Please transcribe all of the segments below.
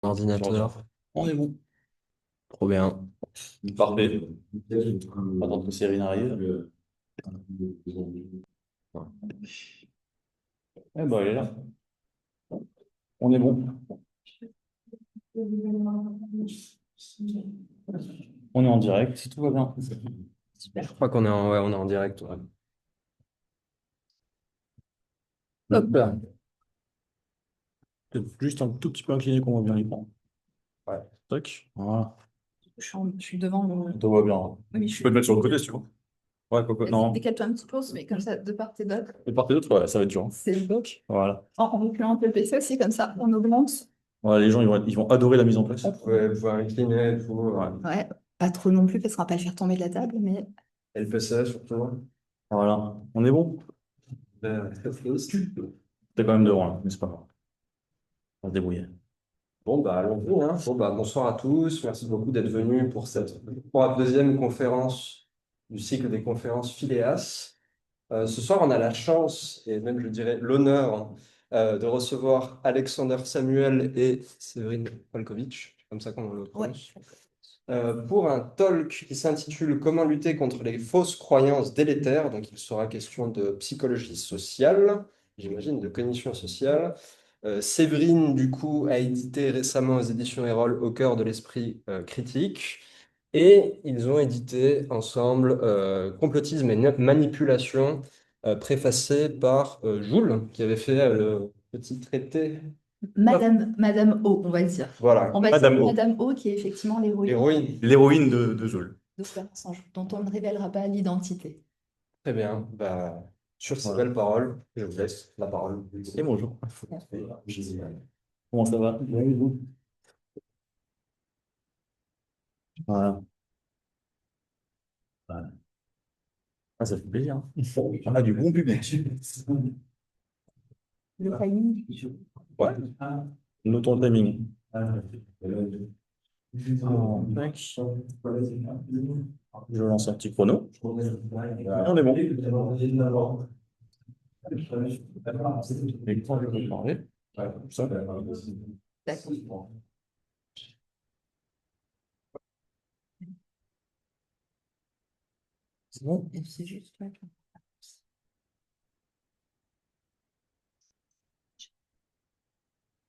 Ordinateur. On est bon. Trop bien. Parfait. Attends que Cyril arrive. Eh ben, elle est là. On est bon. On est en direct, si tout va bien. Je crois qu'on est ouais, on est en direct. Ouais. Hop là. Peut-être juste un tout petit peu incliné qu'on voit bien l'écran. Ouais. Tac. Voilà. Je suis devant le. On te voit bien, hein. Oui, Tu peux te mettre sur le côté si tu veux. Ouais, quoi. vas-y, Non. décale-toi un petit peu, mais comme ça, de part et d'autre. De part et d'autre, ouais, ça va être dur, hein. C'est le bloc. Voilà. En reculant un peu le PC aussi, comme ça, on augmente. Voilà, les gens, ils vont adorer la mise en place. Ouais, pouvoir incliner et tout. Ouais. Ouais, pas trop non plus, parce qu'on va pas le faire tomber de la table, mais. Et le PC surtout. Voilà. On est bon. Ben, T'es quand même devant, là, mais c'est pas grave. On va se débrouiller. Bon, bah, allons-y, hein. Bon, bah, bonsoir à tous. Merci beaucoup d'être venus pour la deuxième conférence du cycle des conférences Phileas. Ce soir, on a la chance, et même je dirais l'honneur, de recevoir Alexander Samuel et Séverine Polkovitch, c'est comme ça qu'on le Ouais. prononce, pour un talk qui s'intitule Comment lutter contre les fausses croyances délétères. Donc, il sera question de psychologie sociale, j'imagine, de cognition sociale. Séverine, du coup, a édité récemment aux éditions Erol Au cœur de l'esprit critique. Et ils ont édité ensemble Complotisme et manipulation, préfacé par Joule, qui avait fait le petit traité. Hop, Madame O, on va dire. voilà, On va dire Madame O, Madame O, qui est effectivement l'héroïne héroïne. l'héroïne de Zool. d'Opération Sans Jour, dont on ne révélera pas l'identité. Très bien. Bah, sur ces Voilà. belles paroles, je vous laisse la parole. Et bonjour. Merci. Comment ça va? Oui, vous. Voilà. Voilà. Ah, ça fait plaisir, hein. On a du bon public. Le timing. Ouais. Notons le timing. Tac. Je lance un petit chrono. On est bon. Et quand je peux parler, ça. D'accord. C'est bon. Et c'est juste là.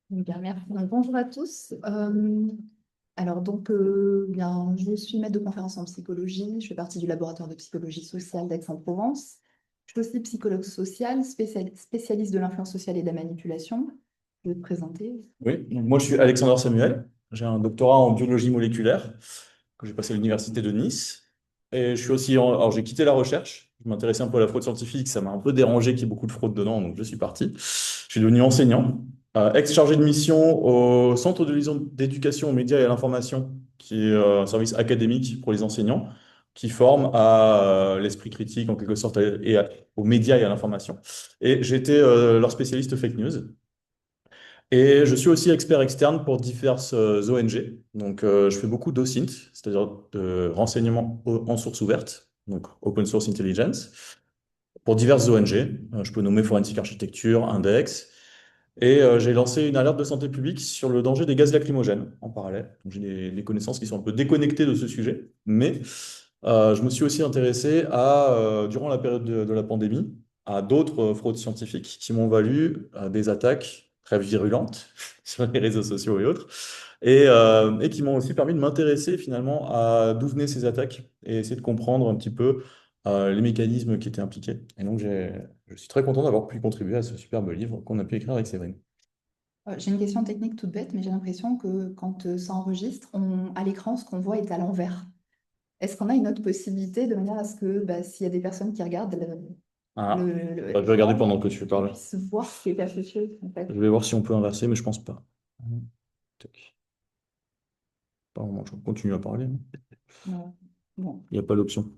Bien, merci. Donc, bonjour à tous. Bien, je suis maître de conférence en psychologie. Je fais partie du laboratoire de psychologie sociale d'Aix-en-Provence. Je suis aussi psychologue social, spécialiste de l'influence sociale et de la manipulation. Je vais te présenter. Oui, donc moi je suis Alexander Samuel. J'ai un doctorat en biologie moléculaire que j'ai passé à l'université de Nice. Et je suis aussi alors j'ai quitté la recherche. Je m'intéressais un peu à la fraude scientifique. Ça m'a un peu dérangé qu'il y ait beaucoup de fraude dedans, donc je suis parti. Je suis devenu enseignant, ex-chargé de mission au Centre de liaison d'éducation aux médias et à l'information, qui est un service académique pour les enseignants, qui forme à l'esprit critique en quelque sorte aux médias et à l'information. Et j'étais leur spécialiste fake news. Et je suis aussi expert externe pour diverses ONG. Donc, je fais beaucoup d'OSINT, c'est-à-dire de renseignements en source ouverte, donc Open Source Intelligence, pour diverses ONG. Je peux nommer Forensic Architecture, Index. Et j'ai lancé une alerte de santé publique sur le danger des gaz lacrymogènes en parallèle. Donc, j'ai des connaissances qui sont un peu déconnectées de ce sujet. Mais je me suis aussi intéressé durant la période de la pandémie, à d'autres fraudes scientifiques qui m'ont valu des attaques très virulentes sur les réseaux sociaux et autres, et qui m'ont aussi permis de m'intéresser finalement à d'où venaient ces attaques et essayer de comprendre un petit peu les mécanismes qui étaient impliqués. Et donc, je suis très content d'avoir pu contribuer à ce superbe livre qu'on a pu écrire avec Séverine. J'ai une question technique toute bête, mais j'ai l'impression que quand ça enregistre, à l'écran, ce qu'on voit est à l'envers. Est-ce qu'on a une autre possibilité de manière à ce que bah, s'il y a des personnes qui regardent Ah, bah, je vais regarder pendant que tu qu'ils parles. puissent voir ce qui est affiché, en fait. Je vais voir si on peut inverser, mais je pense pas. Tac. Pas vraiment, je continue à parler, hein. Ouais. Bon. Il n'y a pas l'option.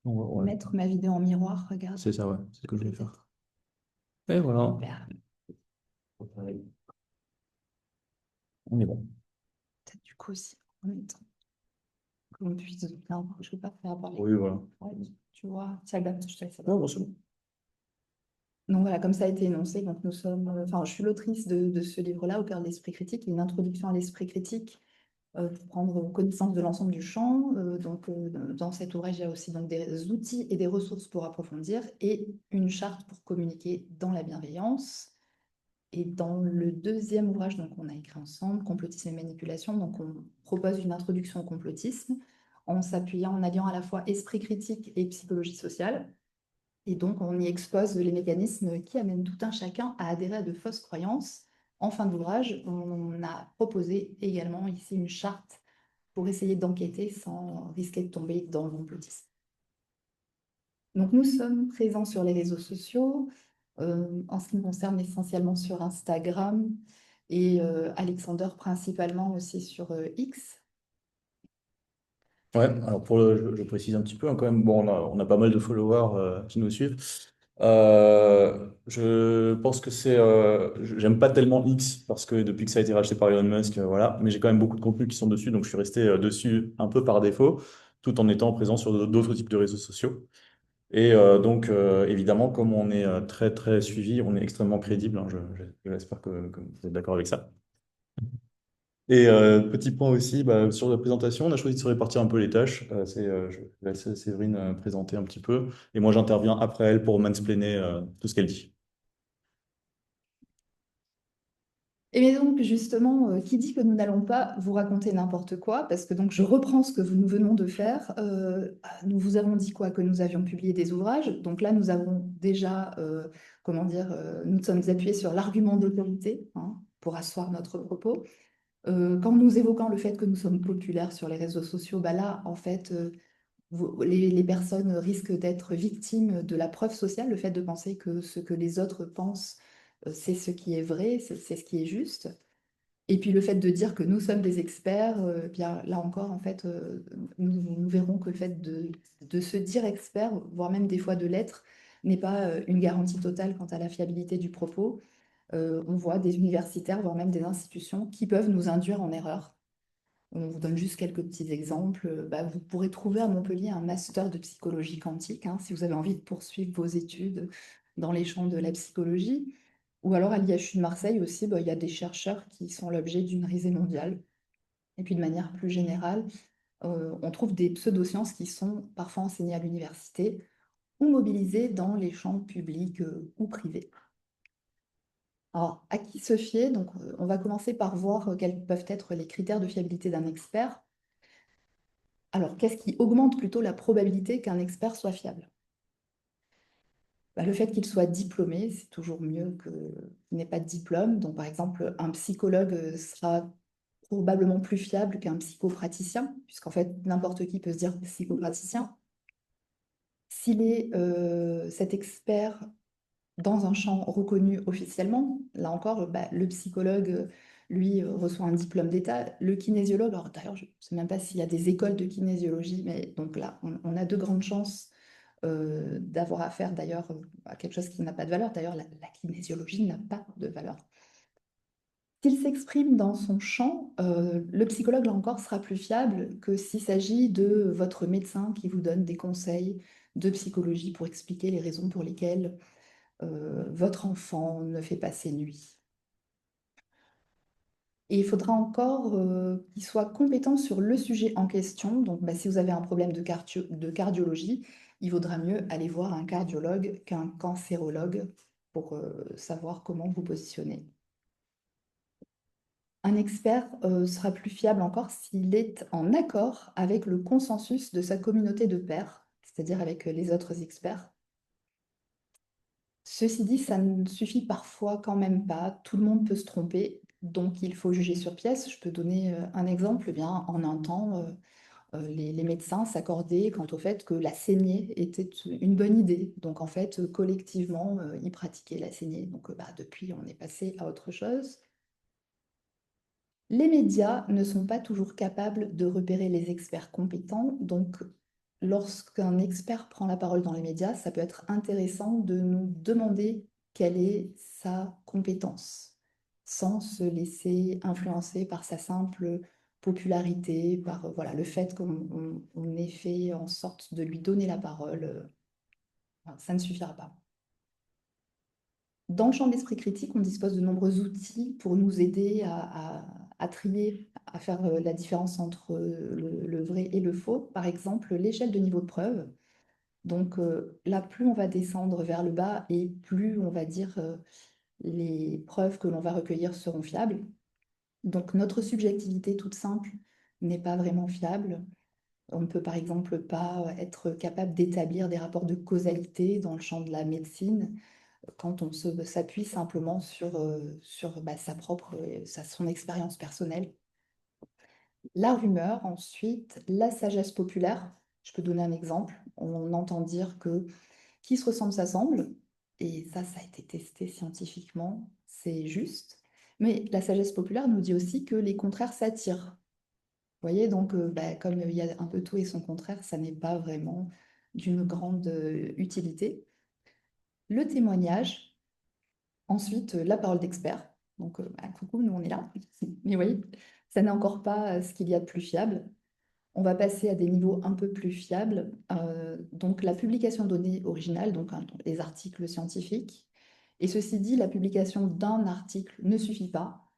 Ouais. Mettre ma vidéo en miroir, regarde. C'est ça, ouais. C'est ce que je vais faire. Et voilà. Super. On est bon. Peut-être du coup aussi, en même temps, qu'on puisse... Non, je ne peux pas faire parler. Oui, voilà. Ouais, tu vois, ça date, je sais, ça Non, date. bon, c'est bon. Donc voilà, comme ça a été énoncé, donc nous sommes, enfin, je suis l'autrice de ce livre-là, Au cœur de l'esprit critique, une introduction à l'esprit critique pour prendre connaissance de l'ensemble du champ. Dans cet ouvrage, il y a aussi donc des outils et des ressources pour approfondir et une charte pour communiquer dans la bienveillance. Et dans le deuxième ouvrage donc, on a écrit ensemble, Complotisme et manipulation, donc on propose une introduction au complotisme en s'appuyant, en alliant à la fois esprit critique et psychologie sociale. Et donc, on y expose les mécanismes qui amènent tout un chacun à adhérer à de fausses croyances. En fin d'ouvrage, on a proposé également ici une charte pour essayer d'enquêter sans risquer de tomber dans le complotisme. Donc, nous sommes présents sur les réseaux sociaux, en ce qui me concerne essentiellement sur Instagram et Alexander principalement aussi sur X. Ouais, alors je précise un petit peu hein, quand même. Bon, on a pas mal de followers qui nous suivent. Je pense que j'aime pas tellement X parce que depuis que ça a été racheté par Elon Musk, voilà. Mais j'ai quand même beaucoup de contenus qui sont dessus, donc je suis resté dessus un peu par défaut, tout en étant présent sur d'autres types de réseaux sociaux. Et évidemment, comme on est très très suivi, on est extrêmement crédible, hein. J'espère que vous êtes d'accord avec ça. Et petit point aussi, bah, sur la présentation, on a choisi de se répartir un peu les tâches. Je laisse Séverine présenter un petit peu. Et moi, j'interviens après elle pour mansplainer tout ce qu'elle dit. Et mais donc justement, qui dit que nous n'allons pas vous raconter n'importe quoi, parce que donc je reprends ce que nous venons de faire. Nous vous avons dit quoi? Que nous avions publié des ouvrages. Donc là, nous avons déjà, comment dire, nous sommes appuyés sur l'argument d'autorité hein, pour asseoir notre propos. Quand nous évoquons le fait que nous sommes populaires sur les réseaux sociaux, bah là, en fait, les personnes risquent d'être victimes de la preuve sociale, le fait de penser que ce que les autres pensent, c'est ce qui est vrai, c'est ce qui est juste. Et puis le fait de dire que nous sommes des experts, bien là encore, en fait, nous verrons que le fait de se dire expert, voire même des fois de l'être, n'est pas une garantie totale quant à la fiabilité du propos. On voit des universitaires, voire même des institutions qui peuvent nous induire en erreur. On vous donne juste quelques petits exemples. Bah, vous pourrez trouver à Montpellier un master de psychologie quantique, hein, si vous avez envie de poursuivre vos études dans les champs de la psychologie. Ou alors à l'IHU de Marseille aussi, bah, il y a des chercheurs qui sont l'objet d'une risée mondiale. Et puis de manière plus générale, on trouve des pseudosciences qui sont parfois enseignées à l'université ou mobilisées dans les champs publics ou privés. Alors, à qui se fier? Donc, on va commencer par voir quels peuvent être les critères de fiabilité d'un expert. Alors, qu'est-ce qui augmente plutôt la probabilité qu'un expert soit fiable? Bah, le fait qu'il soit diplômé, c'est toujours mieux qu'il n'ait pas de diplôme. Donc, par exemple, un psychologue sera probablement plus fiable qu'un psychopraticien, puisqu'en fait, n'importe qui peut se dire psychopraticien. S'il est cet expert dans un champ reconnu officiellement, là encore, bah, le psychologue, lui, reçoit un diplôme d'État. Le kinésiologue, alors d'ailleurs, je ne sais même pas s'il y a des écoles de kinésiologie, mais donc là, on a de grandes chances d'avoir affaire d'ailleurs à quelque chose qui n'a pas de valeur. D'ailleurs, la kinésiologie n'a pas de valeur. S'il s'exprime dans son champ, le psychologue, là encore, sera plus fiable que s'il s'agit de votre médecin qui vous donne des conseils de psychologie pour expliquer les raisons pour lesquelles votre enfant ne fait pas ses nuits. Et il faudra encore qu'il soit compétent sur le sujet en question. Donc, bah, si vous avez un problème de cardiologie, il vaudra mieux aller voir un cardiologue qu'un cancérologue pour savoir comment vous positionner. Un expert sera plus fiable encore s'il est en accord avec le consensus de sa communauté de pairs, c'est-à-dire avec les autres experts. Ceci dit, ça ne suffit parfois quand même pas. Tout le monde peut se tromper, donc il faut juger sur pièce. Je peux donner un exemple. Eh bien, en un temps, les médecins s'accordaient quant au fait que la saignée était une bonne idée. Donc en fait, collectivement, ils pratiquaient la saignée. Donc bah, depuis, on est passé à autre chose. Les médias ne sont pas toujours capables de repérer les experts compétents, donc lorsqu'un expert prend la parole dans les médias, ça peut être intéressant de nous demander quelle est sa compétence. sans se laisser influencer par sa simple popularité, par voilà, le fait qu'on ait fait en sorte de lui donner la parole. Enfin, ça ne suffira pas. Dans le champ de l'esprit critique, on dispose de nombreux outils pour nous aider à trier, à faire la différence entre le vrai et le faux. Par exemple, l'échelle de niveau de preuve. Donc là, plus on va descendre vers le bas et plus on va dire les preuves que l'on va recueillir seront fiables. Donc notre subjectivité toute simple n'est pas vraiment fiable. On ne peut par exemple pas être capable d'établir des rapports de causalité dans le champ de la médecine quand on s'appuie simplement sur son expérience personnelle. La rumeur, ensuite, la sagesse populaire. Je peux donner un exemple. On entend dire que qui se ressemble s'assemble, et ça a été testé scientifiquement, c'est juste. Mais la sagesse populaire nous dit aussi que les contraires s'attirent. Vous voyez, donc comme il y a un peu tout et son contraire, ça n'est pas vraiment d'une grande utilité. Le témoignage, ensuite la parole d'expert. Donc, coucou, nous on est là. Mais oui, ça n'est encore pas ce qu'il y a de plus fiable. On va passer à des niveaux un peu plus fiables. Donc, la publication de données originales, donc les articles scientifiques. Et ceci dit, la publication d'un article ne suffit pas.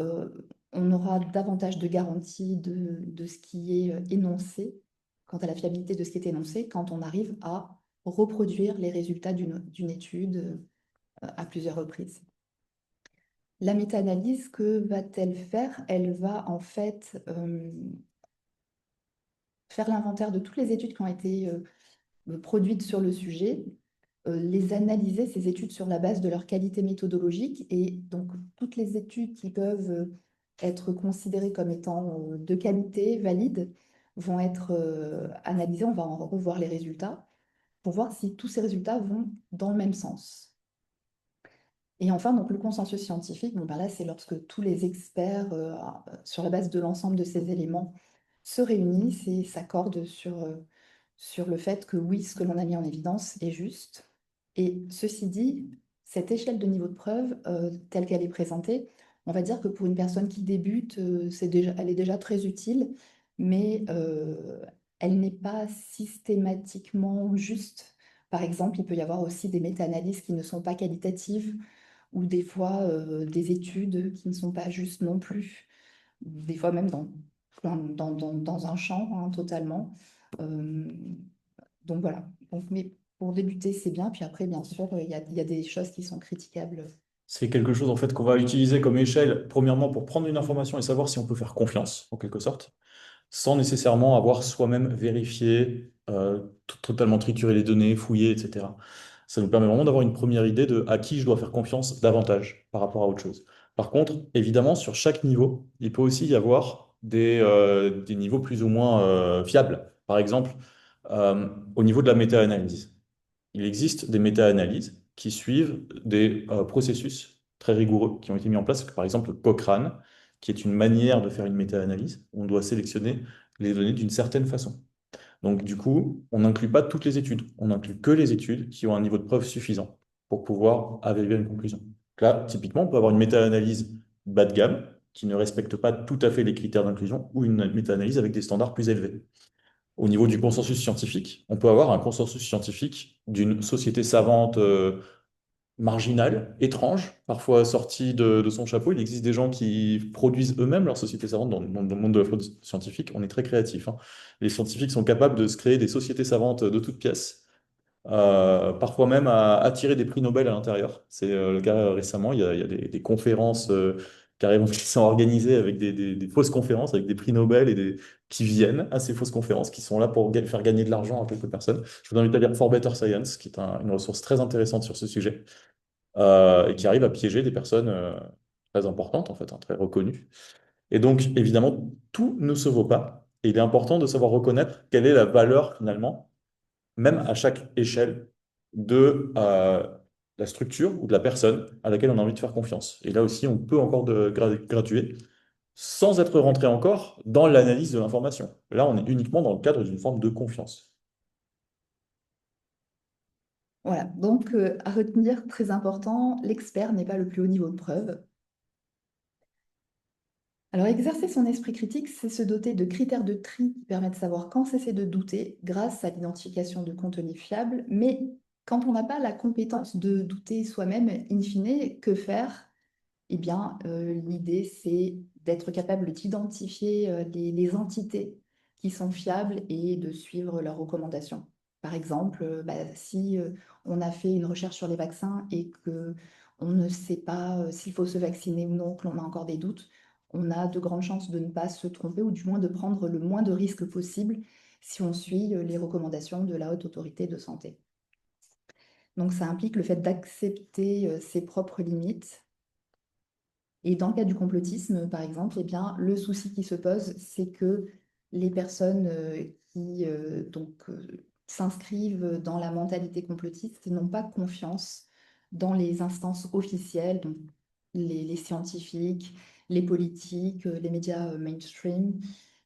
Euh, on aura davantage de garanties de ce qui est énoncé, quant à la fiabilité de ce qui est énoncé, quand on arrive à reproduire les résultats d'une étude à plusieurs reprises. La méta-analyse, que va-t-elle faire? Elle va en fait faire l'inventaire de toutes les études qui ont été produites sur le sujet, les analyser, ces études, sur la base de leur qualité méthodologique, et donc toutes les études qui peuvent être considérées comme étant de qualité, valides, vont être analysées. On va en revoir les résultats pour voir si tous ces résultats vont dans le même sens. Et enfin, donc, le consensus scientifique, bon, ben là, c'est lorsque tous les experts, sur la base de l'ensemble de ces éléments, se réunissent et s'accordent sur le fait que oui, ce que l'on a mis en évidence est juste. Et ceci dit, cette échelle de niveau de preuve, telle qu'elle est présentée, on va dire que pour une personne qui débute, elle est déjà très utile, mais elle n'est pas systématiquement juste. Par exemple, il peut y avoir aussi des méta-analyses qui ne sont pas qualitatives, ou des fois des études qui ne sont pas justes non plus, des fois même dans un champ hein, totalement. Euh, donc voilà. Donc, mais pour débuter, c'est bien. Puis après, bien sûr, il y a des choses qui sont critiquables. C'est quelque chose en fait qu'on va utiliser comme échelle, premièrement pour prendre une information et savoir si on peut faire confiance, en quelque sorte, sans nécessairement avoir soi-même vérifié, totalement trituré les données, fouillé, etc. Ça nous permet vraiment d'avoir une première idée de à qui je dois faire confiance davantage par rapport à autre chose. Par contre, évidemment, sur chaque niveau, il peut aussi y avoir des niveaux plus ou moins fiables. Par exemple, au niveau de la méta-analyse. Il existe des méta-analyses qui suivent des processus très rigoureux qui ont été mis en place, par exemple Cochrane, qui est une manière de faire une méta-analyse. On doit sélectionner les données d'une certaine façon. Donc, du coup, on n'inclut pas toutes les études. On n'inclut que les études qui ont un niveau de preuve suffisant pour pouvoir arriver à une conclusion. Donc là, typiquement, on peut avoir une méta-analyse bas de gamme qui ne respecte pas tout à fait les critères d'inclusion ou une méta-analyse avec des standards plus élevés. Au niveau du consensus scientifique, on peut avoir un consensus scientifique d'une société savante marginale, étrange, parfois sortie de son chapeau. Il existe des gens qui produisent eux-mêmes leur société savante dans le monde de la fraude scientifique. On est très créatifs, hein. Les scientifiques sont capables de se créer des sociétés savantes de toutes pièces, parfois même à attirer des prix Nobel à l'intérieur. C'est le cas récemment. Il y a des conférences carrément qui sont organisées avec des fausses conférences, avec des prix Nobel qui viennent à ces fausses conférences, qui sont là pour faire gagner de l'argent à quelques personnes. Je vous invite à lire For Better Science, qui est une ressource très intéressante sur ce sujet, et qui arrive à piéger des personnes très importantes, en fait, hein, très reconnues. Et donc, évidemment, tout ne se vaut pas. Et il est important de savoir reconnaître quelle est la valeur, finalement, même à chaque échelle de la structure ou de la personne à laquelle on a envie de faire confiance. Et là aussi, on peut encore graduer sans être rentré encore dans l'analyse de l'information. Là, on est uniquement dans le cadre d'une forme de confiance. Voilà. Donc, à retenir, très important, l'expert n'est pas le plus haut niveau de preuve. Alors, exercer son esprit critique, c'est se doter de critères de tri qui permettent de savoir quand cesser de douter grâce à l'identification de contenus fiables. Mais quand on n'a pas la compétence de douter soi-même, in fine, que faire? Eh bien, l'idée, c'est d'être capable d'identifier les entités qui sont fiables et de suivre leurs recommandations. Par exemple, si on a fait une recherche sur les vaccins et que on ne sait pas s'il faut se vacciner ou non, que l'on a encore des doutes, on a de grandes chances de ne pas se tromper ou du moins de prendre le moins de risques possible si on suit les recommandations de la Haute Autorité de Santé. Donc, ça implique le fait d'accepter ses propres limites. Et dans le cas du complotisme, par exemple, eh bien, le souci qui se pose, c'est que les personnes qui s'inscrivent dans la mentalité complotiste n'ont pas confiance dans les instances officielles, donc les scientifiques, les politiques, les médias mainstream,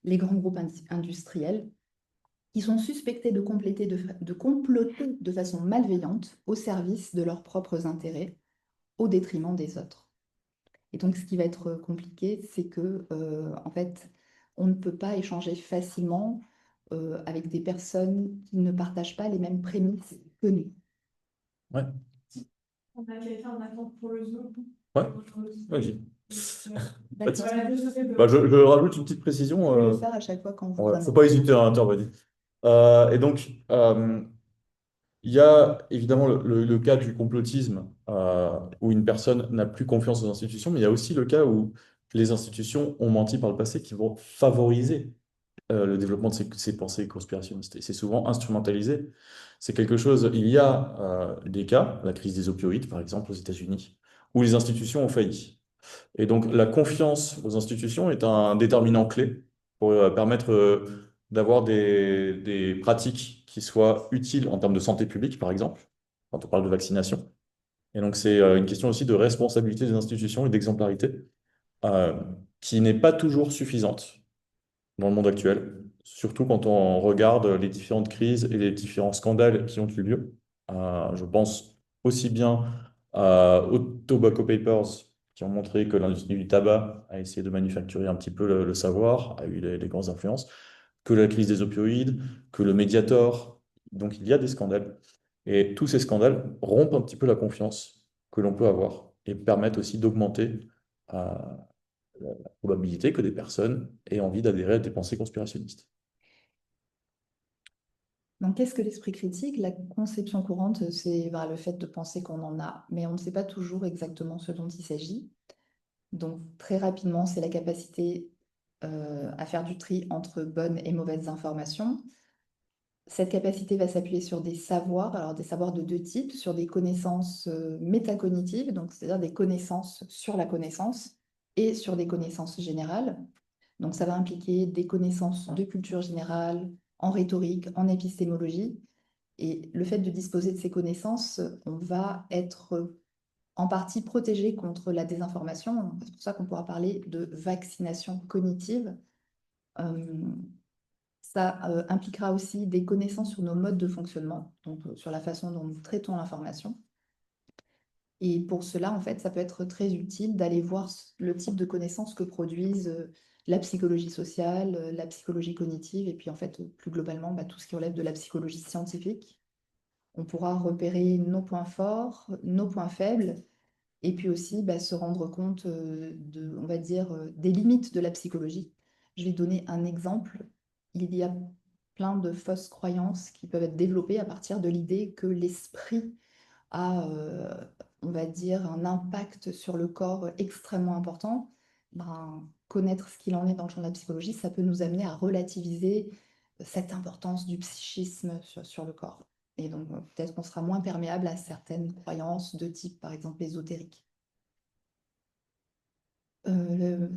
les grands groupes industriels, qui sont suspectés de comploter de façon malveillante au service de leurs propres intérêts, au détriment des autres. Et donc, ce qui va être compliqué, c'est que, en fait, on ne peut pas échanger facilement avec des personnes qui ne partagent pas les mêmes prémices que nous. Ouais, On a quelqu'un en attente pour le Zoom. ouais, vas-y. D'accord. Bah, je rajoute une petite précision. Je vais le faire à chaque fois quand vous Ouais, en faut avez. pas hésiter à intervenir. Et donc, il y a évidemment le cas du complotisme où une personne n'a plus confiance aux institutions, mais il y a aussi le cas où les institutions ont menti par le passé qui vont favoriser le développement de ces pensées conspirationnistes. Et c'est souvent instrumentalisé. C'est quelque chose, il y a des cas, la crise des opioïdes par exemple aux États-Unis, où les institutions ont failli. Et donc la confiance aux institutions est un déterminant clé pour permettre d'avoir des pratiques qui soient utiles en termes de santé publique, par exemple, quand on parle de vaccination. Et donc c'est une question aussi de responsabilité des institutions et d'exemplarité euh, qui n'est pas toujours suffisante dans le monde actuel, surtout quand on regarde les différentes crises et les différents scandales qui ont eu lieu. Je pense aussi bien aux Tobacco Papers, qui ont montré que l'industrie du tabac a essayé de manufacturer un petit peu le savoir, a eu les grandes influences, que la crise des opioïdes, que le Mediator. Donc il y a des scandales. Et tous ces scandales rompent un petit peu la confiance que l'on peut avoir et permettent aussi d'augmenter euh, la probabilité que des personnes aient envie d'adhérer à des pensées conspirationnistes. Donc, qu'est-ce que l'esprit critique? La conception courante, c'est le fait de penser qu'on en a, mais on ne sait pas toujours exactement ce dont il s'agit. Donc, très rapidement, c'est la capacité à faire du tri entre bonnes et mauvaises informations. Cette capacité va s'appuyer sur des savoirs, alors des savoirs de deux types, sur des connaissances métacognitives, donc c'est-à-dire des connaissances sur la connaissance, et sur des connaissances générales. Donc ça va impliquer des connaissances de culture générale, en rhétorique, en épistémologie. Et le fait de disposer de ces connaissances, on va être en partie protégé contre la désinformation. C'est pour ça qu'on pourra parler de vaccination cognitive. Euh, Ça impliquera aussi des connaissances sur nos modes de fonctionnement, donc sur la façon dont nous traitons l'information. Et pour cela, en fait, ça peut être très utile d'aller voir le type de connaissances que produisent la psychologie sociale, la psychologie cognitive, et puis en fait, plus globalement, tout ce qui relève de la psychologie scientifique. On pourra repérer nos points forts, nos points faibles, et puis aussi se rendre compte on va dire, des limites de la psychologie. Je vais donner un exemple. Il y a plein de fausses croyances qui peuvent être développées à partir de l'idée que l'esprit a, on va dire, un impact sur le corps extrêmement important. Connaître ce qu'il en est dans le champ de la psychologie, ça peut nous amener à relativiser cette importance du psychisme sur le corps. Et donc, peut-être qu'on sera moins perméable à certaines croyances de type, par exemple, ésotérique.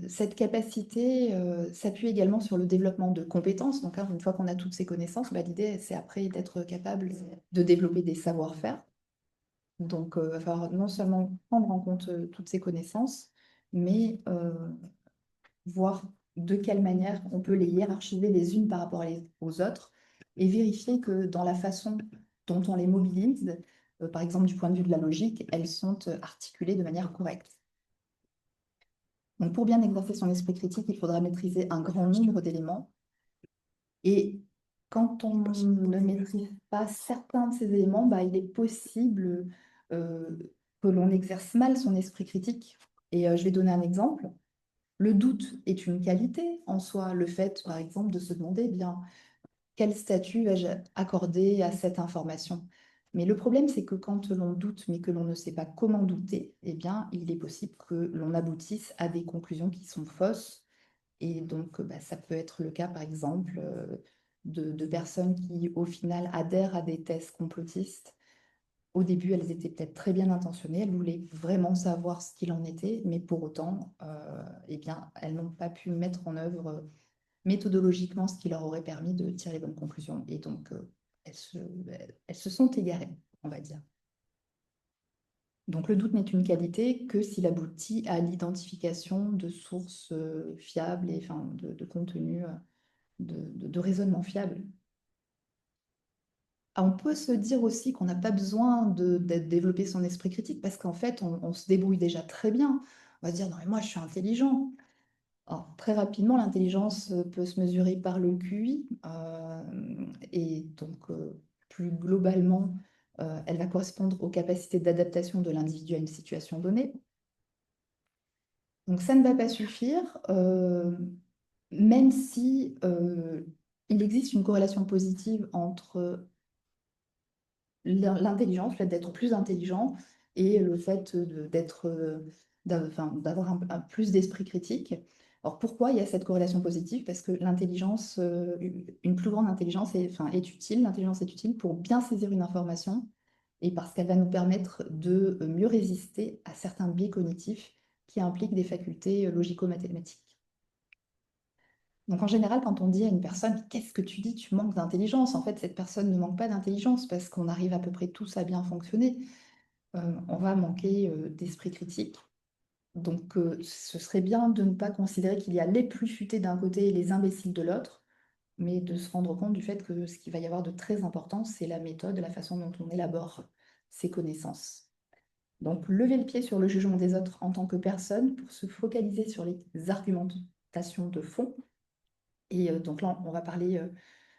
Cette capacité s'appuie également sur le développement de compétences. Donc, une fois qu'on a toutes ces connaissances, l'idée, c'est après d'être capable de développer des savoir-faire. Donc, il va falloir non seulement prendre en compte toutes ces connaissances, mais voir de quelle manière on peut les hiérarchiser les unes par rapport aux autres et vérifier que dans la façon dont on les mobilise, par exemple du point de vue de la logique, elles sont articulées de manière correcte. Donc, pour bien exercer son esprit critique, il faudra maîtriser un grand nombre d'éléments. Et quand on ne maîtrise pas certains de ces éléments, bah, il est possible euh, que l'on exerce mal son esprit critique. Et je vais donner un exemple. Le doute est une qualité en soi. Le fait, par exemple, de se demander, eh bien, quel statut vais-je accorder à cette information? Mais le problème, c'est que quand l'on doute, mais que l'on ne sait pas comment douter, eh bien, il est possible que l'on aboutisse à des conclusions qui sont fausses. Et donc, bah, ça peut être le cas, par exemple, de personnes qui, au final, adhèrent à des thèses complotistes. Au début, elles étaient peut-être très bien intentionnées, elles voulaient vraiment savoir ce qu'il en était, mais pour autant, eh bien, elles n'ont pas pu mettre en œuvre méthodologiquement ce qui leur aurait permis de tirer les bonnes conclusions. Et donc, elles se sont égarées, on va dire. Donc, le doute n'est une qualité que s'il aboutit à l'identification de sources fiables et enfin, de contenus, de raisonnement fiable. Ah, on peut se dire aussi qu'on n'a pas besoin de développer son esprit critique parce qu'en fait, on se débrouille déjà très bien. On va se dire, non, mais moi, je suis intelligent. Alors, très rapidement, l'intelligence peut se mesurer par le QI et donc plus globalement, elle va correspondre aux capacités d'adaptation de l'individu à une situation donnée. Donc ça ne va pas suffire, même si il existe une corrélation positive entre l'intelligence, le fait d'être plus intelligent et le fait d'avoir plus d'esprit critique. Alors pourquoi il y a cette corrélation positive? Parce que l'intelligence, une plus grande intelligence est utile. L'intelligence est utile pour bien saisir une information et parce qu'elle va nous permettre de mieux résister à certains biais cognitifs qui impliquent des facultés logico-mathématiques. Donc en général, quand on dit à une personne, qu'est-ce que tu dis, tu manques d'intelligence, en fait, cette personne ne manque pas d'intelligence parce qu'on arrive à peu près tous à bien fonctionner. On va manquer d'esprit critique. Donc ce serait bien de ne pas considérer qu'il y a les plus futés d'un côté et les imbéciles de l'autre, mais de se rendre compte du fait que ce qu'il va y avoir de très important, c'est la méthode, la façon dont on élabore ses connaissances. Donc lever le pied sur le jugement des autres en tant que personne pour se focaliser sur les argumentations de fond. Et donc là, on va parler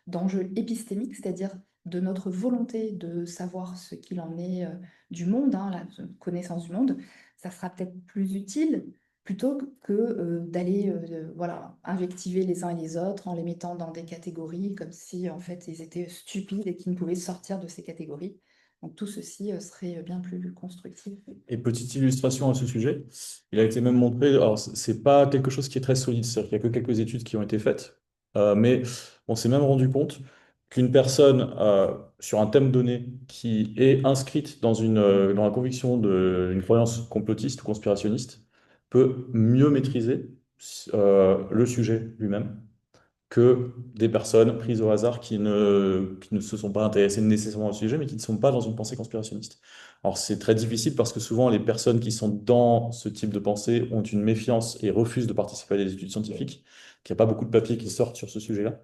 d'enjeux épistémiques, c'est-à-dire de notre volonté de savoir ce qu'il en est du monde, hein, la connaissance du monde. Ça sera peut-être plus utile plutôt que d'aller voilà, invectiver les uns et les autres en les mettant dans des catégories comme si en fait ils étaient stupides et qu'ils ne pouvaient sortir de ces catégories. Donc tout ceci serait bien plus constructif. Et petite illustration à ce sujet, il a été même montré, alors c'est pas quelque chose qui est très solide, c'est-à-dire qu'il n'y a que quelques études qui ont été faites, mais on s'est même rendu compte qu'une personne sur un thème donné qui est inscrite dans la conviction d'une croyance complotiste ou conspirationniste peut mieux maîtriser le sujet lui-même que des personnes prises au hasard qui ne se sont pas intéressées nécessairement au sujet, mais qui ne sont pas dans une pensée conspirationniste. Alors c'est très difficile parce que souvent les personnes qui sont dans ce type de pensée ont une méfiance et refusent de participer à des études scientifiques, qu'il n'y a pas beaucoup de papiers qui sortent sur ce sujet-là.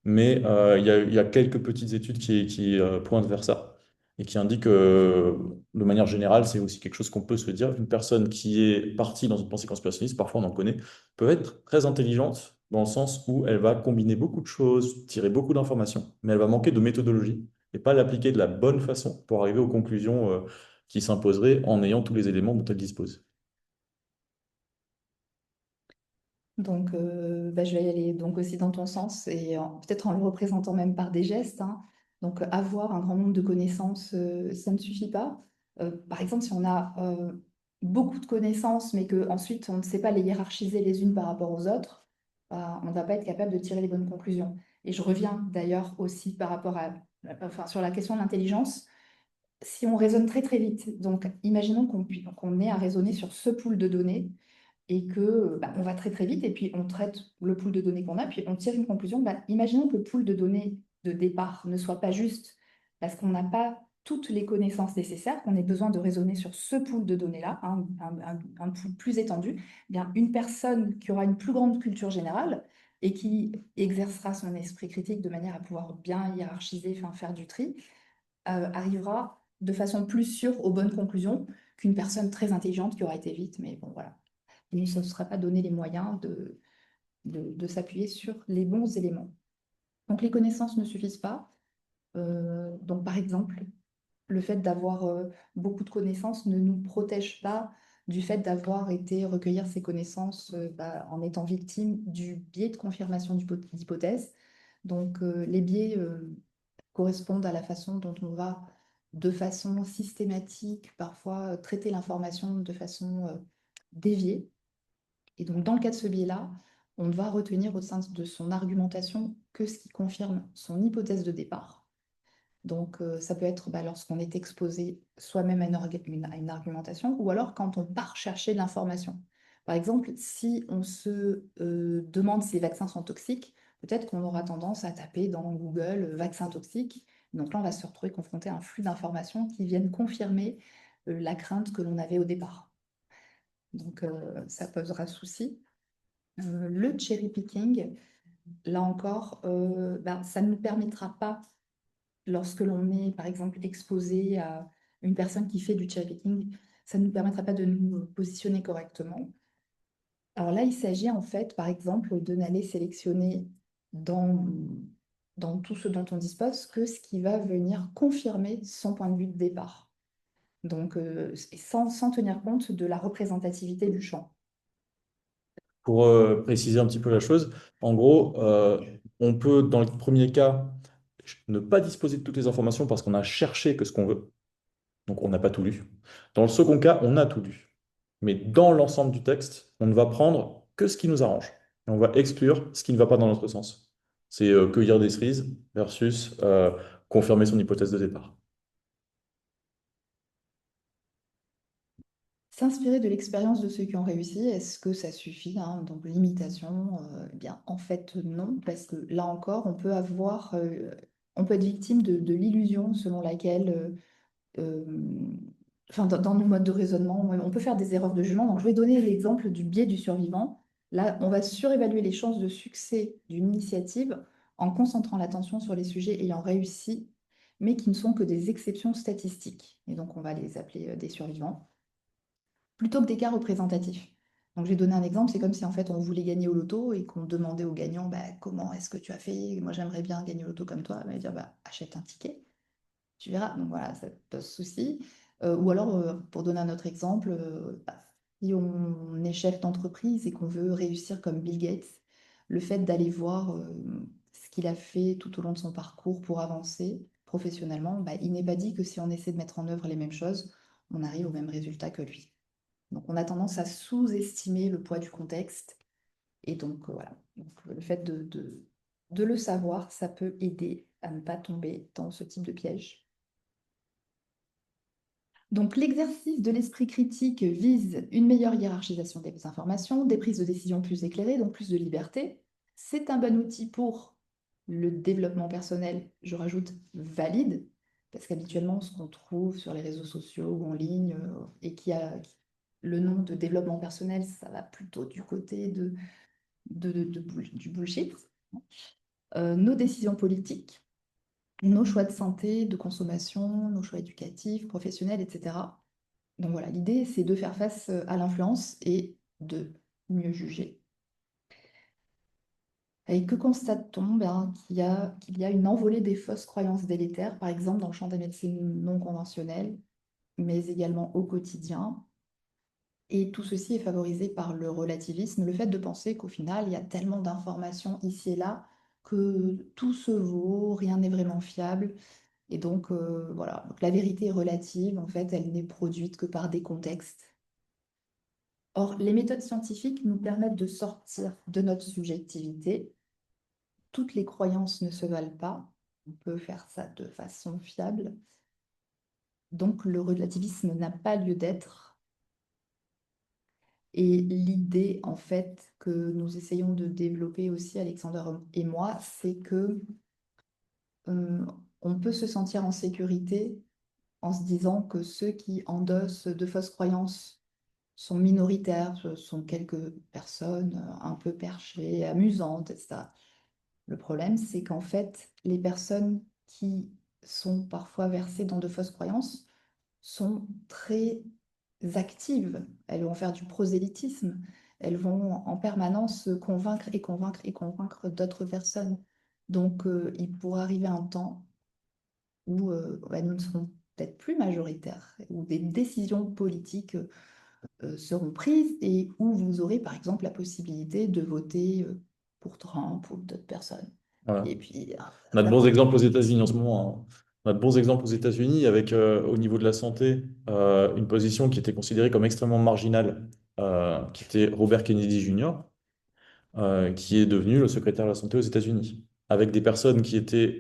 Mais il y a quelques petites études qui pointent vers ça et qui indiquent que, de manière générale, c'est aussi quelque chose qu'on peut se dire. Une personne qui est partie dans une pensée conspirationniste, parfois on en connaît, peut être très intelligente dans le sens où elle va combiner beaucoup de choses, tirer beaucoup d'informations, mais elle va manquer de méthodologie et pas l'appliquer de la bonne façon pour arriver aux conclusions qui s'imposeraient en ayant tous les éléments dont elle dispose. Donc, bah, je vais y aller donc aussi dans ton sens et peut-être en le représentant même par des gestes, hein. Donc, avoir un grand nombre de connaissances, ça ne suffit pas. Par exemple, si on a beaucoup de connaissances, mais qu'ensuite on ne sait pas les hiérarchiser les unes par rapport aux autres, bah, on ne va pas être capable de tirer les bonnes conclusions. Et je reviens d'ailleurs aussi par rapport enfin, sur la question de l'intelligence. Si on raisonne très très vite, donc imaginons qu'on ait à raisonner sur ce pool de données et que bah, on va très très vite et puis on traite le pool de données qu'on a, puis on tire une conclusion. Bah, imaginons que le pool de données de départ ne soit pas juste parce qu'on n'a pas toutes les connaissances nécessaires, qu'on ait besoin de raisonner sur ce pool de données-là, hein, un pool plus étendu. Eh bien, une personne qui aura une plus grande culture générale et qui exercera son esprit critique de manière à pouvoir bien hiérarchiser, enfin, faire du tri, arrivera de façon plus sûre aux bonnes conclusions qu'une personne très intelligente qui aura été vite. Mais bon, voilà. il ne se sera pas donné les moyens de s'appuyer sur les bons éléments. Donc les connaissances ne suffisent pas. Donc par exemple, le fait d'avoir beaucoup de connaissances ne nous protège pas du fait d'avoir été recueillir ces connaissances en étant victime du biais de confirmation d'hypothèses. Donc les biais correspondent à la façon dont on va, de façon systématique, parfois traiter l'information de façon déviée. Et donc, dans le cas de ce biais-là, on ne va retenir au sein de son argumentation que ce qui confirme son hypothèse de départ. Donc, ça peut être lorsqu'on est exposé soi-même à une argumentation ou alors quand on part chercher de l'information. Par exemple, si on se demande si les vaccins sont toxiques, peut-être qu'on aura tendance à taper dans Google vaccin toxique. Donc là, on va se retrouver confronté à un flux d'informations qui viennent confirmer la crainte que l'on avait au départ. Donc, ça posera souci. Le cherry picking, là encore, ça ne nous permettra pas, lorsque l'on est, par exemple, exposé à une personne qui fait du cherry picking, ça ne nous permettra pas de nous positionner correctement. Alors là, il s'agit en fait, par exemple, de n'aller sélectionner dans tout ce dont on dispose que ce qui va venir confirmer son point de vue de départ. Donc, sans tenir compte de la représentativité du champ. Pour préciser un petit peu la chose, en gros, on peut, dans le premier cas, ne pas disposer de toutes les informations parce qu'on a cherché que ce qu'on veut. Donc, on n'a pas tout lu. Dans le second cas, on a tout lu. Mais dans l'ensemble du texte, on ne va prendre que ce qui nous arrange. Et on va exclure ce qui ne va pas dans notre sens. C'est cueillir des cerises versus confirmer son hypothèse de départ. S'inspirer de l'expérience de ceux qui ont réussi, est-ce que ça suffit, hein? Donc l'imitation, eh bien en fait non, parce que là encore, on peut être victime de l'illusion selon laquelle, dans nos modes de raisonnement, on peut faire des erreurs de jugement. Donc je vais donner l'exemple du biais du survivant. Là, on va surévaluer les chances de succès d'une initiative en concentrant l'attention sur les sujets ayant réussi, mais qui ne sont que des exceptions statistiques. Et donc on va les appeler des survivants plutôt que des cas représentatifs. Donc, je vais donner un exemple, c'est comme si en fait on voulait gagner au loto et qu'on demandait aux gagnants comment est-ce que tu as fait? Moi j'aimerais bien gagner au loto comme toi. Il va dire achète un ticket, tu verras. Donc voilà, ça te pose souci. Ou alors, pour donner un autre exemple, si on est chef d'entreprise et qu'on veut réussir comme Bill Gates, le fait d'aller voir ce qu'il a fait tout au long de son parcours pour avancer professionnellement, il n'est pas dit que si on essaie de mettre en œuvre les mêmes choses, on arrive au même résultat que lui. Donc, on a tendance à sous-estimer le poids du contexte. Et donc, voilà. Donc, le fait de le savoir, ça peut aider à ne pas tomber dans ce type de piège. Donc, l'exercice de l'esprit critique vise une meilleure hiérarchisation des informations, des prises de décision plus éclairées, donc plus de liberté. C'est un bon outil pour le développement personnel, je rajoute valide, parce qu'habituellement, ce qu'on trouve sur les réseaux sociaux ou en ligne et le nom de développement personnel, ça va plutôt du côté du bullshit. Nos décisions politiques, nos choix de santé, de consommation, nos choix éducatifs, professionnels, etc. Donc voilà, l'idée, c'est de faire face à l'influence et de mieux juger. Et que constate-t-on? Qu'il y a une envolée des fausses croyances délétères, par exemple dans le champ des médecines non conventionnelles, mais également au quotidien. Et tout ceci est favorisé par le relativisme, le fait de penser qu'au final, il y a tellement d'informations ici et là que tout se vaut, rien n'est vraiment fiable. Et donc, voilà, donc, la vérité est relative, en fait, elle n'est produite que par des contextes. Or, les méthodes scientifiques nous permettent de sortir de notre subjectivité. Toutes les croyances ne se valent pas. On peut faire ça de façon fiable. Donc, le relativisme n'a pas lieu d'être. Et l'idée, en fait, que nous essayons de développer aussi, Alexander et moi, c'est que euh, on peut se sentir en sécurité en se disant que ceux qui endossent de fausses croyances sont minoritaires, ce sont quelques personnes un peu perchées, amusantes, etc. Le problème, c'est qu'en fait, les personnes qui sont parfois versées dans de fausses croyances sont très actives, elles vont faire du prosélytisme, elles vont en permanence convaincre et convaincre et convaincre d'autres personnes. Donc, il pourra arriver un temps où nous ne serons peut-être plus majoritaires, où des décisions politiques seront prises et où vous aurez par exemple la possibilité de voter pour Trump ou d'autres personnes. Voilà. Et puis, On a de bons exemples aux États-Unis en ce moment, hein. On a de bons exemples aux États-Unis avec, au niveau de la santé, une position qui était considérée comme extrêmement marginale, qui était Robert Kennedy Jr., qui est devenu le secrétaire de la santé aux États-Unis, avec des personnes qui étaient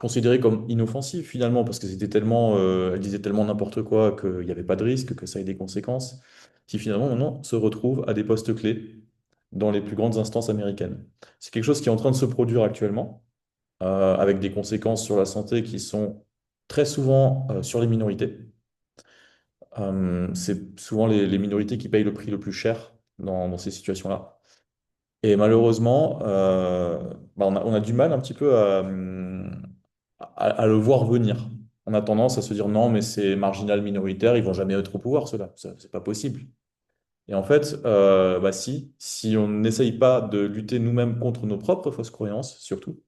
considérées comme inoffensives finalement, parce que c'était tellement, elles disaient tellement n'importe quoi qu'il n'y avait pas de risque, que ça ait des conséquences, qui finalement maintenant se retrouvent à des postes clés dans les plus grandes instances américaines. C'est quelque chose qui est en train de se produire actuellement, avec des conséquences sur la santé qui sont très souvent sur les minorités. C'est souvent les minorités qui payent le prix le plus cher dans ces situations-là. Et malheureusement, on a du mal un petit peu à le voir venir. On a tendance à se dire non, mais c'est marginal minoritaire, ils vont jamais être au pouvoir, cela. Ça, c'est pas possible. Et en fait, si on n'essaye pas de lutter nous-mêmes contre nos propres fausses croyances, surtout,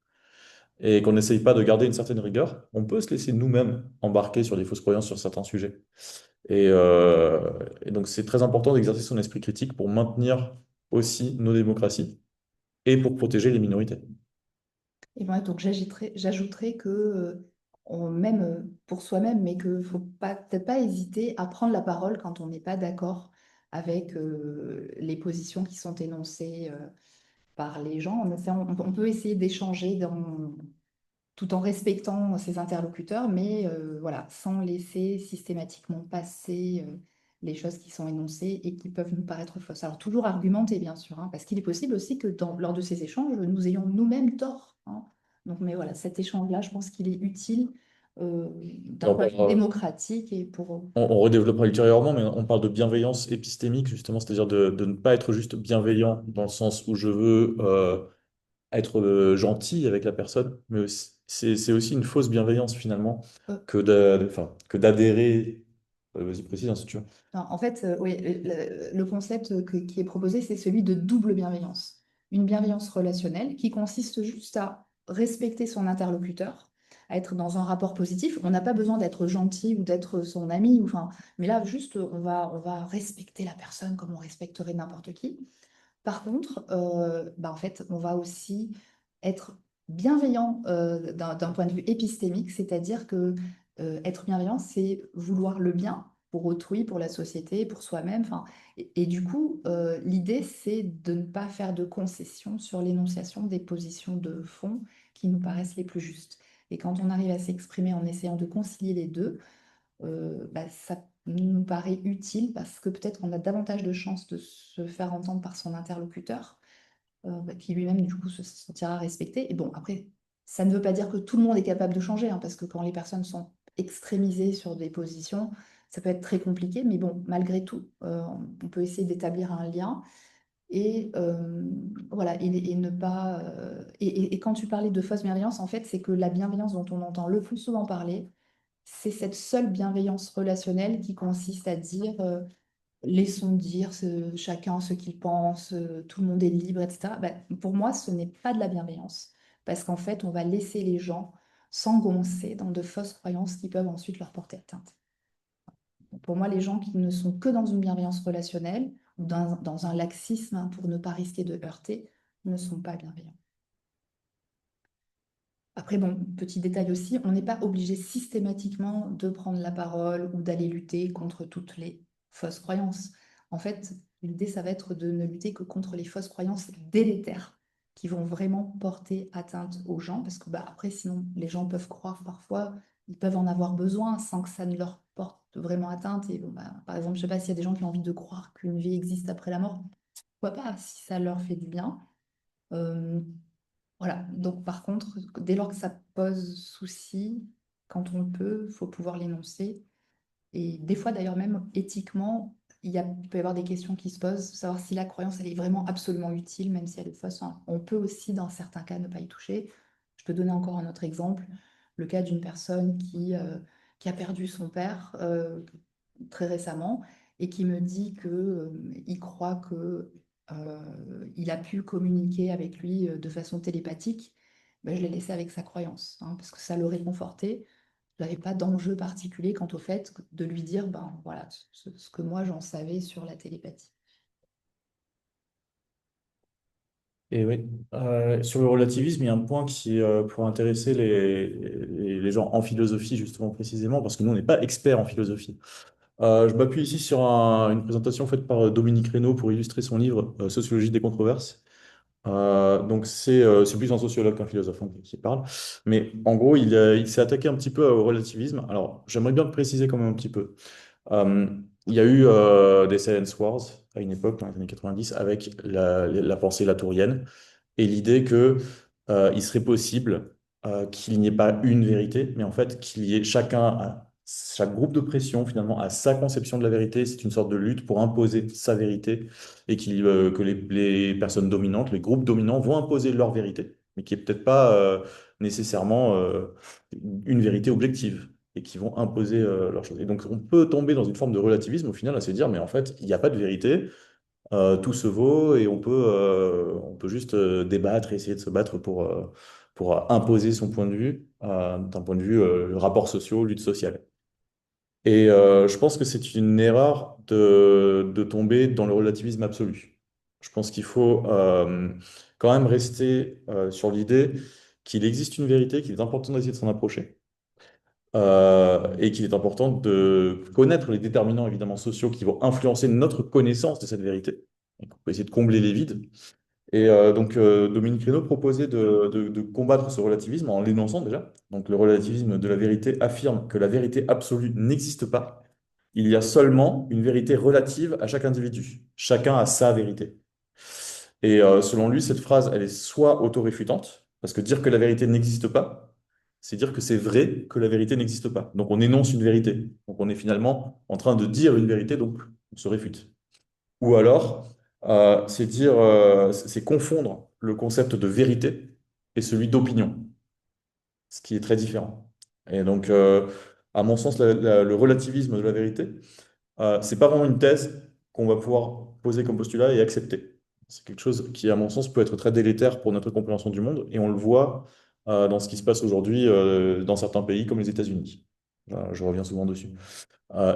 et qu'on n'essaye pas de garder une certaine rigueur, on peut se laisser nous-mêmes embarquer sur des fausses croyances sur certains sujets. Et donc, c'est très important d'exercer son esprit critique pour maintenir aussi nos démocraties et pour protéger les minorités. et voilà, donc j'ajouterais que même pour soi-même, mais que faut pas peut-être pas hésiter à prendre la parole quand on n'est pas d'accord avec les positions qui sont énoncées par les gens. On peut essayer d'échanger tout en respectant ses interlocuteurs, mais voilà, sans laisser systématiquement passer les choses qui sont énoncées et qui peuvent nous paraître fausses. Alors toujours argumenter, bien sûr, hein, parce qu'il est possible aussi que lors de ces échanges, nous ayons nous-mêmes tort, hein. Donc, mais voilà, cet échange-là, je pense qu'il est utile Et d'un point de vue démocratique et pour... on redéveloppera ultérieurement, mais on parle de bienveillance épistémique, justement, c'est-à-dire de ne pas être juste bienveillant dans le sens où je veux être gentil avec la personne, mais c'est aussi une fausse bienveillance finalement euh, enfin, que d'adhérer. Vas-y, précise, hein, si tu veux. Non, en fait, oui, le concept qui est proposé, c'est celui de double bienveillance. Une bienveillance relationnelle qui consiste juste à respecter son interlocuteur, à être dans un rapport positif. On n'a pas besoin d'être gentil ou d'être son ami, enfin, mais là, juste, on va respecter la personne comme on respecterait n'importe qui. Par contre, en fait, on va aussi être bienveillant d'un point de vue épistémique, c'est-à-dire que être bienveillant, c'est vouloir le bien pour autrui, pour la société, pour soi-même. Enfin, et du coup, l'idée, c'est de ne pas faire de concessions sur l'énonciation des positions de fond qui nous paraissent les plus justes. Et quand on arrive à s'exprimer en essayant de concilier les deux, ça nous paraît utile parce que peut-être qu'on a davantage de chances de se faire entendre par son interlocuteur, qui lui-même du coup se sentira respecté. Et bon, après, ça ne veut pas dire que tout le monde est capable de changer, hein, parce que quand les personnes sont extrémisées sur des positions, ça peut être très compliqué, mais bon, malgré tout, on peut essayer d'établir un lien. Et voilà, et ne pas. Et quand tu parlais de fausse bienveillance, en fait, c'est que la bienveillance dont on entend le plus souvent parler, c'est cette seule bienveillance relationnelle qui consiste à dire laissons dire chacun ce qu'il pense, tout le monde est libre, etc. Pour moi, ce n'est pas de la bienveillance, parce qu'en fait, on va laisser les gens s'engoncer dans de fausses croyances qui peuvent ensuite leur porter atteinte. Pour moi, les gens qui ne sont que dans une bienveillance relationnelle ou dans un laxisme, hein, pour ne pas risquer de heurter, ne sont pas bienveillants. Après, bon, petit détail aussi, on n'est pas obligé systématiquement de prendre la parole ou d'aller lutter contre toutes les fausses croyances. En fait, l'idée, ça va être de ne lutter que contre les fausses croyances délétères qui vont vraiment porter atteinte aux gens, parce que après, sinon, les gens peuvent croire parfois, ils peuvent en avoir besoin sans que ça ne leur porte vraiment atteinte. Et bon, par exemple, je ne sais pas s'il y a des gens qui ont envie de croire qu'une vie existe après la mort, pourquoi pas, si ça leur fait du bien. Euh, voilà, donc par contre, dès lors que ça pose souci, quand on peut, il faut pouvoir l'énoncer. Et des fois, d'ailleurs, même éthiquement, il peut y avoir des questions qui se posent, savoir si la croyance, elle est vraiment absolument utile, même si elle est fausse, hein. On peut aussi, dans certains cas, ne pas y toucher. Je peux donner encore un autre exemple, le cas d'une personne qui a perdu son père très récemment et qui me dit que, il croit que il a pu communiquer avec lui de façon télépathique, ben, je l'ai laissé avec sa croyance, hein, parce que ça le réconfortait. Je n'avais pas d'enjeu particulier quant au fait de lui dire, ben voilà, ce que moi j'en savais sur la télépathie. Et oui, sur le relativisme, il y a un point qui pourrait intéresser les gens en philosophie, justement, précisément, parce que nous, on n'est pas experts en philosophie. Je m'appuie ici sur une présentation faite par Dominique Reynaud pour illustrer son livre Sociologie des controverses. Donc c'est plus un sociologue qu'un philosophe, hein, qui parle. Mais en gros, il s'est attaqué un petit peu au relativisme. Alors, j'aimerais bien le préciser quand même un petit peu. Euh, il y a eu des Science Wars à une époque, dans les années 90, avec la pensée latourienne et l'idée que il serait possible qu'il n'y ait pas une vérité, mais en fait qu'il y ait chaque groupe de pression finalement a sa conception de la vérité. C'est une sorte de lutte pour imposer sa vérité et que les personnes dominantes, les groupes dominants vont imposer leur vérité, mais qui est peut-être pas nécessairement une vérité objective et qui vont imposer leurs choses. Et donc on peut tomber dans une forme de relativisme au final à se dire, mais en fait, il n'y a pas de vérité, tout se vaut et on peut juste débattre et essayer de se battre pour imposer son point de vue, d'un point de vue rapports sociaux, lutte sociale. Et je pense que c'est une erreur de tomber dans le relativisme absolu. Je pense qu'il faut quand même rester sur l'idée qu'il existe une vérité, qu'il est important d'essayer de s'en approcher et qu'il est important de connaître les déterminants évidemment sociaux qui vont influencer notre connaissance de cette vérité. Donc, on peut essayer de combler les vides. Et Dominique Reynaud proposait de combattre ce relativisme en l'énonçant déjà. Donc le relativisme de la vérité affirme que la vérité absolue n'existe pas. Il y a seulement une vérité relative à chaque individu. Chacun a sa vérité. Et selon lui, cette phrase, elle est soit autoréfutante, parce que dire que la vérité n'existe pas, c'est dire que c'est vrai que la vérité n'existe pas. Donc on énonce une vérité. Donc on est finalement en train de dire une vérité, donc on se réfute. Ou alors, c'est confondre le concept de vérité et celui d'opinion, ce qui est très différent. Et donc, à mon sens, le relativisme de la vérité, c'est pas vraiment une thèse qu'on va pouvoir poser comme postulat et accepter. C'est quelque chose qui, à mon sens, peut être très délétère pour notre compréhension du monde, et on le voit dans ce qui se passe aujourd'hui dans certains pays comme les États-Unis. Je reviens souvent dessus.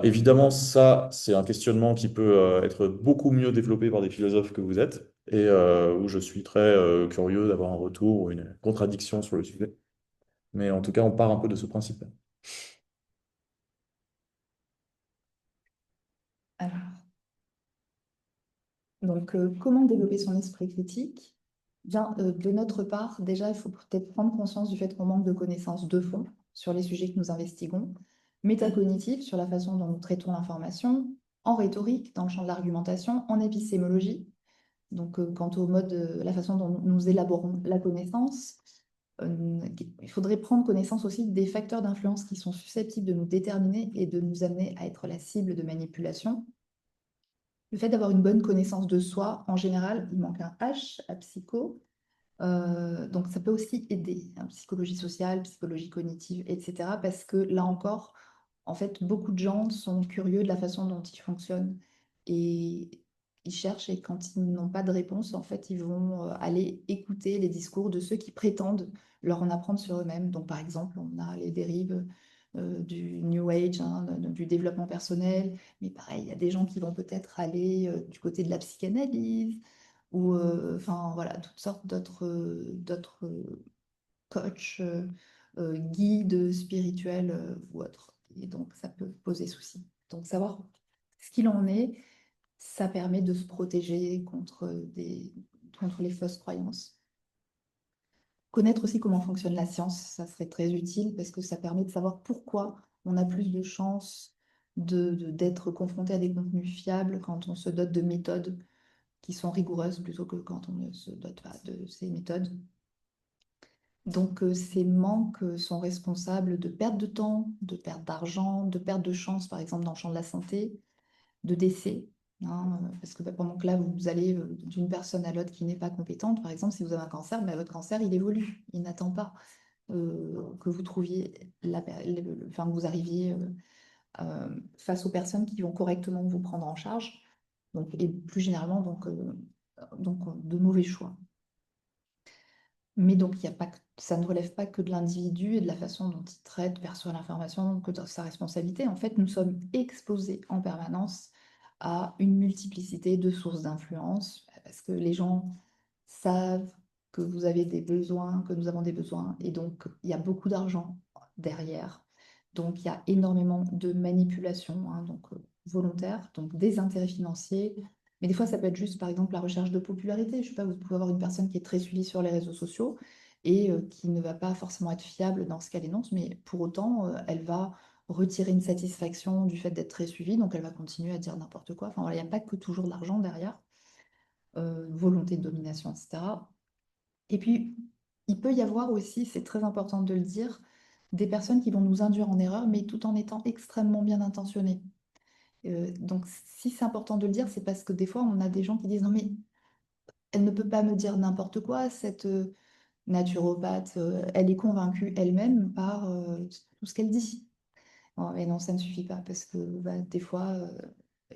Évidemment, ça, c'est un questionnement qui peut être beaucoup mieux développé par des philosophes que vous êtes, et où je suis très curieux d'avoir un retour ou une contradiction sur le sujet. Mais en tout cas, on part un peu de ce principe. Alors, donc, comment développer son esprit critique? Bien, de notre part, déjà, il faut peut-être prendre conscience du fait qu'on manque de connaissances de fond sur les sujets que nous investiguons, métacognitive sur la façon dont nous traitons l'information, en rhétorique, dans le champ de l'argumentation, en épistémologie, donc quant au mode, la façon dont nous élaborons la connaissance. Il faudrait prendre connaissance aussi des facteurs d'influence qui sont susceptibles de nous déterminer et de nous amener à être la cible de manipulation. Le fait d'avoir une bonne connaissance de soi, en général, il manque un H à psycho, donc ça peut aussi aider, hein, psychologie sociale, psychologie cognitive, etc. Parce que là encore, en fait, beaucoup de gens sont curieux de la façon dont ils fonctionnent et ils cherchent et quand ils n'ont pas de réponse, en fait, ils vont aller écouter les discours de ceux qui prétendent leur en apprendre sur eux-mêmes. Donc par exemple, on a les dérives du New Age, hein, du développement personnel, mais pareil, il y a des gens qui vont peut-être aller du côté de la psychanalyse ou enfin voilà, toutes sortes d'autres coachs, guides spirituels ou autres. Et donc ça peut poser souci. Donc savoir ce qu'il en est, ça permet de se protéger contre les fausses croyances. Connaître aussi comment fonctionne la science, ça serait très utile parce que ça permet de savoir pourquoi on a plus de chances d'être confronté à des contenus fiables quand on se dote de méthodes qui sont rigoureuses plutôt que quand on ne se dote pas de ces méthodes. Donc ces manques sont responsables de perte de temps, de perte d'argent, de perte de chance, par exemple dans le champ de la santé, de décès, hein, parce que pendant que là, vous allez d'une personne à l'autre qui n'est pas compétente, par exemple, si vous avez un cancer, mais votre cancer, il évolue, il n'attend pas que vous trouviez, enfin, que vous arriviez face aux personnes qui vont correctement vous prendre en charge. Donc, et plus généralement, de mauvais choix. Mais donc, il y a pas ça ne relève pas que de l'individu et de la façon dont il traite, perçoit l'information, que de sa responsabilité. En fait, nous sommes exposés en permanence à une multiplicité de sources d'influence, parce que les gens savent que vous avez des besoins, que nous avons des besoins, et donc il y a beaucoup d'argent derrière. Donc, il y a énormément de manipulation, hein, volontaire, donc des intérêts financiers, mais des fois, ça peut être juste, par exemple, la recherche de popularité. Je sais pas, vous pouvez avoir une personne qui est très suivie sur les réseaux sociaux et qui ne va pas forcément être fiable dans ce qu'elle énonce, mais pour autant, elle va retirer une satisfaction du fait d'être très suivie, donc elle va continuer à dire n'importe quoi. Enfin, voilà, il n'y a pas que toujours de l'argent derrière, volonté de domination, etc. Et puis, il peut y avoir aussi, c'est très important de le dire, des personnes qui vont nous induire en erreur, mais tout en étant extrêmement bien intentionnées. Donc, si c'est important de le dire, c'est parce que des fois, on a des gens qui disent, non, mais elle ne peut pas me dire n'importe quoi, cette naturopathe, elle est convaincue elle-même par tout ce qu'elle dit. Oh, mais non, ça ne suffit pas, parce que bah, des fois,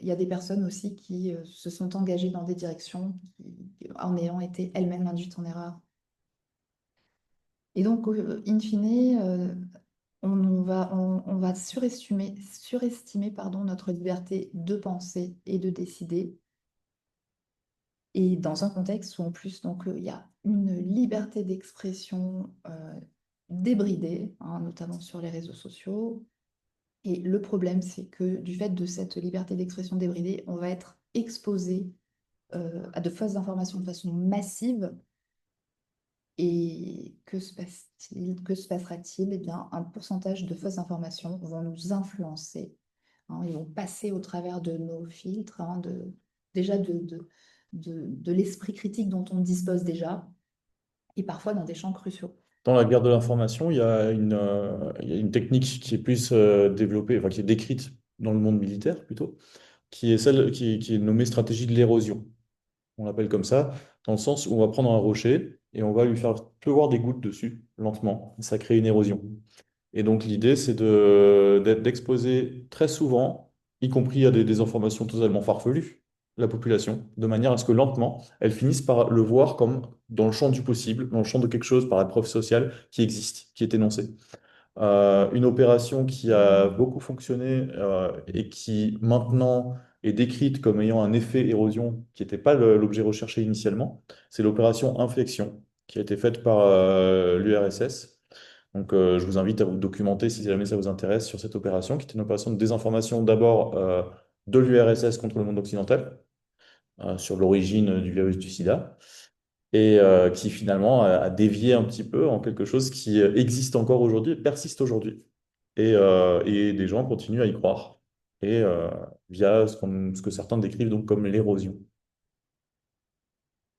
il y a des personnes aussi qui se sont engagées dans des directions en ayant été elles-mêmes induites en erreur. Et donc, in fine, on va surestimer pardon, notre liberté de penser et de décider. Et dans un contexte où en plus, il y a une liberté d'expression débridée, hein, notamment sur les réseaux sociaux. Et le problème, c'est que du fait de cette liberté d'expression débridée, on va être exposé à de fausses informations de façon massive. Et que se passera-t-il? Eh bien, un pourcentage de fausses informations vont nous influencer, hein, ils vont passer au travers de nos filtres, hein, déjà de l'esprit critique dont on dispose déjà, et parfois dans des champs cruciaux. Dans la guerre de l'information, il y a une technique qui est plus développée, enfin qui est décrite dans le monde militaire plutôt, qui est celle qui est nommée stratégie de l'érosion. On l'appelle comme ça, dans le sens où on va prendre un rocher et on va lui faire pleuvoir des gouttes dessus, lentement. Et ça crée une érosion. Et donc l'idée, c'est d'exposer très souvent, y compris à des informations totalement farfelues, la population, de manière à ce que lentement, elle finisse par le voir comme dans le champ du possible, dans le champ de quelque chose par la preuve sociale qui existe, qui est énoncée. Une opération qui a beaucoup fonctionné et qui maintenant est décrite comme ayant un effet érosion qui n'était pas l'objet recherché initialement, c'est l'opération Inflexion qui a été faite par l'URSS. Donc je vous invite à vous documenter si jamais ça vous intéresse sur cette opération, qui était une opération de désinformation d'abord de l'URSS contre le monde occidental sur l'origine du virus du sida et qui finalement a dévié un petit peu en quelque chose qui existe encore aujourd'hui, persiste aujourd'hui. Et des gens continuent à y croire, et via ce que certains décrivent donc comme l'érosion.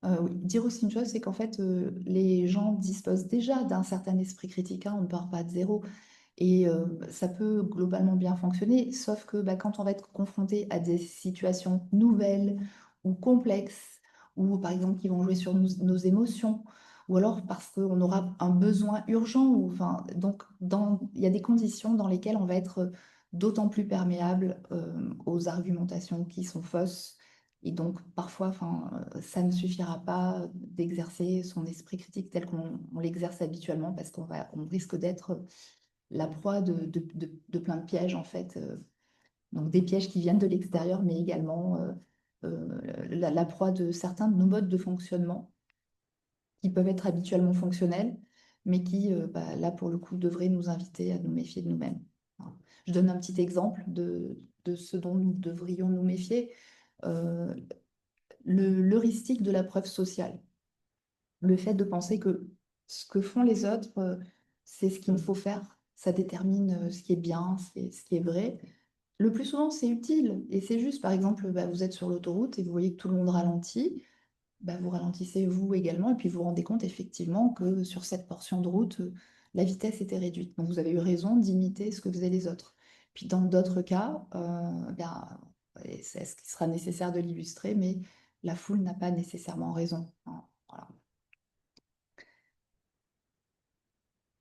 Oui. Dire aussi une chose, c'est qu'en fait, les gens disposent déjà d'un certain esprit critique, hein, on ne part pas de zéro. Et ça peut globalement bien fonctionner, sauf que bah, quand on va être confronté à des situations nouvelles ou complexes, ou par exemple qui vont jouer sur nos émotions, ou alors parce qu'on aura un besoin urgent, enfin, donc il y a des conditions dans lesquelles on va être d'autant plus perméable aux argumentations qui sont fausses. Et donc parfois, enfin, ça ne suffira pas d'exercer son esprit critique tel qu'on l'exerce habituellement, parce on risque d'être la proie de plein de pièges, en fait. Donc des pièges qui viennent de l'extérieur, mais également la proie de certains de nos modes de fonctionnement qui peuvent être habituellement fonctionnels, mais qui, bah, là, pour le coup, devraient nous inviter à nous méfier de nous-mêmes. Voilà. Je donne un petit exemple de ce dont nous devrions nous méfier. Euh, L'heuristique de la preuve sociale. Le fait de penser que ce que font les autres, c'est ce qu'il faut faire. Ça détermine ce qui est bien, ce qui est vrai. Le plus souvent, c'est utile et c'est juste. Par exemple, bah, vous êtes sur l'autoroute et vous voyez que tout le monde ralentit. Bah, vous ralentissez vous également et puis vous vous rendez compte effectivement que sur cette portion de route, la vitesse était réduite. Donc vous avez eu raison d'imiter ce que faisaient les autres. Puis dans d'autres cas, bien, et c'est ce qui sera nécessaire de l'illustrer, mais la foule n'a pas nécessairement raison, hein. Voilà.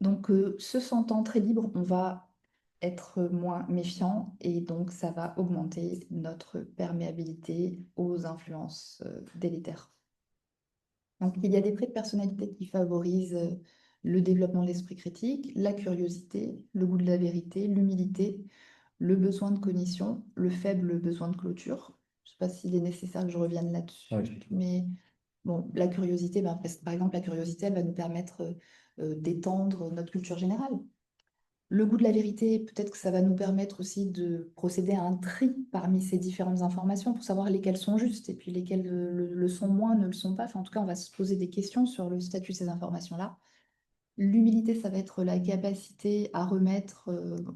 Donc, se sentant très libre, on va être moins méfiant et donc ça va augmenter notre perméabilité aux influences délétères. Donc, il y a des traits de personnalité qui favorisent le développement de l'esprit critique, la curiosité, le goût de la vérité, l'humilité, le besoin de cognition, le faible besoin de clôture. Je ne sais pas s'il est nécessaire que je revienne là-dessus, Oui. mais bon, la curiosité, ben, parce que, par exemple, la curiosité, elle va nous permettre d'étendre notre culture générale. Le goût de la vérité, peut-être que ça va nous permettre aussi de procéder à un tri parmi ces différentes informations pour savoir lesquelles sont justes et puis lesquelles le sont moins, ne le sont pas. Enfin, en tout cas, on va se poser des questions sur le statut de ces informations-là. L'humilité, ça va être la capacité à remettre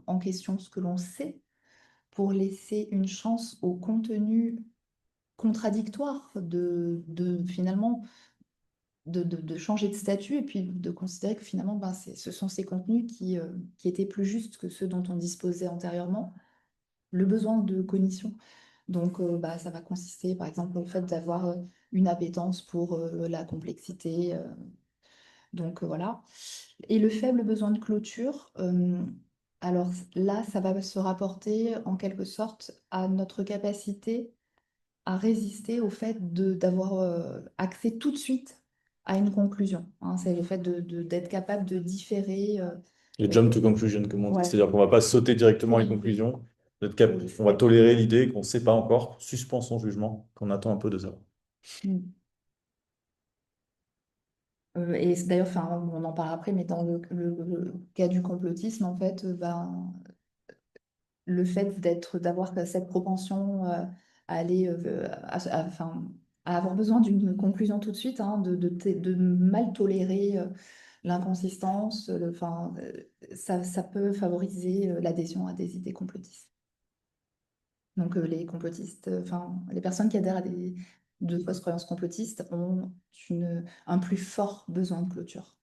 en question ce que l'on sait pour laisser une chance au contenu contradictoire finalement de changer de statut et puis de considérer que finalement, ben, ce sont ces contenus qui étaient plus justes que ceux dont on disposait antérieurement. Le besoin de cognition. Donc, bah, ça va consister, par exemple, au fait d'avoir une appétence pour la complexité. Donc, voilà. Et le faible besoin de clôture, alors là, ça va se rapporter en quelque sorte à notre capacité à résister au fait d'avoir accès tout de suite à une conclusion, hein. C'est le fait d'être capable de différer. Les jump to conclusion, comme on dit. Ouais. C'est-à-dire qu'on ne va pas sauter directement à une Oui. conclusion. On va tolérer l'idée qu'on ne sait pas encore, qu'on suspend son jugement, qu'on attend un peu de ça. Mm. Et d'ailleurs, enfin, on en parle après, mais dans le cas du complotisme, en fait, ben, le fait d'avoir cette propension à aller, enfin, à avoir besoin d'une conclusion tout de suite, hein, de mal tolérer l'inconsistance, enfin, ça peut favoriser l'adhésion à des idées complotistes. Donc les complotistes, enfin les personnes qui adhèrent à de fausses croyances complotistes ont un plus fort besoin de clôture.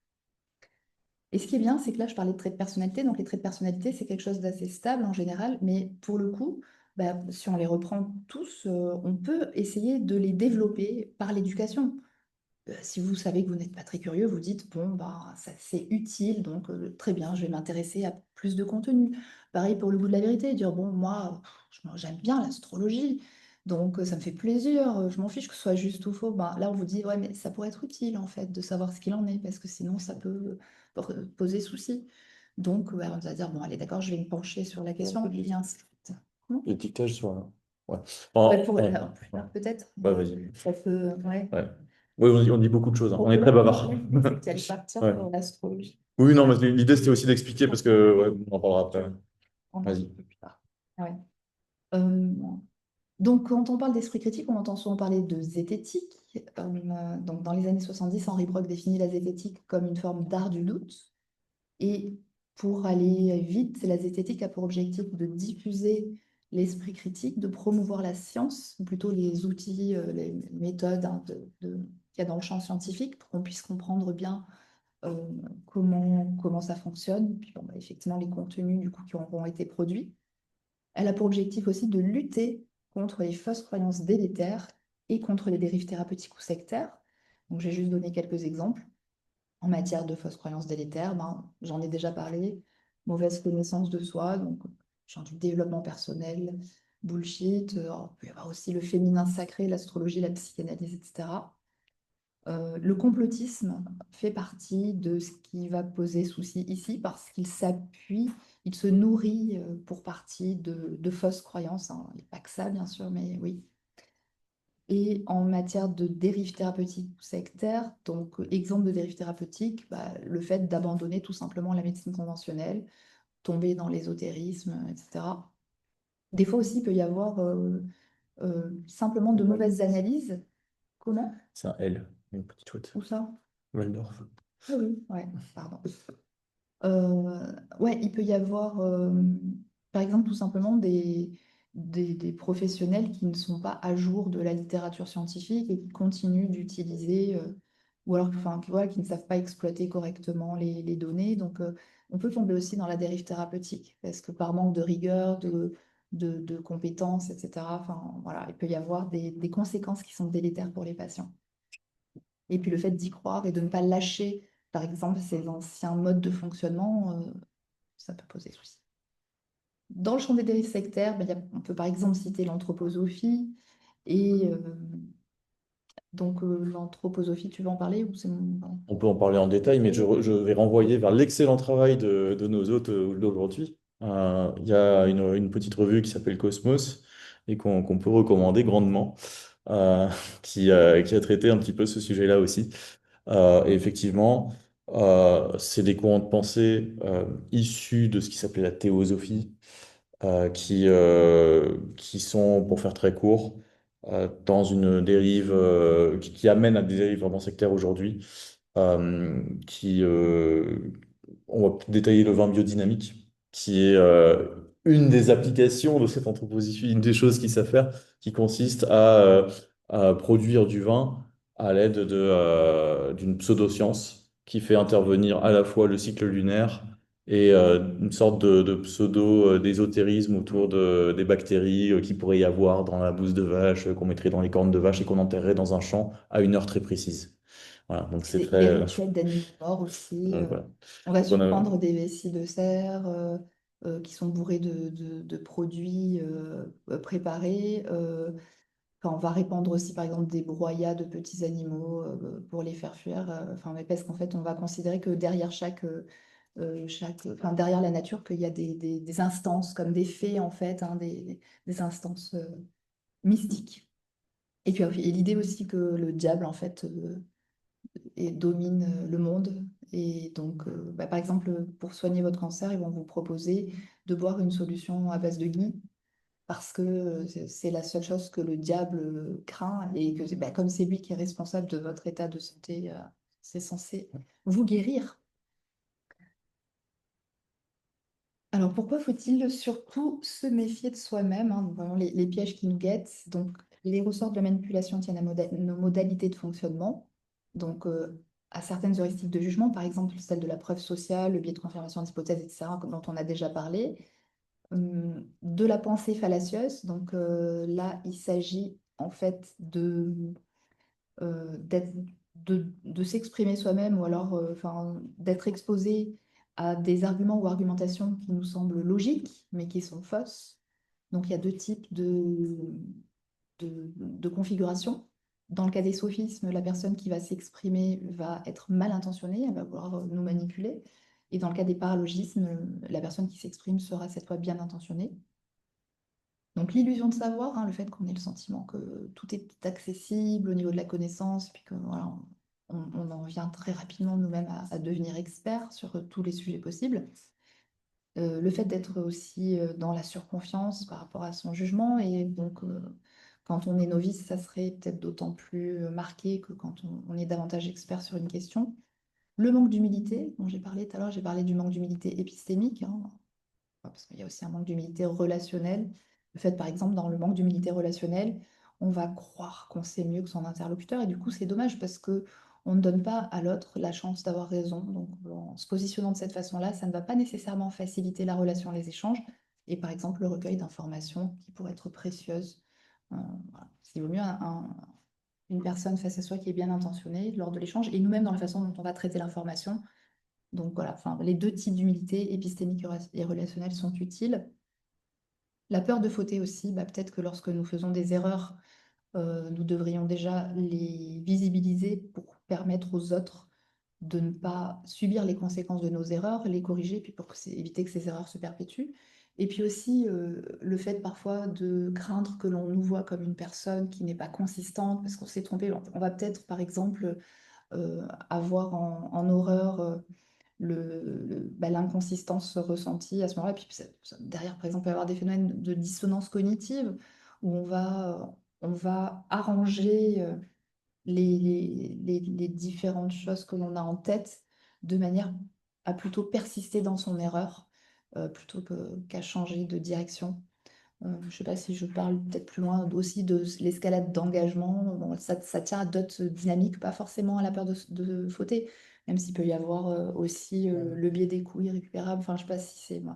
Et ce qui est bien, c'est que là, je parlais de traits de personnalité. Donc les traits de personnalité, c'est quelque chose d'assez stable en général, mais pour le coup, bah, si on les reprend tous, on peut essayer de les développer par l'éducation. Si vous savez que vous n'êtes pas très curieux, vous dites, bon, bah, ça, c'est utile, donc très bien, je vais m'intéresser à plus de contenu. Pareil pour le goût de la vérité, dire, bon, moi, j'aime bien l'astrologie, donc ça me fait plaisir, je m'en fiche que ce soit juste ou faux. Bah, là, on vous dit, ouais, mais ça pourrait être utile, en fait, de savoir ce qu'il en est, parce que sinon, ça peut poser souci. Donc, ouais, on va dire, bon, allez, d'accord, je vais me pencher sur la question, et ainsi de suite. Comment. L'étiquetage sur un. Ouais. Ouais, plus Ouais. tard, peut-être. Ouais, vas-y. Ça peut, ouais. Ouais. Oui, on dit beaucoup de choses, hein. On est très Là, bavard. l'idée, c'est qu'elle partir Ouais. sur l'astrologie. Oui, non, mais l'idée, c'était aussi d'expliquer parce que, ouais, on en parlera après. On en Vas-y. parle plus tard. Ouais. Euh, donc, quand on parle d'esprit critique, on entend souvent parler de zététique. Donc, dans les années 70, Henri Brock définit la zététique comme une forme d'art du doute. Et pour aller vite, la zététique a pour objectif de diffuser l'esprit critique, de promouvoir la science, ou plutôt les outils, les méthodes hein, qu'il y a dans le champ scientifique, pour qu'on puisse comprendre bien euh, comment ça fonctionne, puis bon, bah, effectivement les contenus du coup, qui auront été produits. Elle a pour objectif aussi de lutter contre les fausses croyances délétères et contre les dérives thérapeutiques ou sectaires. Donc j'ai juste donné quelques exemples. En matière de fausses croyances délétères, ben, j'en ai déjà parlé. Mauvaise connaissance de soi, donc genre du développement personnel, bullshit. Il peut y avoir aussi le féminin sacré, l'astrologie, la psychanalyse, etc. Le complotisme fait partie de ce qui va poser souci ici parce qu'il s'appuie, il se nourrit pour partie de fausses croyances, hein. Il n'y a pas que ça, bien sûr, mais oui. Et en matière de dérives thérapeutiques ou sectaires, donc exemple de dérive thérapeutique, bah, le fait d'abandonner tout simplement la médecine conventionnelle, tomber dans l'ésotérisme, etc. Des fois aussi, il peut y avoir simplement de mauvaises analyses. Comment? C'est un L, une petite chouette. Où ça? Waldorf. Ah oui, ouais, pardon. Ouais, il peut y avoir, par exemple, tout simplement des professionnels qui ne sont pas à jour de la littérature scientifique et qui continuent d'utiliser, ou alors enfin, voilà, qui ne savent pas exploiter correctement les données. Donc, on peut tomber aussi dans la dérive thérapeutique, parce que par manque de rigueur, de compétences, etc., enfin, voilà, il peut y avoir des conséquences qui sont délétères pour les patients. Et puis le fait d'y croire et de ne pas lâcher, par exemple, ces anciens modes de fonctionnement, ça peut poser souci. Dans le champ des dérives sectaires, on peut par exemple citer l'anthroposophie. Et donc, l'anthroposophie, tu veux en parler ou c'est bon. On peut en parler en détail, mais je vais renvoyer vers l'excellent travail de nos hôtes d'aujourd'hui. Il y a une petite revue qui s'appelle Cosmos et qu'on peut recommander grandement, euh, qui a traité un petit peu ce sujet-là aussi. Et effectivement, c'est des courants de pensée issus de ce qui s'appelait la théosophie, qui sont, pour faire très court, dans une dérive qui amène à des dérives vraiment sectaires aujourd'hui, qui, on va détailler le vin biodynamique, qui est une des applications de cette anthroposophie, une des choses qu'ils savent faire, qui consiste à produire du vin à l'aide d'une pseudoscience qui fait intervenir à la fois le cycle lunaire et une sorte de pseudo d'ésotérisme autour des bactéries qu'il pourrait y avoir dans la bouse de vache, qu'on mettrait dans les cornes de vache et qu'on enterrerait dans un champ à une heure très précise. Voilà, donc c'est Les très. rituels d'animaux morts aussi. Voilà. On va Donc on a- surprendre des vessies de cerf qui sont bourrés de produits préparés. Enfin, on va répandre aussi, par exemple, des broyats de petits animaux pour les faire fuir. Enfin, mais parce qu'en fait, on va considérer que derrière enfin, derrière la nature, qu'il y a des instances comme des fées, en fait, hein, des instances mystiques. Et puis, et l'idée aussi que le diable, en fait, et domine le monde. Et donc, par exemple, pour soigner votre cancer, ils vont vous proposer de boire une solution à base de gui parce que c'est la seule chose que le diable craint et que comme c'est lui qui est responsable de votre état de santé, c'est censé vous guérir. Alors pourquoi faut-il surtout se méfier de soi-même, hein, donc vraiment les pièges qui nous guettent. Donc les ressorts de la manipulation tiennent à nos modalités de fonctionnement. Donc à certaines heuristiques de jugement, par exemple celle de la preuve sociale, le biais de confirmation d'hypothèses, etc., dont on a déjà parlé. De la pensée fallacieuse. Donc là, il s'agit en fait de s'exprimer soi-même ou alors enfin, d'être exposé à des arguments ou argumentations qui nous semblent logiques, mais qui sont fausses. Donc il y a deux types de configurations. Dans le cas des sophismes, la personne qui va s'exprimer va être mal intentionnée, elle va vouloir nous manipuler. Et dans le cas des paralogismes, la personne qui s'exprime sera cette fois bien intentionnée. Donc l'illusion de savoir, hein, le fait qu'on ait le sentiment que tout est accessible au niveau de la connaissance, puis que voilà, on en vient très rapidement nous-mêmes à devenir experts sur tous les sujets possibles. Le fait d'être aussi dans la surconfiance par rapport à son jugement, et donc quand on est novice, ça serait peut-être d'autant plus marqué que quand on est davantage expert sur une question. Le manque d'humilité, dont j'ai parlé tout à l'heure, j'ai parlé du manque d'humilité épistémique, hein, parce qu'il y a aussi un manque d'humilité relationnelle. Le fait, par exemple, dans le manque d'humilité relationnelle, on va croire qu'on sait mieux que son interlocuteur et du coup, c'est dommage parce que on ne donne pas à l'autre la chance d'avoir raison. Donc, en se positionnant de cette façon-là, ça ne va pas nécessairement faciliter la relation, les échanges et par exemple le recueil d'informations qui pourraient être précieuses. Voilà. Il vaut mieux une personne face à soi qui est bien intentionnée lors de l'échange et nous-mêmes dans la façon dont on va traiter l'information. Donc voilà, enfin, les deux types d'humilité, épistémique et relationnelle, sont utiles. La peur de fauter aussi, peut-être que lorsque nous faisons des erreurs, nous devrions déjà les visibiliser pour permettre aux autres de ne pas subir les conséquences de nos erreurs, les corriger, puis pour éviter que ces erreurs se perpétuent. Et puis aussi le fait parfois de craindre que l'on nous voit comme une personne qui n'est pas consistante parce qu'on s'est trompé. On va peut-être, par exemple, avoir en horreur l'inconsistance ressentie à ce moment-là. Puis derrière, par exemple, il peut y avoir des phénomènes de dissonance cognitive où on va arranger les différentes choses que l'on a en tête de manière à plutôt persister dans son erreur plutôt qu'à changer de direction. Je ne sais pas si je parle peut-être plus loin aussi de l'escalade d'engagement. Bon, ça tient à d'autres dynamiques, pas forcément à la peur de fauter, même s'il peut y avoir aussi le biais des coûts irrécupérables. Enfin, je ne sais pas si c'est moi.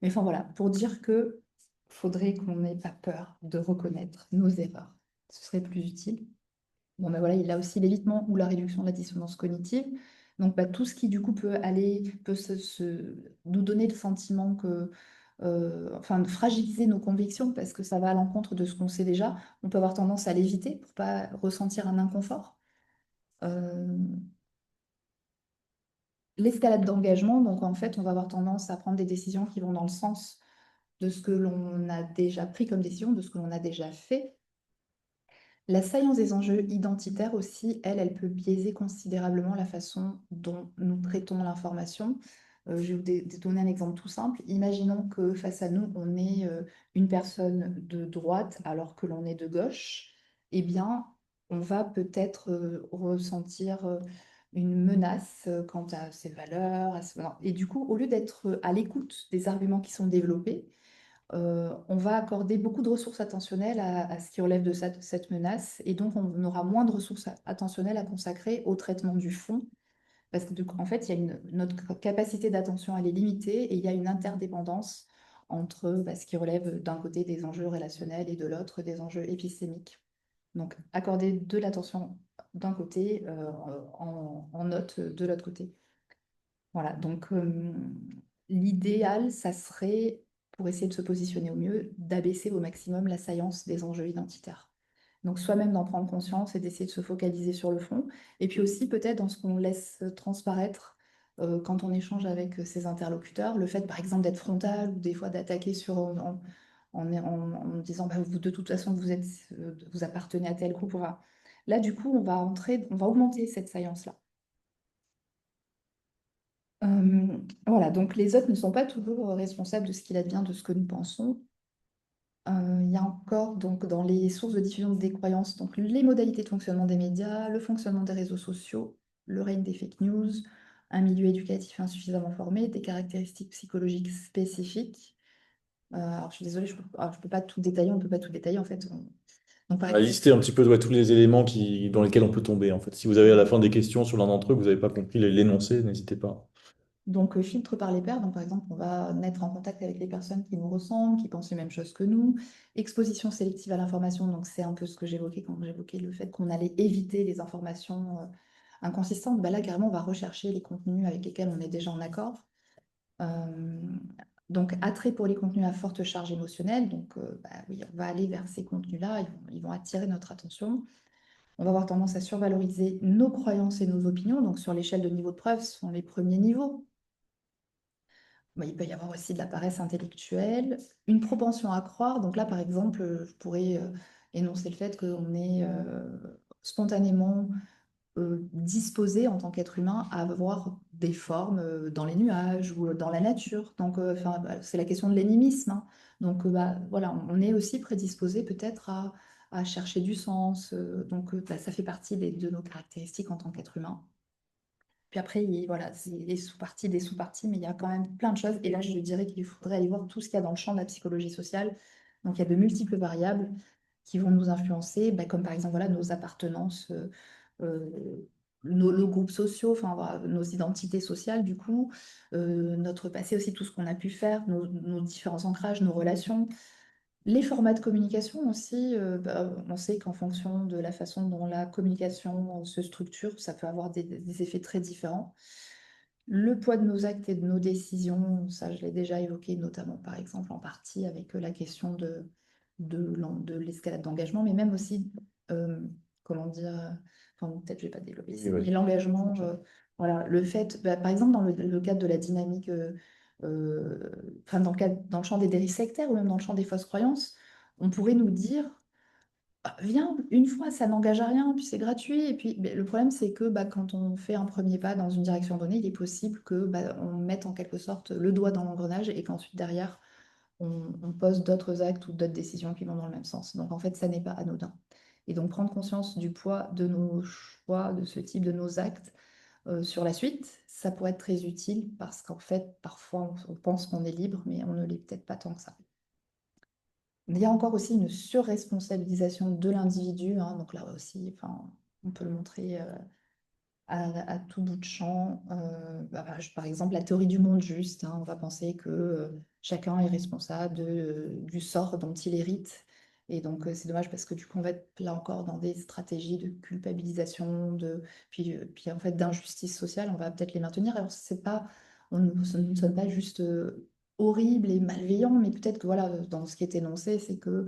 Mais enfin voilà, pour dire que faudrait qu'on n'ait pas peur de reconnaître nos erreurs. Ce serait plus utile. Bon, ben voilà, il y a aussi l'évitement ou la réduction de la dissonance cognitive. Donc, tout ce qui, du coup, peut nous donner le sentiment que enfin, de fragiliser nos convictions parce que ça va à l'encontre de ce qu'on sait déjà. On peut avoir tendance à l'éviter pour pas ressentir un inconfort. Euh, L'escalade d'engagement, donc en fait, on va avoir tendance à prendre des décisions qui vont dans le sens de ce que l'on a déjà pris comme décision, de ce que l'on a déjà fait. La science des enjeux identitaires aussi, elle peut biaiser considérablement la façon dont nous traitons l'information. Je vais vous donner un exemple tout simple. Imaginons que face à nous, on est une personne de droite alors que l'on est de gauche. Eh bien, on va peut-être ressentir une menace quant à ses valeurs. Non. Et du coup, au lieu d'être à l'écoute des arguments qui sont développés, on va accorder beaucoup de ressources attentionnelles à ce qui relève de cette menace, et donc on aura moins de ressources attentionnelles à consacrer au traitement du fond, parce que en fait, notre capacité d'attention, elle est limitée, et il y a une interdépendance entre ce qui relève d'un côté des enjeux relationnels et de l'autre des enjeux épistémiques. Donc, accorder de l'attention d'un côté, en note de l'autre côté. Voilà, donc l'idéal, ça serait, pour essayer de se positionner au mieux, d'abaisser au maximum la saillance des enjeux identitaires. Donc soi-même d'en prendre conscience et d'essayer de se focaliser sur le fond. Et puis aussi peut-être dans ce qu'on laisse transparaître quand on échange avec ses interlocuteurs, le fait par exemple d'être frontal ou des fois d'attaquer en disant bah, vous, de toute façon vous appartenez à tel groupe. Voilà. Là du coup on va augmenter cette saillance-là. Voilà, donc les autres ne sont pas toujours responsables de ce qu'il advient de ce que nous pensons. Il y a encore donc dans les sources de diffusion des croyances, donc les modalités de fonctionnement des médias, le fonctionnement des réseaux sociaux, le règne des fake news, un milieu éducatif insuffisamment formé, des caractéristiques psychologiques spécifiques. Alors je suis désolée, je peux pas tout détailler, on peut pas tout détailler en fait. Donc par On a exemple, listé un petit peu ouais, tous les éléments dans lesquels on peut tomber, en fait. Si vous avez à la fin des questions sur l'un d'entre eux, que vous n'avez pas compris l'énoncé, n'hésitez pas. donc, filtre par les pairs, donc par exemple, on va mettre en contact avec les personnes qui nous ressemblent, qui pensent les mêmes choses que nous. Exposition sélective à l'information, donc c'est un peu ce que j'évoquais quand j'évoquais le fait qu'on allait éviter les informations inconsistantes. Bah là, carrément, on va rechercher les contenus avec lesquels on est déjà en accord. Euh, donc, attrait pour les contenus à forte charge émotionnelle. Donc, oui, on va aller vers ces contenus-là, ils vont attirer notre attention. On va avoir tendance à survaloriser nos croyances et nos opinions. Donc, sur l'échelle de niveau de preuve, ce sont les premiers niveaux. Il peut y avoir aussi de la paresse intellectuelle, une propension à croire. Donc là, par exemple, je pourrais énoncer le fait qu'on est spontanément disposé en tant qu'être humain à avoir des formes dans les nuages ou dans la nature. Donc, enfin, c'est la question de l'énimisme, hein. Donc, voilà, on est aussi prédisposé peut-être à chercher du sens. Donc, ça fait partie de nos caractéristiques en tant qu'être humain. Puis après, voilà, c'est des sous-parties, mais il y a quand même plein de choses. Et là, je dirais qu'il faudrait aller voir tout ce qu'il y a dans le champ de la psychologie sociale. Donc, il y a de multiples variables qui vont nous influencer, comme par exemple voilà, nos appartenances, nos groupes sociaux, enfin, voilà, nos identités sociales, du coup, notre passé aussi, tout ce qu'on a pu faire, nos différents ancrages, nos relations. Les formats de communication aussi, on sait qu'en fonction de la façon dont la communication se structure, ça peut avoir des effets très différents. Le poids de nos actes et de nos décisions, ça je l'ai déjà évoqué, notamment par exemple en partie avec la question de l'escalade d'engagement, mais même aussi, comment dire, enfin peut-être je ne vais pas développer Oui, ici, oui. mais l'engagement, voilà, le fait, par exemple dans le cadre de la dynamique, enfin dans le champ des dérives sectaires ou même dans le champ des fausses croyances, on pourrait nous dire ah, viens, une fois, ça n'engage à rien, puis c'est gratuit. Et puis, mais le problème, c'est que quand on fait un premier pas dans une direction donnée, il est possible que on mette en quelque sorte le doigt dans l'engrenage et qu'ensuite, derrière, on pose d'autres actes ou d'autres décisions qui vont dans le même sens. Donc, en fait, ça n'est pas anodin. Et donc, prendre conscience du poids de nos choix, de ce type de nos actes sur la suite, ça pourrait être très utile parce qu'en fait, parfois, on pense qu'on est libre, mais on ne l'est peut-être pas tant que ça. Il y a encore aussi une surresponsabilisation de l'individu, hein. Donc là aussi, enfin, on peut le montrer à tout bout de champ. Par exemple, la théorie du monde juste, hein. On va penser que chacun est responsable du sort dont il hérite. Et donc, c'est dommage parce que du coup, on va être là encore dans des stratégies de culpabilisation, puis en fait d'injustice sociale. On va peut-être les maintenir. Alors, c'est pas, nous ne sommes pas juste horrible et malveillant, mais peut-être que voilà, dans ce qui est énoncé, c'est que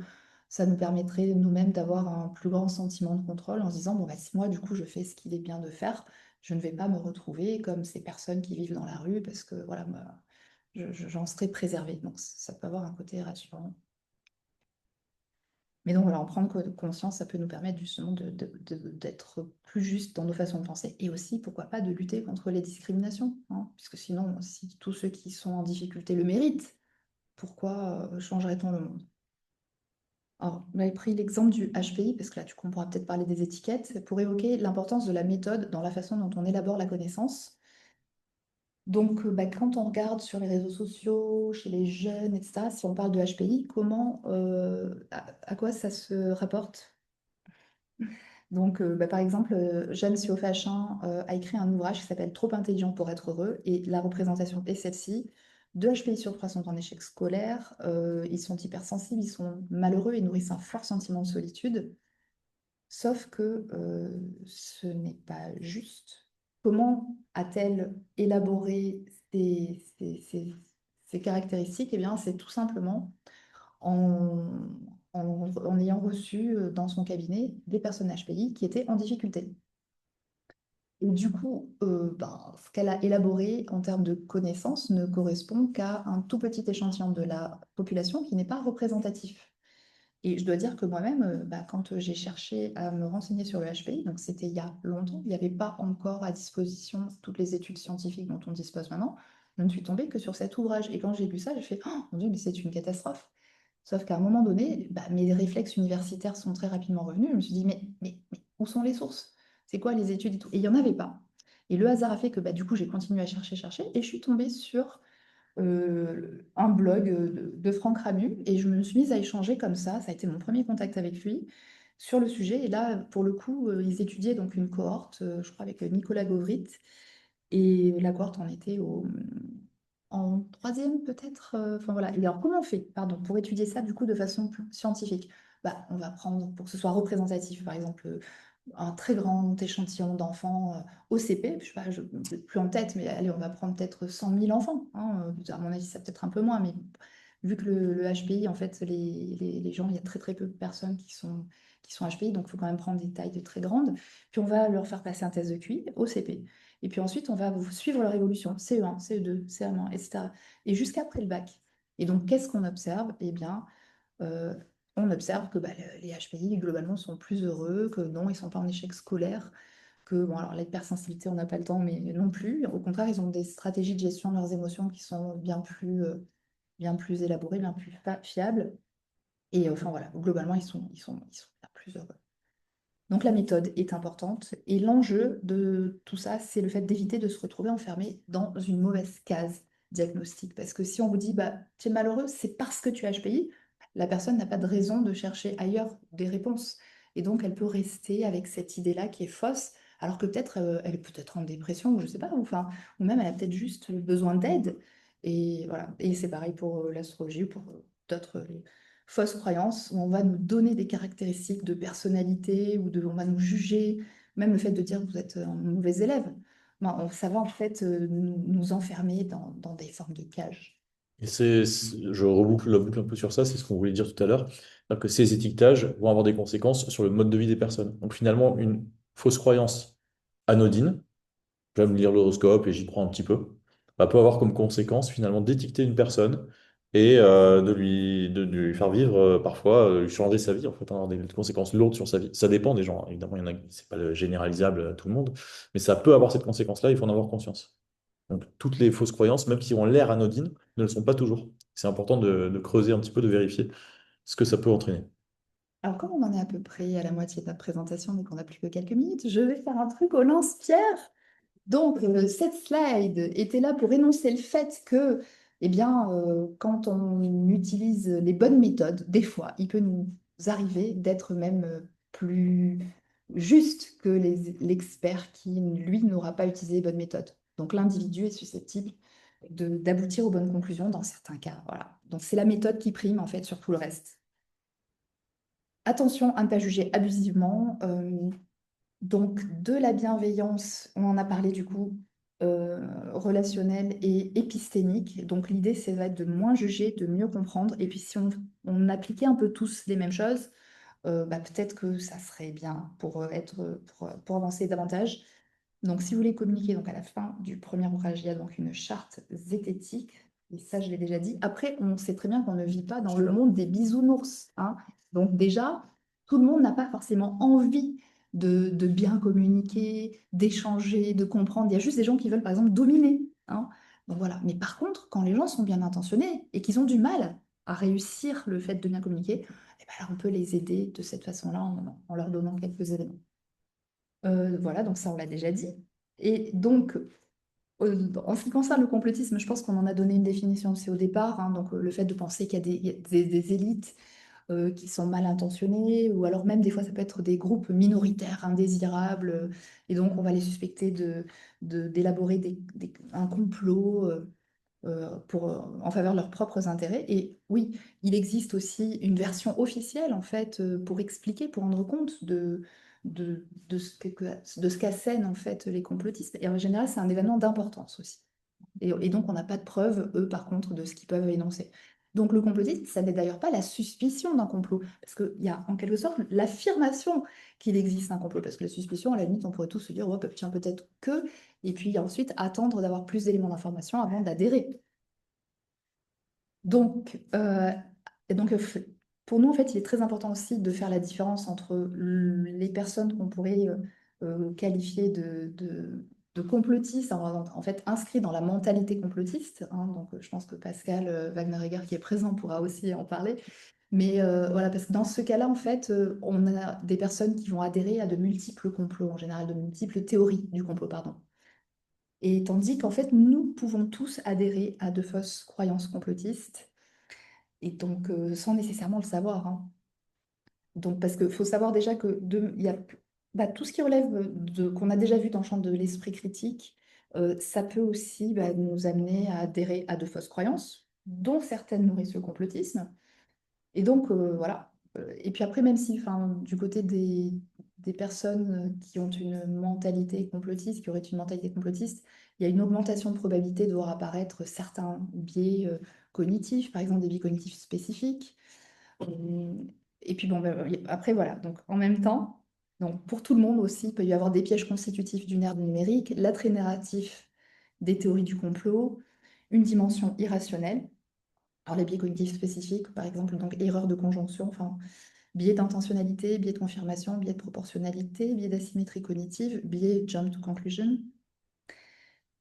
ça nous permettrait nous-mêmes d'avoir un plus grand sentiment de contrôle en se disant, bon, bah, si moi, du coup, je fais ce qu'il est bien de faire, je ne vais pas me retrouver comme ces personnes qui vivent dans la rue parce que voilà, moi, j'en serai préservée. Donc, ça peut avoir un côté rassurant. Mais donc, voilà, en prendre conscience, ça peut nous permettre justement d'être plus juste dans nos façons de penser et aussi, pourquoi pas, de lutter contre les discriminations, hein, puisque sinon, si tous ceux qui sont en difficulté le méritent, pourquoi changerait-on le monde? Alors, on avait pris l'exemple du HPI, parce que là, tu pourras peut-être parler des étiquettes, pour évoquer l'importance de la méthode dans la façon dont on élabore la connaissance. Donc, bah, quand on regarde sur les réseaux sociaux, chez les jeunes, etc., si on parle de HPI, à quoi ça se rapporte? Donc, bah, par exemple, Jeanne Siofachin a écrit un ouvrage qui s'appelle Trop intelligent pour être heureux, et la représentation est celle-ci. 2 HPI sur 3 sont en échec scolaire, ils sont hypersensibles, ils sont malheureux et nourrissent un fort sentiment de solitude. Sauf que ce n'est pas juste. Comment a-t-elle élaboré ces caractéristiques? Eh bien, c'est tout simplement en, en ayant reçu dans son cabinet des personnes HPI qui étaient en difficulté. Et du coup, ce qu'elle a élaboré en termes de connaissances ne correspond qu'à un tout petit échantillon de la population qui n'est pas représentatif. Et je dois dire que moi-même, quand j'ai cherché à me renseigner sur le HPI, donc c'était il y a longtemps, il n'y avait pas encore à disposition toutes les études scientifiques dont on dispose maintenant. Je ne suis tombée que sur cet ouvrage. Et quand j'ai lu ça, j'ai fait, oh mon Dieu, mais c'est une catastrophe. Sauf qu'à un moment donné, mes réflexes universitaires sont très rapidement revenus. Je me suis dit, mais où sont les sources? C'est quoi les études et tout? Et il n'y en avait pas. Et le hasard a fait que du coup, j'ai continué à chercher, et je suis tombée sur un blog de Franck Ramu et je me suis mise à échanger comme ça a été mon premier contact avec lui sur le sujet. Et là, pour le coup, ils étudiaient donc une cohorte, je crois, avec Nicolas Gauvrit. Et la cohorte en était en troisième peut-être. Enfin voilà. Et alors, comment on fait, pardon, pour étudier ça du coup de façon plus scientifique? On va prendre, pour que ce soit représentatif, par exemple, un très grand échantillon d'enfants au CP. Je sais pas, je n'ai plus en tête, mais allez, on va prendre peut-être 100 000 enfants, hein. À mon avis, ça peut-être un peu moins, mais vu que le HPI, en fait, les gens, il y a très très peu de personnes qui sont HPI, donc il faut quand même prendre des tailles de très grandes. Puis on va leur faire passer un test de QI au CP. Et puis ensuite, on va suivre leur évolution, CE1, CE2, CM1, etc. Et jusqu'après le bac. Et donc, qu'est-ce qu'on observe? Eh bien, euh, on observe que les HPI, globalement, sont plus heureux, que non, ils ne sont pas en échec scolaire, que, bon, alors l'hypersensibilité, on n'a pas le temps, mais non plus. Au contraire, ils ont des stratégies de gestion de leurs émotions qui sont bien plus élaborées, bien plus fiables. Et enfin, voilà, globalement, ils sont bien plus heureux. Donc la méthode est importante et l'enjeu de tout ça, c'est le fait d'éviter de se retrouver enfermé dans une mauvaise case diagnostique. Parce que si on vous dit, tu es malheureux, c'est parce que tu es HPI, la personne n'a pas de raison de chercher ailleurs des réponses. Et donc elle peut rester avec cette idée-là qui est fausse, alors que peut-être elle est peut-être en dépression, ou je sais pas, ou même elle a peut-être juste besoin d'aide. Et voilà. Et c'est pareil pour l'astrologie ou pour d'autres fausses croyances où on va nous donner des caractéristiques de personnalité on va nous juger, même le fait de dire que vous êtes un mauvais élève, ça va en fait nous enfermer dans des formes de cages. Et je reboucle la boucle un peu sur ça, c'est ce qu'on voulait dire tout à l'heure, c'est-à-dire que ces étiquetages vont avoir des conséquences sur le mode de vie des personnes. Donc finalement, une fausse croyance anodine, j'aime lire l'horoscope et j'y crois un petit peu, peut avoir comme conséquence finalement d'étiqueter une personne et de lui faire vivre parfois, lui changer sa vie, en fait, avoir des conséquences lourdes sur sa vie. Ça dépend des gens, hein. Évidemment, il y en a, c'est pas généralisable à tout le monde, mais ça peut avoir cette conséquence-là, il faut en avoir conscience. Donc toutes les fausses croyances, même si ont l'air anodines, ne le sont pas toujours. C'est important de creuser un petit peu, de vérifier ce que ça peut entraîner. Alors comme on en est à peu près à la moitié de notre présentation et qu'on n'a plus que quelques minutes, je vais faire un truc au lance-pierre. Donc, cette slide était là pour énoncer le fait que, eh bien, quand on utilise les bonnes méthodes, des fois, il peut nous arriver d'être même plus juste que l'expert qui, lui, n'aura pas utilisé les bonnes méthodes. Donc, l'individu est susceptible d'aboutir aux bonnes conclusions dans certains cas. Voilà. Donc, c'est la méthode qui prime, en fait, sur tout le reste. Attention à ne pas juger abusivement. Donc, de la bienveillance, on en a parlé du coup. relationnel et épistémique. Donc l'idée, c'est va être de moins juger, de mieux comprendre. Et puis si on appliquait un peu tous les mêmes choses, peut-être que ça serait bien pour avancer davantage. Donc si vous voulez communiquer, donc à la fin du premier ouvrage, il y a donc une charte zététique. Et ça, je l'ai déjà dit. Après, on sait très bien qu'on ne vit pas dans le monde des bisounours, hein. Donc déjà, tout le monde n'a pas forcément envie de bien communiquer, d'échanger, de comprendre. Il y a juste des gens qui veulent, par exemple, dominer, hein. Donc voilà. Mais par contre, quand les gens sont bien intentionnés et qu'ils ont du mal à réussir le fait de bien communiquer, eh ben, alors on peut les aider de cette façon-là en leur donnant quelques éléments. Voilà, donc ça, on l'a déjà dit. Et donc, en ce qui concerne le complotisme, je pense qu'on en a donné une définition aussi au départ, hein. Donc, le fait de penser qu'il y a des élites qui sont mal intentionnées, ou alors même des fois, ça peut être des groupes minoritaires, indésirables, et donc on va les suspecter d'élaborer un complot en faveur de leurs propres intérêts. Et oui, il existe aussi une version officielle, en fait, pour expliquer, pour rendre compte de ce qu'assènent, en fait, les complotistes. Et en général, c'est un événement d'importance aussi. Et donc, on n'a pas de preuves, eux, par contre, de ce qu'ils peuvent énoncer. Donc, le complotisme, ça n'est d'ailleurs pas la suspicion d'un complot, parce qu'il y a en quelque sorte l'affirmation qu'il existe un complot, parce que la suspicion, à la limite, on pourrait tous se dire, oh, tiens, peut-être que, et puis ensuite attendre d'avoir plus d'éléments d'information avant d'adhérer. Donc, pour nous, en fait, il est très important aussi de faire la différence entre les personnes qu'on pourrait qualifier de complotistes, en fait, inscrits dans la mentalité complotiste, hein. Donc, je pense que Pascal Wagner-Egger, qui est présent, pourra aussi en parler. Mais voilà, parce que dans ce cas-là, en fait, on a des personnes qui vont adhérer à de multiples complots, en général, de multiples théories du complot, pardon. Et tandis qu'en fait, nous pouvons tous adhérer à de fausses croyances complotistes et donc, sans nécessairement le savoir, hein. Donc, parce qu'il faut savoir déjà que il y a, tout ce qui relève qu'on a déjà vu dans le champ de l'esprit critique, ça peut aussi nous amener à adhérer à de fausses croyances, dont certaines nourrissent le complotisme. Et donc, voilà. Et puis après, même si, enfin, du côté des personnes qui ont une mentalité complotiste, qui auraient une mentalité complotiste, il y a une augmentation de probabilité de voir apparaître certains biais cognitifs, par exemple des biais cognitifs spécifiques. Euh, Et puis bon, après voilà. Donc en même temps, donc pour tout le monde aussi, il peut y avoir des pièges constitutifs d'une ère du numérique, l'attrait narratif des théories du complot, une dimension irrationnelle. Alors les biais cognitifs spécifiques, par exemple, donc erreur de conjonction, enfin, biais d'intentionnalité, biais de confirmation, biais de proportionnalité, biais d'asymétrie cognitive, biais jump to conclusion.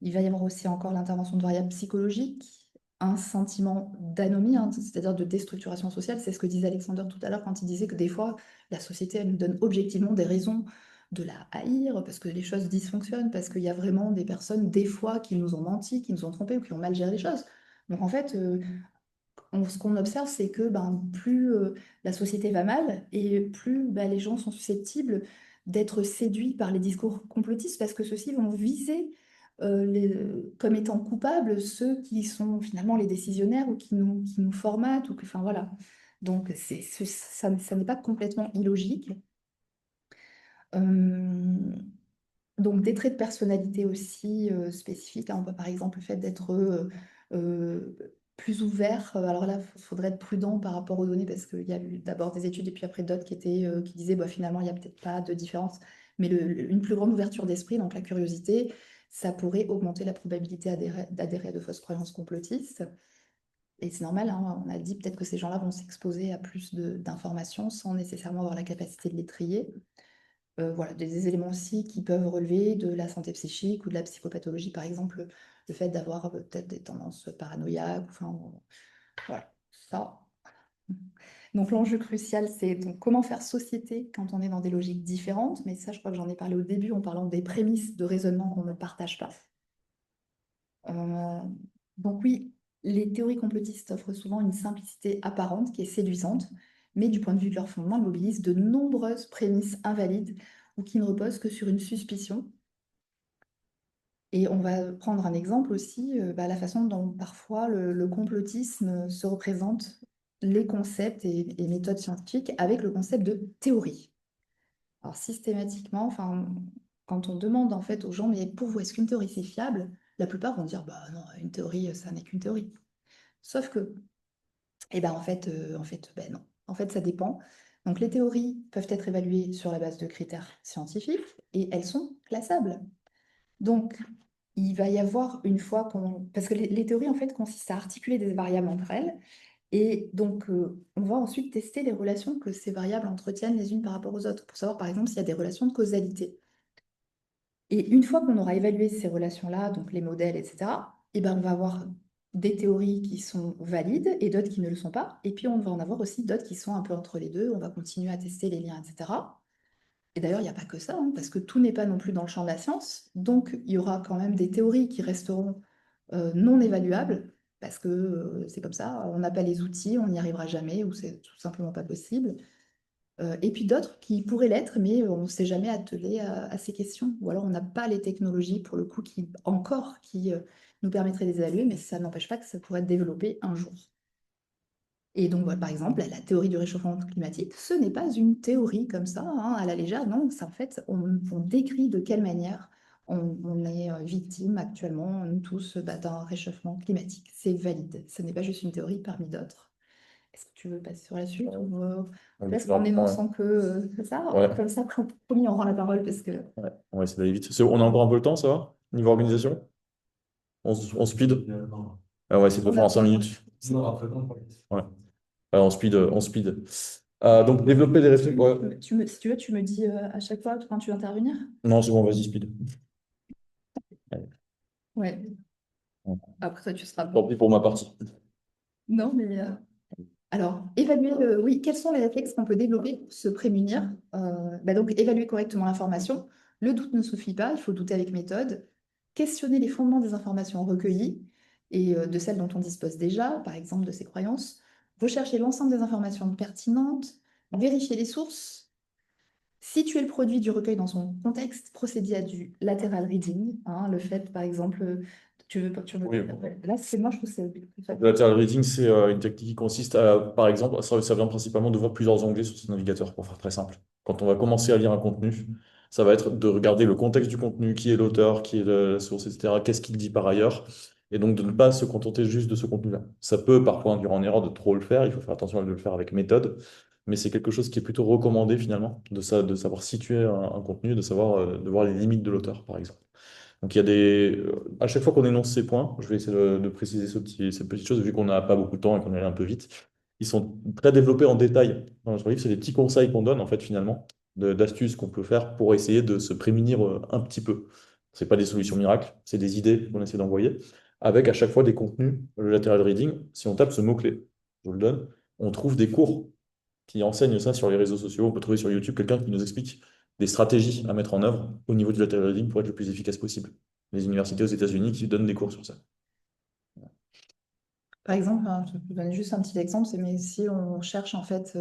Il va y avoir aussi encore l'intervention de variables psychologiques, un sentiment d'anomie, hein, c'est-à-dire de déstructuration sociale. C'est ce que disait Alexander tout à l'heure quand il disait que des fois, la société, elle nous donne objectivement des raisons de la haïr, parce que les choses dysfonctionnent, parce qu'il y a vraiment des personnes, des fois, qui nous ont menti, qui nous ont trompés ou qui ont mal géré les choses. Donc en fait, ce qu'on observe, c'est que plus la société va mal et plus les gens sont susceptibles d'être séduits par les discours complotistes parce que ceux-ci vont viser comme étant coupables ceux qui sont finalement les décisionnaires ou qui nous formatent. Enfin, voilà. Donc ça n'est pas complètement illogique. Euh, donc des traits de personnalité aussi spécifiques, hein. On voit par exemple le fait d'être euh, plus ouvert. Alors là, il faudrait être prudent par rapport aux données parce qu'il y a eu d'abord des études et puis après d'autres qui disaient finalement il n'y a peut-être pas de différence. Mais une plus grande ouverture d'esprit, donc la curiosité, ça pourrait augmenter la probabilité d'adhérer à de fausses croyances complotistes. Et c'est normal, hein, on a dit peut-être que ces gens-là vont s'exposer à plus d'informations sans nécessairement avoir la capacité de les trier. Voilà, des éléments aussi qui peuvent relever de la santé psychique ou de la psychopathologie, par exemple, le fait d'avoir peut-être des tendances paranoïaques, enfin, voilà, ça. Donc l'enjeu crucial, c'est donc comment faire société quand on est dans des logiques différentes, mais ça, je crois que j'en ai parlé au début en parlant des prémices de raisonnement qu'on ne partage pas. Euh, donc oui, les théories complotistes offrent souvent une simplicité apparente qui est séduisante, mais du point de vue de leur fondement, elles mobilisent de nombreuses prémices invalides ou qui ne reposent que sur une suspicion. Et on va prendre un exemple aussi, la façon dont parfois le complotisme se représente les concepts et méthodes scientifiques avec le concept de théorie. Alors systématiquement, enfin, quand on demande en fait aux gens, mais pour vous, est-ce qu'une théorie c'est fiable? La plupart vont dire, bah non, une théorie, ça n'est qu'une théorie. Sauf que, eh ben ben non. En fait, ça dépend. Donc les théories peuvent être évaluées sur la base de critères scientifiques et elles sont classables. Donc, il va y avoir une fois qu'on... Parce que les théories, en fait, consistent à articuler des variables entre elles. Et donc, on va ensuite tester les relations que ces variables entretiennent les unes par rapport aux autres, pour savoir, par exemple, s'il y a des relations de causalité. Et une fois qu'on aura évalué ces relations-là, donc les modèles, etc., eh ben, on va avoir des théories qui sont valides et d'autres qui ne le sont pas. Et puis, on va en avoir aussi d'autres qui sont un peu entre les deux. On va continuer à tester les liens, etc. Et d'ailleurs, il n'y a pas que ça, hein, parce que tout n'est pas non plus dans le champ de la science. Donc, il y aura quand même des théories qui resteront non évaluables, parce que c'est comme ça, on n'a pas les outils, on n'y arrivera jamais, ou c'est tout simplement pas possible. Et puis d'autres qui pourraient l'être, mais on ne s'est jamais attelé à ces questions. Ou alors on n'a pas les technologies, pour le coup, qui nous permettraient de les évaluer, mais ça n'empêche pas que ça pourrait être développé un jour. Et donc, voilà, par exemple, la théorie du réchauffement climatique, ce n'est pas une théorie comme ça, hein, à la légère, non, c'est en fait, on décrit de quelle manière on est victime actuellement, nous tous, bah, d'un réchauffement climatique. C'est valide, ce n'est pas juste une théorie parmi d'autres. Est-ce que tu veux passer sur la suite ou Un peu laisse plus en rapidement, ouais. énonçant que ça, Ouais, comme ça, promis, on rend la parole parce que ouais. On va essayer d'aller vite. On a encore un peu le temps, ça va? Niveau organisation? On speed? Ah, on va essayer de le on faire a en 5 minutes. Ouais. Alors, on speed. Donc, développer des réflexes. Ouais. si tu veux, tu me dis à chaque fois quand tu veux intervenir. Non, c'est bon, vas-y, speed. Allez. Ouais, après ça, tu seras Tant bon. pis pour ma partie. Non, mais alors, évaluer oui, quels sont les réflexes qu'on peut développer pour se prémunir? Bah donc, évaluer correctement l'information. Le doute ne suffit pas, il faut douter avec méthode. Questionner les fondements des informations recueillies et de celles dont on dispose déjà, par exemple de ses croyances. Rechercher l'ensemble des informations pertinentes. Vérifier les sources. Situer le produit du recueil dans son contexte. Procéder à du lateral reading, hein, le fait, par exemple, tu veux... Oui. Là, c'est moi, je trouve que c'est... Le lateral reading, c'est une technique qui consiste à, par exemple, ça vient principalement de voir plusieurs onglets sur son navigateur, pour faire très simple. Quand on va commencer à lire un contenu, ça va être de regarder le contexte du contenu, qui est l'auteur, qui est la source, etc., qu'est-ce qu'il dit par ailleurs, et donc de ne pas se contenter juste de ce contenu-là. Ça peut parfois induire en erreur de trop le faire, il faut faire attention à le faire avec méthode, mais c'est quelque chose qui est plutôt recommandé finalement, de savoir situer un contenu, de savoir, de voir les limites de l'auteur, par exemple. Donc il y a à chaque fois qu'on énonce ces points, je vais essayer de préciser ces petites choses, vu qu'on n'a pas beaucoup de temps et qu'on est allé un peu vite. Ils sont très développés en détail dans notre livre. C'est des petits conseils qu'on donne, en fait, finalement, d'astuces qu'on peut faire pour essayer de se prémunir un petit peu. Ce pas des solutions miracles, c'est des idées qu'on essaie d'envoyer, avec à chaque fois des contenus. Le lateral reading, si on tape ce mot-clé, je vous le donne, on trouve des cours qui enseignent ça sur les réseaux sociaux. On peut trouver sur YouTube quelqu'un qui nous explique des stratégies à mettre en œuvre au niveau du lateral reading pour être le plus efficace possible. Les universités aux États-Unis qui donnent des cours sur ça. Par exemple, hein, je peux donner juste un petit exemple, c'est mais si on cherche en fait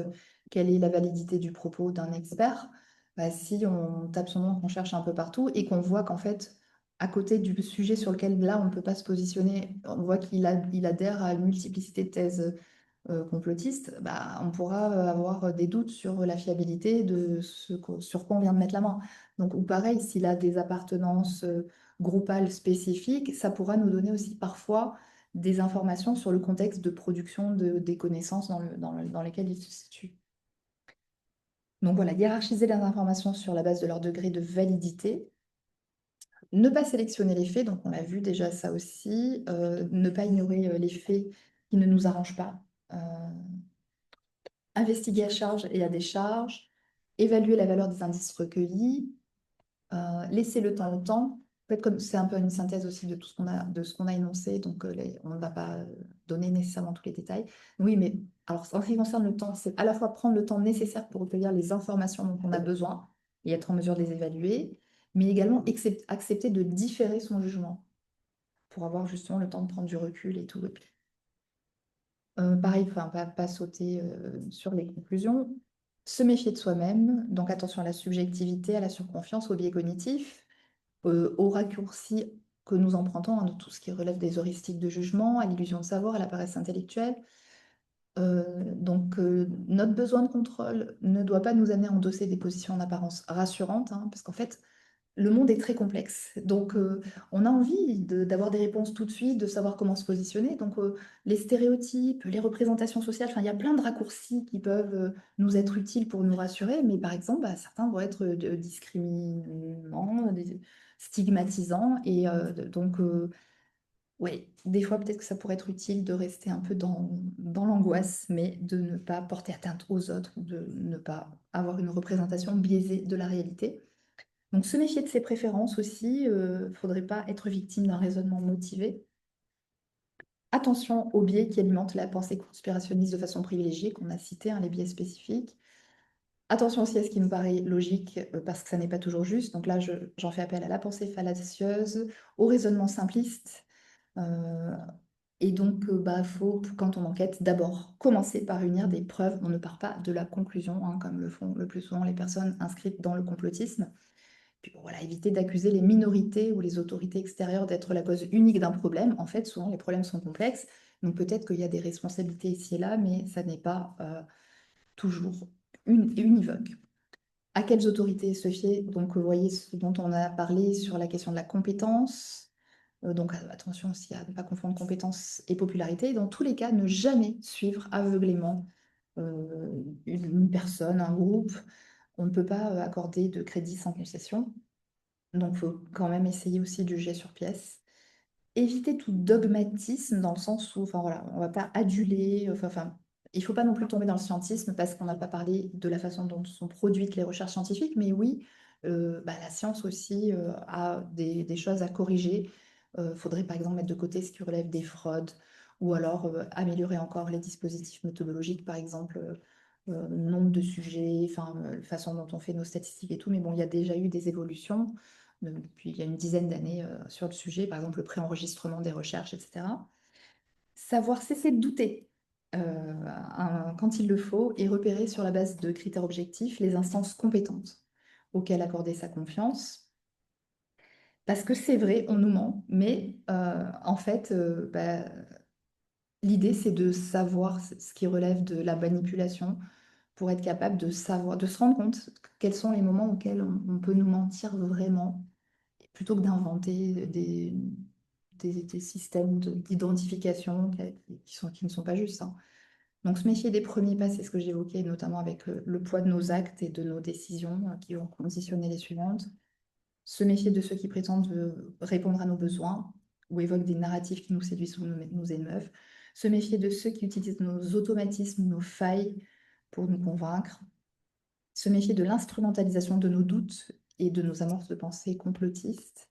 quelle est la validité du propos d'un expert, bah, si on tape son nom, qu'on cherche un peu partout et qu'on voit qu'en fait, à côté du sujet sur lequel là on ne peut pas se positionner, on voit il adhère à une multiplicité de thèses complotistes, bah, on pourra avoir des doutes sur la fiabilité de sur quoi on vient de mettre la main. Donc, ou pareil, s'il a des appartenances groupales spécifiques, ça pourra nous donner aussi parfois des informations sur le contexte de production des connaissances dans lesquelles il se situe. Donc voilà, hiérarchiser les informations sur la base de leur degré de validité. Ne pas sélectionner les faits, donc on a vu déjà ça aussi. Ne pas ignorer les faits qui ne nous arrangent pas. Euh, Investiguer à charge et à décharge. Évaluer la valeur des indices recueillis. Laisser le temps au temps. En fait, comme c'est un peu une synthèse aussi de tout ce qu'on a énoncé, donc on ne va pas donner nécessairement tous les détails. Oui, mais alors en ce qui concerne le temps, c'est à la fois prendre le temps nécessaire pour recueillir les informations dont on a besoin et être en mesure de les évaluer, mais également accepter de différer son jugement pour avoir justement le temps de prendre du recul et tout. Pareil, enfin, pas sauter sur les conclusions. Se méfier de soi-même, donc attention à la subjectivité, à la surconfiance, au biais cognitif, aux raccourcis que nous empruntons, hein, de tout ce qui relève des heuristiques de jugement, à l'illusion de savoir, à la paresse intellectuelle. Notre besoin de contrôle ne doit pas nous amener à endosser des positions en apparence rassurantes, hein, parce qu'en fait, le monde est très complexe. Donc, on a envie d'avoir des réponses tout de suite, de savoir comment se positionner. Donc, les stéréotypes, les représentations sociales, enfin, il y a plein de raccourcis qui peuvent nous être utiles pour nous rassurer. Mais par exemple, bah, certains vont être discriminants, stigmatisants. Et donc, oui, des fois, peut-être que ça pourrait être utile de rester un peu dans l'angoisse, mais de ne pas porter atteinte aux autres, ou de ne pas avoir une représentation biaisée de la réalité. Donc, se méfier de ses préférences aussi, il ne faudrait pas être victime d'un raisonnement motivé. Attention aux biais qui alimentent la pensée conspirationniste de façon privilégiée, qu'on a cité, hein, les biais spécifiques. Attention aussi à ce qui nous paraît logique, parce que ça n'est pas toujours juste. Donc là, j'en fais appel à la pensée fallacieuse, au raisonnement simpliste. Euh, et donc, bah, faut, quand on enquête, d'abord commencer par réunir des preuves. On ne part pas de la conclusion, hein, comme le font le plus souvent les personnes inscrites dans le complotisme. Puis bon, voilà, éviter d'accuser les minorités ou les autorités extérieures d'être la cause unique d'un problème. En fait, souvent, les problèmes sont complexes. Donc peut-être qu'il y a des responsabilités ici et là, mais ça n'est pas toujours univoque. À quelles autorités se fier? Donc, vous voyez ce dont on a parlé sur la question de la compétence. Donc, attention aussi à ne pas confondre compétence et popularité. Dans tous les cas, ne jamais suivre aveuglément une personne, un groupe. On ne peut pas accorder de crédit sans concession. Donc, il faut quand même essayer aussi de juger sur pièce. Éviter tout dogmatisme dans le sens où, enfin voilà, on ne va pas aduler, enfin, il ne faut pas non plus tomber dans le scientisme parce qu'on n'a pas parlé de la façon dont sont produites les recherches scientifiques, mais oui, bah, la science aussi a des choses à corriger. Il faudrait par exemple mettre de côté ce qui relève des fraudes ou alors améliorer encore les dispositifs méthodologiques, par exemple. Nombre de sujets, enfin, façon dont on fait nos statistiques et tout, mais bon, il y a déjà eu des évolutions depuis il y a une dizaine d'années sur le sujet, par exemple le préenregistrement des recherches, etc. Savoir cesser de douter quand il le faut et repérer sur la base de critères objectifs les instances compétentes auxquelles accorder sa confiance. Parce que c'est vrai, on nous ment, mais en fait, bah, l'idée c'est de savoir ce qui relève de la manipulation pour être capable de savoir, de se rendre compte quels sont les moments auxquels on peut nous mentir vraiment plutôt que d'inventer des systèmes d'identification qui ne sont pas justes, hein. Donc, se méfier des premiers pas, c'est ce que j'évoquais, notamment avec le poids de nos actes et de nos décisions qui vont conditionner les suivantes. Se méfier de ceux qui prétendent répondre à nos besoins ou évoquent des narratifs qui nous séduisent ou nous émeuvent. Se méfier de ceux qui utilisent nos automatismes, nos failles pour nous convaincre. Se méfier de l'instrumentalisation de nos doutes et de nos amorces de pensée complotistes.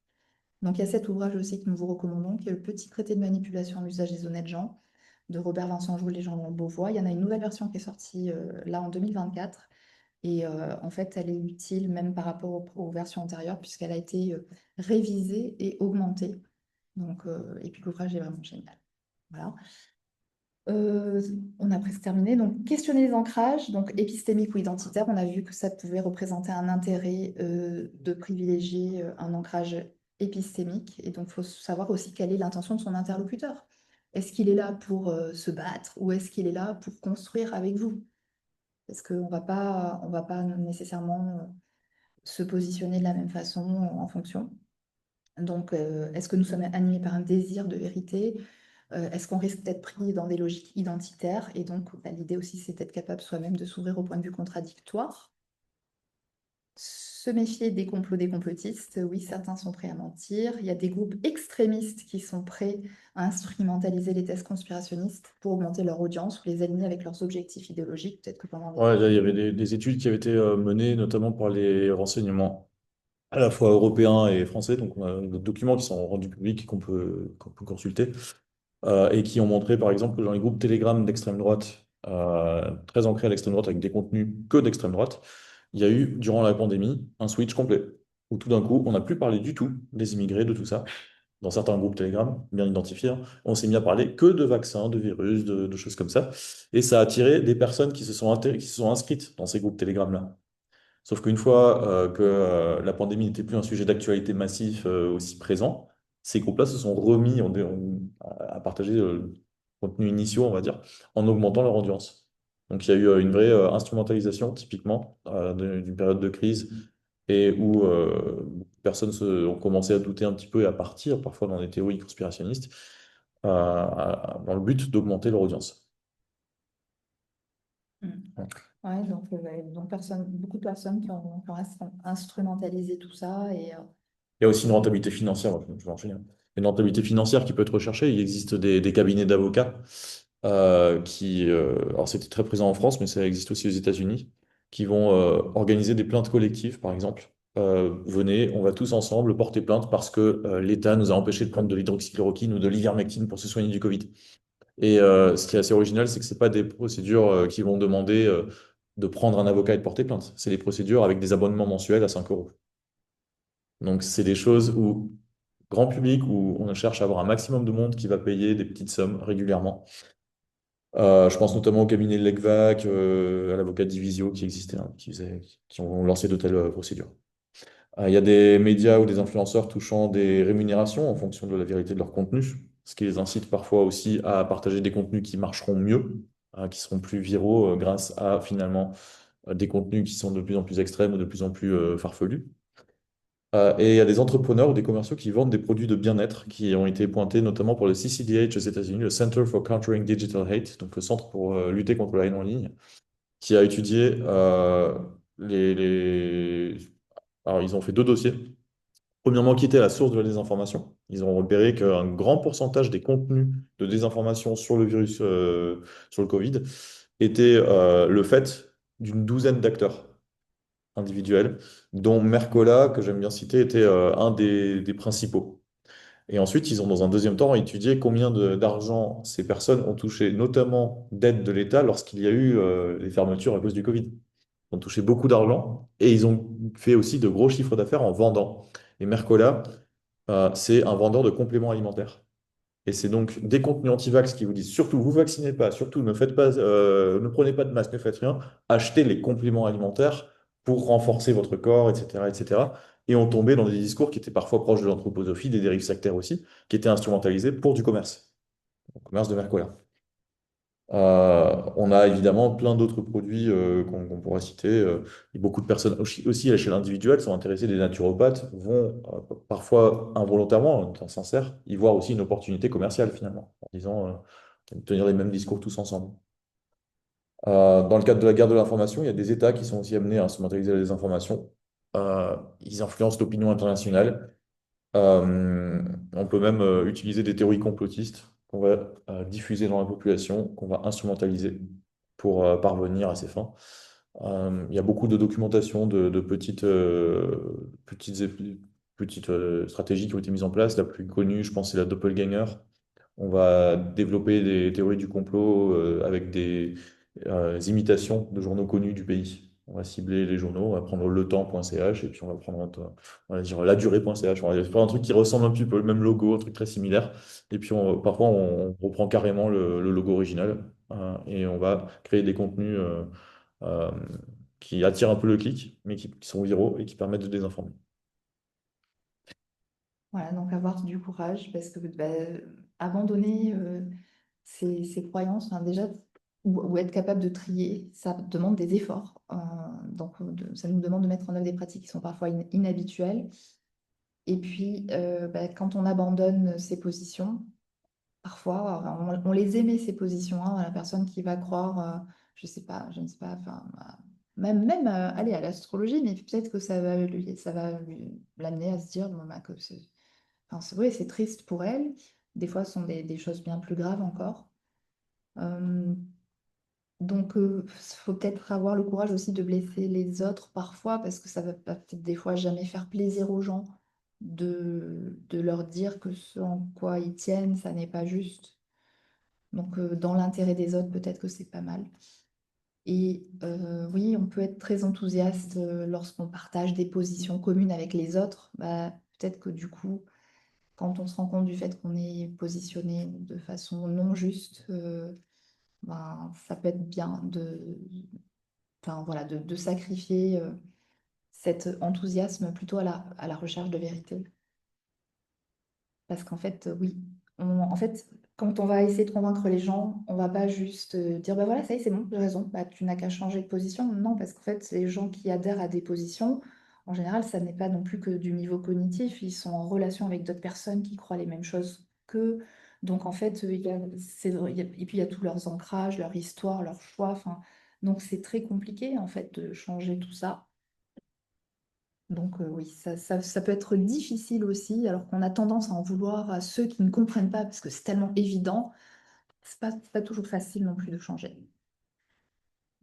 Donc il y a cet ouvrage aussi que nous vous recommandons, qui est le Petit traité de manipulation à l'usage des honnêtes gens de Robert Vincent Joule et Jean Beauvois. Il y en a une nouvelle version qui est sortie là en 2024. Et en fait, elle est utile même par rapport aux versions antérieures, puisqu'elle a été révisée et augmentée. Donc, et puis l'ouvrage est vraiment génial. Voilà. Euh, on a presque terminé. Donc, questionner les ancrages, donc épistémique ou identitaire, on a vu que ça pouvait représenter un intérêt de privilégier un ancrage épistémique. Et donc, il faut savoir aussi quelle est l'intention de son interlocuteur. Est-ce qu'il est là pour se battre ou est-ce qu'il est là pour construire avec vous? Parce qu'on on va pas nécessairement se positionner de la même façon en fonction. Donc, est-ce que nous sommes animés par un désir de vérité? Est-ce qu'on risque d'être pris dans des logiques identitaires? Et donc, bah, l'idée aussi, c'est d'être capable soi-même de s'ouvrir au point de vue contradictoire. Se méfier des complots des complotistes. Oui, certains sont prêts à mentir. Il y a des groupes extrémistes qui sont prêts à instrumentaliser les thèses conspirationnistes pour augmenter leur audience ou les aligner avec leurs objectifs idéologiques. Peut-être que pendant les... Ouais, là, il y avait des études qui avaient été menées notamment par les renseignements à la fois européens et français. Donc, on a des documents qui sont rendus publics et qu'on peut consulter et qui ont montré, par exemple, que dans les groupes Telegram d'extrême droite, très ancrés à l'extrême droite avec des contenus que d'extrême droite, il y a eu, durant la pandémie, un switch complet où tout d'un coup, on n'a plus parlé du tout des immigrés, de tout ça. Dans certains groupes Telegram, bien identifiés, hein, on s'est mis à parler que de vaccins, de virus, de choses comme ça. Et ça a attiré des personnes qui se sont inscrites dans ces groupes Telegram-là. Sauf qu'une fois que la pandémie n'était plus un sujet d'actualité massif aussi présent, ces groupes-là se sont remis à partager le contenu initiaux, on va dire, en augmentant leur audience. Donc il y a eu une vraie instrumentalisation, typiquement, d'une période de crise et où beaucoup de personnes ont commencé à douter un petit peu et à partir, parfois dans des théories conspirationnistes, dans le but d'augmenter leur audience. Mm. Ouais. Ouais, donc beaucoup de personnes qui ont instrumentalisé tout ça Il y a aussi une rentabilité financière, moi, je vais enchaîner. Une rentabilité financière qui peut être recherchée. Il existe des cabinets d'avocats alors c'était très présent en France, mais ça existe aussi aux États-Unis, qui vont organiser des plaintes collectives, par exemple. Venez, on va tous ensemble porter plainte parce que l'État nous a empêché de prendre de l'hydroxychloroquine ou de l'ivermectine pour se soigner du Covid. Et ce qui est assez original, c'est que c'est pas des procédures qui vont demander de prendre un avocat et de porter plainte. C'est des procédures avec des abonnements mensuels à 5 euros. Donc, c'est des choses où, grand public, où on cherche à avoir un maximum de monde qui va payer des petites sommes régulièrement. Je pense notamment au cabinet de l'ECVAC, à l'avocat Divisio qui existait, hein, qui ont lancé de telles procédures. Il y a des médias ou des influenceurs touchant des rémunérations en fonction de la vérité de leur contenu, ce qui les incite parfois aussi à partager des contenus qui marcheront mieux, qui seront plus viraux grâce à finalement des contenus qui sont de plus en plus extrêmes ou de plus en plus farfelus. Et il y a des entrepreneurs ou des commerciaux qui vendent des produits de bien-être qui ont été pointés notamment pour le CCDH aux États-Unis, le Center for Countering Digital Hate, donc le centre pour lutter contre la haine en ligne, qui a étudié les... Alors, ils ont fait deux dossiers. Premièrement, qui était la source de la désinformation. Ils ont repéré qu'un grand pourcentage des contenus de désinformation sur le virus, sur le Covid, était le fait d'une douzaine d'acteurs individuels, dont Mercola, que j'aime bien citer, était un des principaux. Et ensuite, ils ont, dans un deuxième temps, étudié combien d'argent ces personnes ont touché, notamment d'aide de l'État, lorsqu'il y a eu les fermetures à cause du Covid. Ils ont touché beaucoup d'argent et ils ont fait aussi de gros chiffres d'affaires en vendant. Et Mercola, c'est un vendeur de compléments alimentaires. Et c'est donc des contenus anti-vax qui vous disent surtout vous vaccinez pas, surtout ne faites pas, ne prenez pas de masque, ne faites rien, achetez les compléments alimentaires pour renforcer votre corps, etc., etc. Et on tombait dans des discours qui étaient parfois proches de l'anthroposophie, des dérives sectaires aussi, qui étaient instrumentalisés pour du commerce, le commerce de Mercola. On a évidemment plein d'autres produits qu'on pourrait citer. Et beaucoup de personnes aussi à l'échelle individuelle sont intéressées, des naturopathes vont parfois involontairement, en étant sincères, y voir aussi une opportunité commerciale finalement, en disant tenir les mêmes discours tous ensemble. Dans le cadre de la guerre de l'information, il y a des États qui sont aussi amenés à instrumentaliser la désinformation. Ils influencent l'opinion internationale. On peut même utiliser des théories complotistes qu'on va diffuser dans la population, qu'on va instrumentaliser pour parvenir à ces fins. Il y a beaucoup de documentation de petites stratégies qui ont été mises en place. La plus connue, je pense, c'est la doppelganger. On va développer des théories du complot avec des imitations de journaux connus du pays. On va cibler les journaux, on va prendre letemps.ch et puis on va prendre on va dire ladurée.ch. On va faire un truc qui ressemble un petit peu, le même logo, un truc très similaire. Et puis parfois on reprend carrément le logo original et on va créer des contenus euh, qui attirent un peu le clic, mais qui sont viraux et qui permettent de désinformer. voilà, donc avoir du courage parce que abandonner ses croyances, enfin, déjà, ou être capable de trier, ça demande des efforts. Ça nous demande de mettre en œuvre des pratiques qui sont parfois inhabituelles. Et puis, quand on abandonne ses positions, parfois, on les émet, ces positions, hein, la personne qui va croire, je ne sais pas, enfin, même aller à l'astrologie, mais peut-être que ça va l'amener à se dire bon, bah, que enfin, c'est vrai, c'est triste pour elle. Des fois, ce sont des choses bien plus graves encore. Euh, il faut peut-être avoir le courage aussi de blesser les autres parfois, parce que ça va peut-être des fois jamais faire plaisir aux gens de leur dire que ce en quoi ils tiennent, ça n'est pas juste. Dans l'intérêt des autres, peut-être que c'est pas mal. Et oui, on peut être très enthousiaste lorsqu'on partage des positions communes avec les autres. Bah, peut-être que du coup, quand on se rend compte du fait qu'on est positionné de façon non juste, ça peut être bien enfin, voilà, de sacrifier cet enthousiasme plutôt à la recherche de vérité. Parce qu'en fait, oui, en fait, quand on va essayer de convaincre les gens, on va pas juste dire, bah voilà, ça y est, c'est bon, j'ai raison, bah, tu n'as qu'à changer de position. Non, parce qu'en fait, les gens qui adhèrent à des positions en général, ça n'est pas non plus que du niveau cognitif. Ils sont en relation avec d'autres personnes qui croient les mêmes choses qu'eux. Donc, en fait, et puis il y a tous leurs ancrages, leur histoire, leurs choix. Enfin, donc, c'est très compliqué, en fait, de changer tout ça. Donc, oui, ça peut être difficile aussi, alors qu'on a tendance à en vouloir à ceux qui ne comprennent pas, parce que c'est tellement évident. C'est pas toujours facile non plus de changer.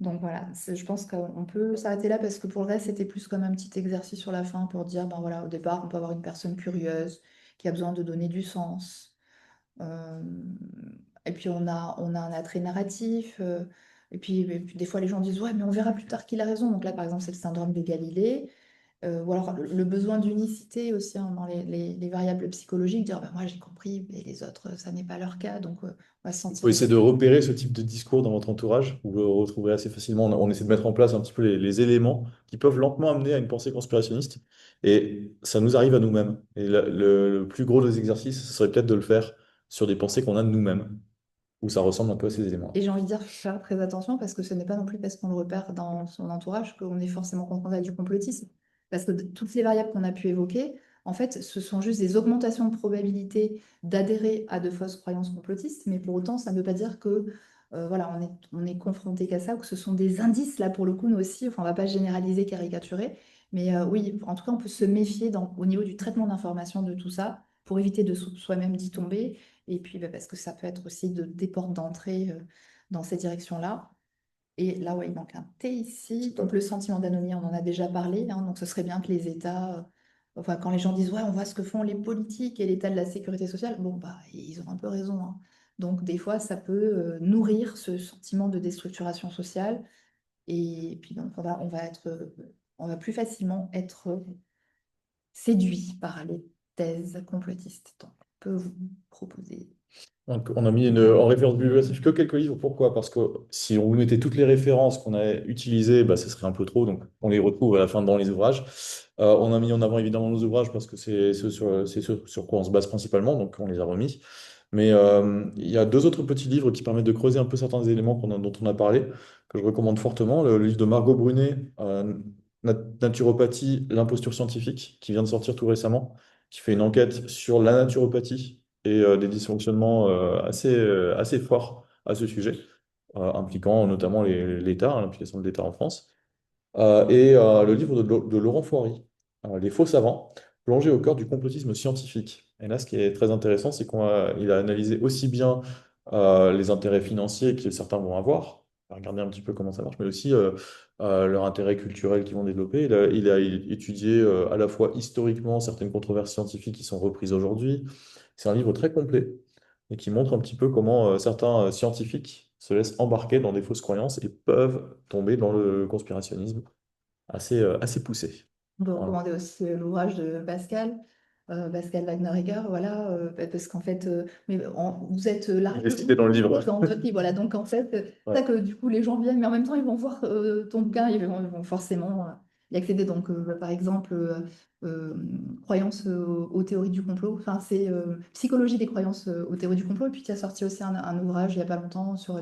Donc voilà, je pense qu'on peut s'arrêter là parce que pour le reste, c'était plus comme un petit exercice sur la fin pour dire, ben voilà, au départ, on peut avoir une personne curieuse qui a besoin de donner du sens. Euh, et puis on a un attrait narratif. Et puis des fois, les gens disent, ouais, mais on verra plus tard qu'il a raison. Donc là, par exemple, c'est le syndrome de Galilée. Ou alors le besoin d'unicité aussi hein, dans les variables psychologiques, dire, ben moi j'ai compris, mais les autres, ça n'est pas leur cas. Donc on va se Il faut sentir essayer de repérer ce type de discours dans votre entourage. Vous le retrouverez assez facilement. On essaie de mettre en place un petit peu les éléments qui peuvent lentement amener à une pensée conspirationniste. Et ça nous arrive à nous-mêmes. Et le plus gros des exercices, ce serait peut-être de le faire sur des pensées qu'on a de nous-mêmes, où ça ressemble un peu à ces éléments. Et j'ai envie de dire, faire très attention parce que ce n'est pas non plus parce qu'on le repère dans son entourage qu'on est forcément confronté à du complotisme. Parce que toutes les variables qu'on a pu évoquer, en fait, ce sont juste des augmentations de probabilité d'adhérer à de fausses croyances complotistes, mais pour autant, ça ne veut pas dire que voilà, on est confronté qu'à ça ou que ce sont des indices, là pour le coup, nous aussi, enfin, on ne va pas généraliser, caricaturer, mais oui, en tout cas, on peut se méfier au niveau du traitement d'information de tout ça pour éviter de soi-même d'y tomber. Et puis, bah, parce que ça peut être aussi des portes d'entrée dans ces directions-là. Et là, ouais, il manque un T ici. Donc, le sentiment d'anomie, on en a déjà parlé, hein. Donc, ce serait bien que les États, enfin, quand les gens disent, ouais, on voit ce que font les politiques et l'État de la sécurité sociale, bon, bah, ils ont un peu raison, hein. Donc, des fois, ça peut nourrir ce sentiment de déstructuration sociale. Et puis, donc, on va plus facilement être séduit par les thèses complotistes. Donc, on peut vous proposer. Donc, on a mis en référence bibliographique que quelques livres. Pourquoi? Parce que si on vous mettait toutes les références qu'on a utilisées, bah, ce serait un peu trop. Donc, on les retrouve à la fin dans les ouvrages. On a mis en avant évidemment nos ouvrages parce que c'est ce sur quoi on se base principalement. Donc, on les a remis. Mais il y a deux autres petits livres qui permettent de creuser un peu certains éléments dont on a parlé, que je recommande fortement. Le livre de Margot Brunet, Naturopathie, l'imposture scientifique, qui vient de sortir tout récemment, qui fait une enquête sur la naturopathie et des dysfonctionnements assez forts à ce sujet, impliquant notamment l'État, hein, l'implication de l'État en France. Et le livre de Laurent Foiry, Les faux savants, plongé au cœur du complotisme scientifique. Et là, ce qui est très intéressant, c'est qu'il a analysé aussi bien les intérêts financiers que certains vont avoir, on va regarder un petit peu comment ça marche, mais aussi leur intérêt culturel qu'ils vont développer. Il a étudié à la fois historiquement certaines controverses scientifiques qui sont reprises aujourd'hui. C'est un livre très complet et qui montre un petit peu comment certains scientifiques se laissent embarquer dans des fausses croyances et peuvent tomber dans le conspirationnisme assez poussé. On peut Voilà. recommander aussi l'ouvrage de Pascal, Pascal Wagner-Egger, voilà, parce qu'en fait, vous êtes Il est cité dans le livre. dans notre livre, voilà, donc en fait, c'est Ouais. ça que du coup les gens viennent, mais en même temps ils vont voir ton bouquin, ils vont forcément y accéder. Donc par exemple, euh, croyances aux théories du complot, enfin c'est psychologie des croyances aux théories du complot, et puis tu as sorti aussi un ouvrage il n'y a pas longtemps sur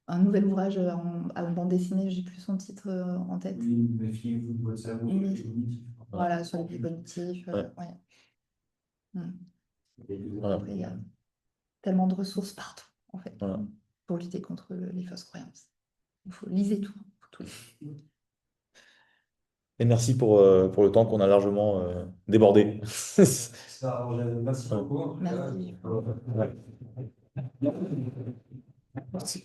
un nouvel ouvrage en bande dessinée, j'ai plus son titre en tête. Oui, méfiez-vous de votre cerveau sur les cognitifs. Voilà, sur les biais cognitifs. Ouais. Ouais. Mm. Voilà. Après, il y a tellement de ressources partout, en fait, Voilà. pour lutter contre les fausses croyances. Il faut liser tout. Faut tout lire. Et merci pour le temps qu'on a largement débordé. Ça, merci Ouais. beaucoup. En tout cas. Merci.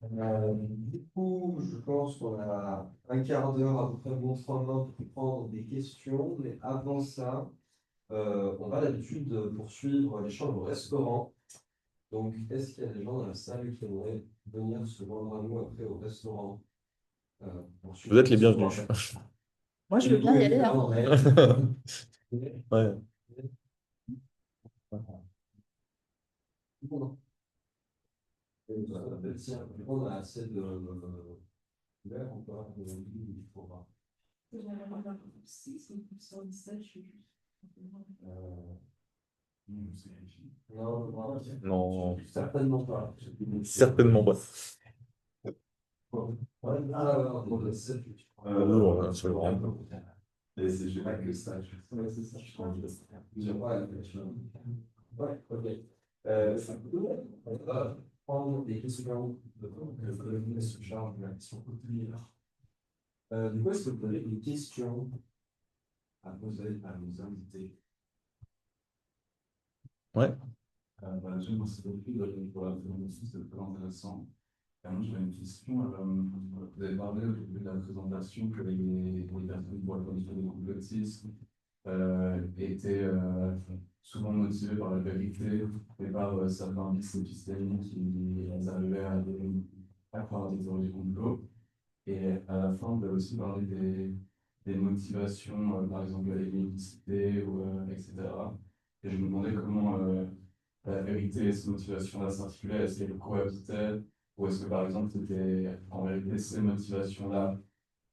Ouais. Du coup, je pense qu'on a un quart d'heure à peu près bon train pour prendre des questions, mais avant ça, on va d'habitude poursuivre l'échange au restaurant. Donc, est-ce qu'il y a des gens dans la salle qui aimeraient venir se joindre à nous après au restaurant Vous êtes les bienvenus. Moi, je veux bien y aller, hein. Ouais. On a assez de verre encore. Non, Non, certainement pas. certainement pas. Ouais, ah, ouais, on a 7, Nous, sur le grand. Et c'est je pas que ça. Ouais, c'est ça. Je pense que c'est Ouais, ouais, ok. Ça peut être. On va prendre des questions de l'économie se charge de la question quotidienne. Du coup, est-ce que vous avez des questions à poser à nos invités? Ouais. Voilà, je merci beaucoup pour la présentation, c'était très intéressant. Moi, j'avais une question. Vous avez parlé au début de la présentation que les personnes pour la qualifier de complotisme étaient souvent motivées par la vérité et par certains vices épistémiques qui les arrivaient à croire à des théories du complot. Et à la fin, vous avez aussi parlé des motivations, par exemple la l'héréticité, etc. Et je me demandais comment la vérité et ces motivations-là s'articulaient. Est-ce qu'elles cohabitaient? Ou est-ce que, par exemple, c'était en réalité ces motivations-là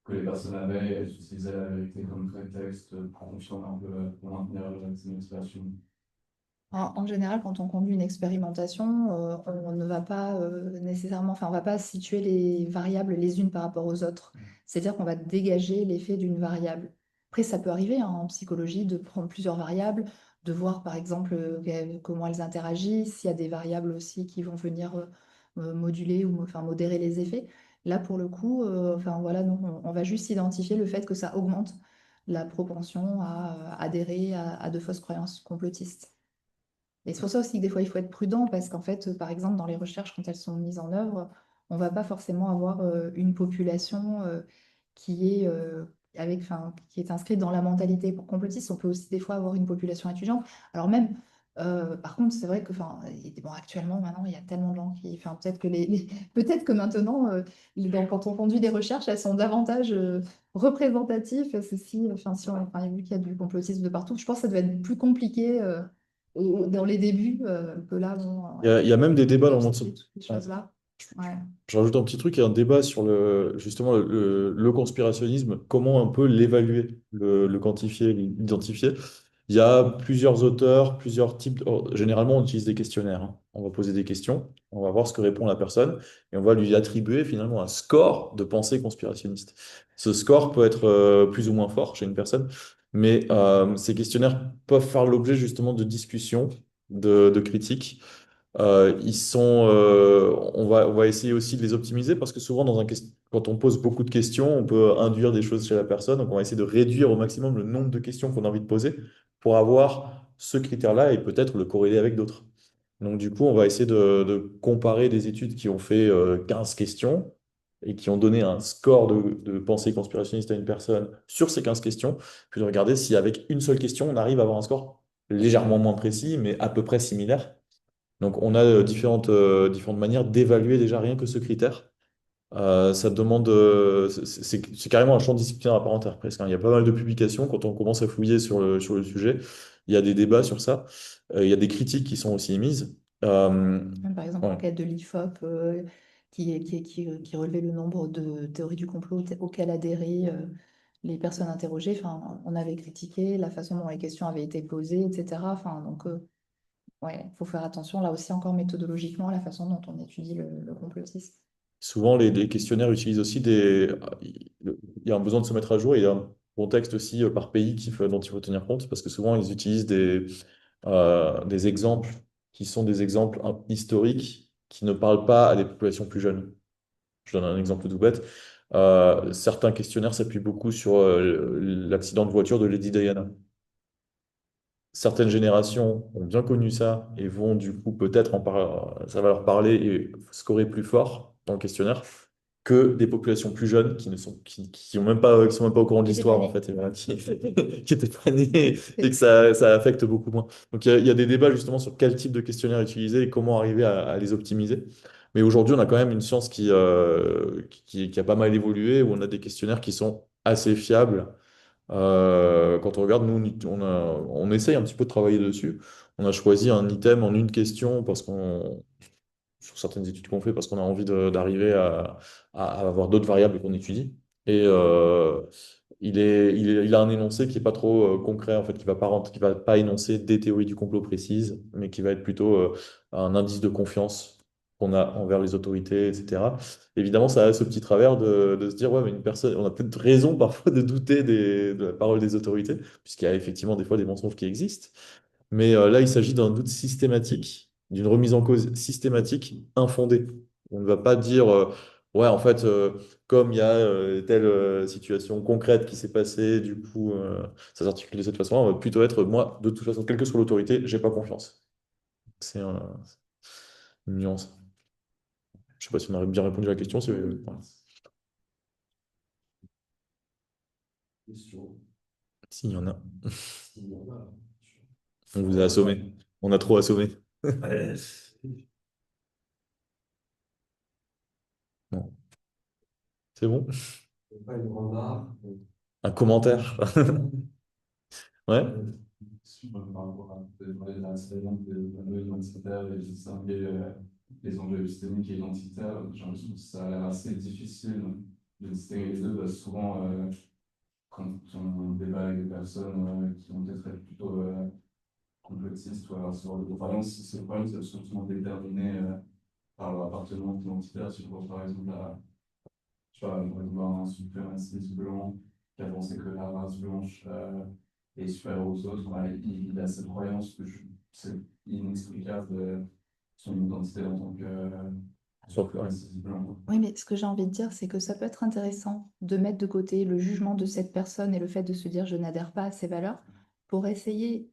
que les personnes avaient et elles utilisaient la vérité comme prétexte pour confirmer un peu, pour maintenir ces motivations? En général, quand on conduit une expérimentation, on ne va pas nécessairement, enfin, on va pas situer les variables les unes par rapport aux autres. C'est-à-dire qu'on va dégager l'effet d'une variable. Après, ça peut arriver hein, en psychologie de prendre plusieurs variables, de voir par exemple comment elles interagissent, s'il y a des variables aussi qui vont venir moduler ou enfin, modérer les effets. Là, pour le coup, enfin, voilà, non, on va juste identifier le fait que ça augmente la propension à adhérer à de fausses croyances complotistes. Et c'est pour ça aussi que des fois, il faut être prudent parce qu'en fait, par exemple, dans les recherches, quand elles sont mises en œuvre, on ne va pas forcément avoir une population qui est, enfin, qui est inscrite dans la mentalité complotiste. On peut aussi des fois avoir une population étudiante. Alors même, par contre, c'est vrai que enfin, bon, actuellement, maintenant, il y a tellement de gens qui... Enfin, peut-être que, peut-être que maintenant, quand on conduit des recherches, elles sont davantage représentatives. Ceci, enfin, si enfin, vu qu'il y a du complotisme de partout, je pense que ça doit être plus compliqué. Dans les débuts, que là, bon, Il y a même des débats dans le monde. toutes ces Ouais. choses-là. Ouais. Je rajoute un petit truc, il y a un débat sur justement le conspirationnisme, comment un peu l'évaluer, le quantifier, l'identifier. Il y a plusieurs auteurs, plusieurs types. Généralement, on utilise des questionnaires, hein. On va poser des questions, on va voir ce que répond la personne et on va lui attribuer finalement un score de pensée conspirationniste. Ce score peut être plus ou moins fort chez une personne, mais ces questionnaires peuvent faire l'objet justement de discussions, de critiques. On va essayer aussi de les optimiser parce que souvent, quand on pose beaucoup de questions, on peut induire des choses chez la personne. Donc, on va essayer de réduire au maximum le nombre de questions qu'on a envie de poser pour avoir ce critère-là et peut-être le corréler avec d'autres. Donc, du coup, on va essayer de comparer des études qui ont fait 15 questions et qui ont donné un score de pensée conspirationniste à une personne sur ces 15 questions, puis de regarder si avec une seule question, on arrive à avoir un score légèrement moins précis, mais à peu près similaire. Donc, on a différentes manières d'évaluer déjà rien que ce critère. Ça demande, c'est carrément un champ disciplinaire à part entière presque, hein. Il y a pas mal de publications quand on commence à fouiller sur le sujet. Il y a des débats sur ça. Il y a des critiques qui sont aussi émises. Même, par exemple, Ouais. l'enquête de l'IFOP qui relevait le nombre de théories du complot auxquelles adhéraient les personnes interrogées. Enfin, on avait critiqué la façon dont les questions avaient été posées, etc. Enfin, donc, ouais, il faut faire attention là aussi encore méthodologiquement à la façon dont on étudie le complotisme. Souvent, les questionnaires utilisent aussi il y a un besoin de se mettre à jour. Il y a un contexte aussi par pays dont il faut tenir compte parce que souvent, ils utilisent des exemples qui sont des exemples historiques qui ne parlent pas à des populations plus jeunes. Je donne un exemple tout bête. Certains questionnaires s'appuient beaucoup sur l'accident de voiture de Lady Diana. Certaines générations ont bien connu ça et vont du coup peut-être ça va leur parler et scorer plus fort dans le questionnaire que des populations plus jeunes qui sont même pas au courant de Qui était l'histoire en année. fait, et voilà, qui étaient pas nés et que ça affecte beaucoup moins. Donc il y a des débats justement sur quel type de questionnaire utiliser et comment arriver à les optimiser. Mais aujourd'hui, on a quand même une science qui a pas mal évolué, où on a des questionnaires qui sont assez fiables. Quand on regarde, nous, on essaye un petit peu de travailler dessus. On a choisi un item en une question sur certaines études qu'on fait, parce qu'on a envie d'arriver à avoir d'autres variables qu'on étudie. Et il a un énoncé qui est pas trop concret, en fait, qui va pas énoncer des théories du complot précises, mais qui va être plutôt un indice de confiance qu'on a envers les autorités, etc. Évidemment, ça a ce petit travers de se dire, ouais, mais une personne, on a peut-être raison parfois de douter de la parole des autorités, puisqu'il y a effectivement des fois des mensonges qui existent. Mais là, il s'agit d'un doute systématique, d'une remise en cause systématique infondée. On ne va pas dire, ouais, en fait, comme il y a telle situation concrète qui s'est passée, du coup, ça s'articule de cette façon. On va plutôt être, moi, de toute façon, quelle que soit l'autorité, j'ai pas confiance. C'est une nuance. Je sais pas si on a bien répondu à la question. Voilà. Question. S'il y en a. S'il y en a. On vous a assommé. On a trop assommé. Ouais. Non. C'est bon? Pas une remarque. Un commentaire? Ouais? Par rapport à la série de l'enjeu identitaire et distinguer les enjeux systémiques et identitaires, j'ai l'impression que ça a l'air assez difficile de distinguer les deux. Parce que souvent, quand on débat avec des personnes qui vont peut-être être plutôt complotistes ou alors sur le croyance, ces problèmes, c'est surtout déterminé par leur appartenance identitaire. Si je pense par exemple à, tu vois, on va voir un suprémaciste blanc qui a pensé que la race blanche est supérieure aux autres. Ouais, il a cette croyance que c'est inexplicable son identité en tant que suprémaciste blanc. Oui, mais ce que j'ai envie de dire, c'est que ça peut être intéressant de mettre de côté le jugement de cette personne et le fait de se dire je n'adhère pas à ces valeurs pour essayer